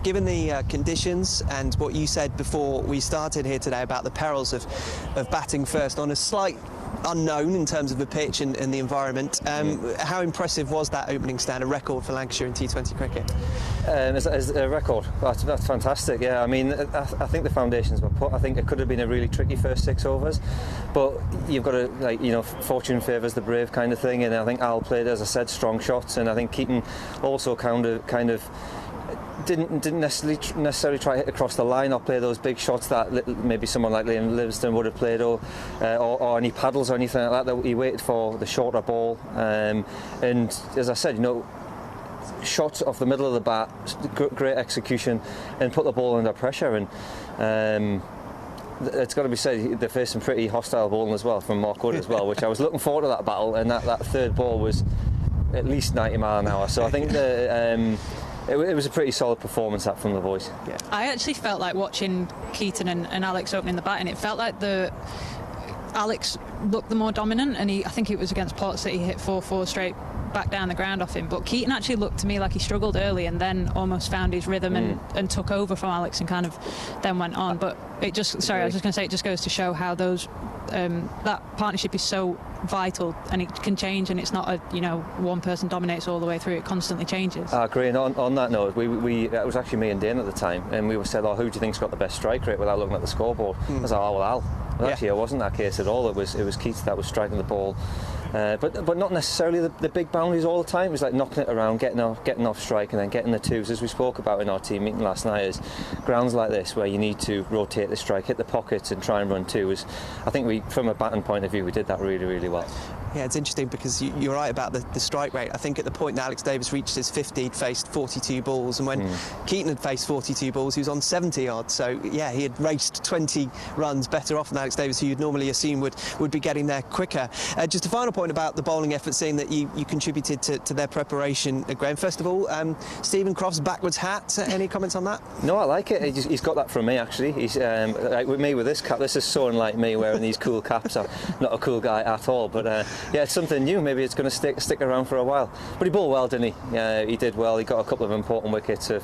Given the conditions and what you said before we started here today about the perils of batting first on a slight unknown in terms of the pitch and the environment, how impressive was that opening stand, a record for Lancashire in T20 cricket? As a record, that's fantastic. Yeah, I mean, I think the foundations were put. I think it could have been a really tricky first 6 overs, but you've got to fortune favours the brave kind of thing. And I think Al played, as I said, strong shots, and I think Keaton also kind of didn't necessarily try to hit across the line or play those big shots that maybe someone like Liam Livingston would have played, or any paddles or anything like that he waited for the shorter ball, and as I said, shots off the middle of the bat, great execution, and put the ball under pressure. And it's got to be said, they faced some pretty hostile bowling as well from Mark Wood as well, which I was looking forward to that battle, and that third ball was at least 90 mile an hour. So I think it was a pretty solid performance that from the boys. Yeah. I actually felt like watching Keaton and Alex opening the bat, and it felt like Alex looked the more dominant, and I think it was against Port City, hit 4-4 straight back down the ground off him, but Keaton actually looked to me like he struggled early and then almost found his rhythm and took over from Alex and kind of then went on. But I was just going to say, it just goes to show how that partnership is so vital, and it can change, and it's not one person dominates all the way through, it constantly changes. I agree. And on that note, it was actually me and Dane at the time, and we were said, who do you think's got the best strike rate, without looking at the scoreboard? I was like, Al. Well, actually, it wasn't that case at all. It was Keith that was striking the ball, but not necessarily the big boundaries all the time. It was like knocking it around, getting off strike, and then getting the twos. As we spoke about in our team meeting last night, is grounds like this where you need to rotate the strike, hit the pockets, and try and run twos. I think from a batting point of view, we did that really, really well. Yeah, it's interesting because you're right about the strike rate. I think at the point that Alex Davies reached his 50, he'd faced 42 balls, and when Keaton had faced 42 balls, he was on 70 yards. So, yeah, he had raced 20 runs better off than Alex Davies, who you'd normally assume would be getting there quicker. Just a final point about the bowling effort, seeing that you contributed to their preparation, Graham. First of all, Stephen Croft's backwards hat, any comments on that? No, I like it. He's got that from me, actually. He's like with me with this cap. This is so unlike me wearing these cool caps. I'm not a cool guy at all, but yeah, it's something new. Maybe it's going to stick around for a while. But he bowled well, didn't he? He did well. He got a couple of important wickets. Did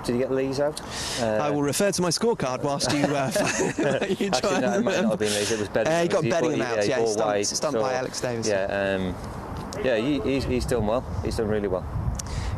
he get Lees out? I will refer to my scorecard whilst you try. Actually, no, it might not have been Lees. It was Beddingham. He got Beddingham out. Yeah, stumped so, by Alex Davies. Yeah, yeah, he's done well. He's done really well.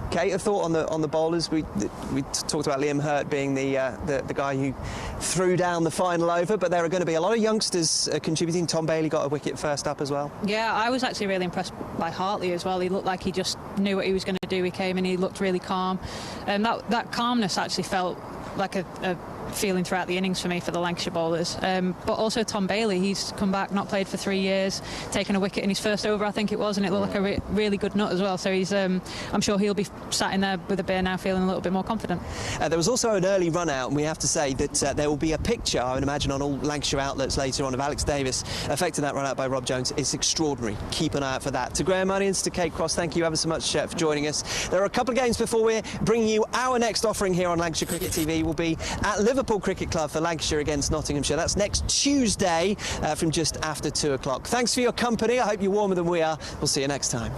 Kate, a thought on the bowlers. We talked about Liam Hurt being the guy who threw down the final over, but there are going to be a lot of youngsters contributing. Tom Bailey got a wicket first up as well. Yeah, I was actually really impressed by Hartley as well. He looked like he just knew what he was going to do. He came and he looked really calm, and that calmness actually felt like a feeling throughout the innings for me for the Lancashire bowlers. But also Tom Bailey, he's come back, not played for 3 years, taken a wicket in his first over, I think it was, and it looked like a really good nut as well. So he's, I'm sure he'll be sat in there with a beer now, feeling a little bit more confident. There was also an early run out, and we have to say that there will be a picture, I would imagine, on all Lancashire outlets later on of Alex Davies affecting that run out by Rob Jones. It's extraordinary. Keep an eye out for that. To Graham Onions, to Kate Cross, thank you ever so much for joining us. There are a couple of games before we're bringing you our next offering here on Lancashire Cricket TV. Will be at Liverpool Cricket Club for Lancashire against Nottinghamshire. That's next Tuesday from just after 2 o'clock. Thanks for your company. I hope you're warmer than we are. We'll see you next time.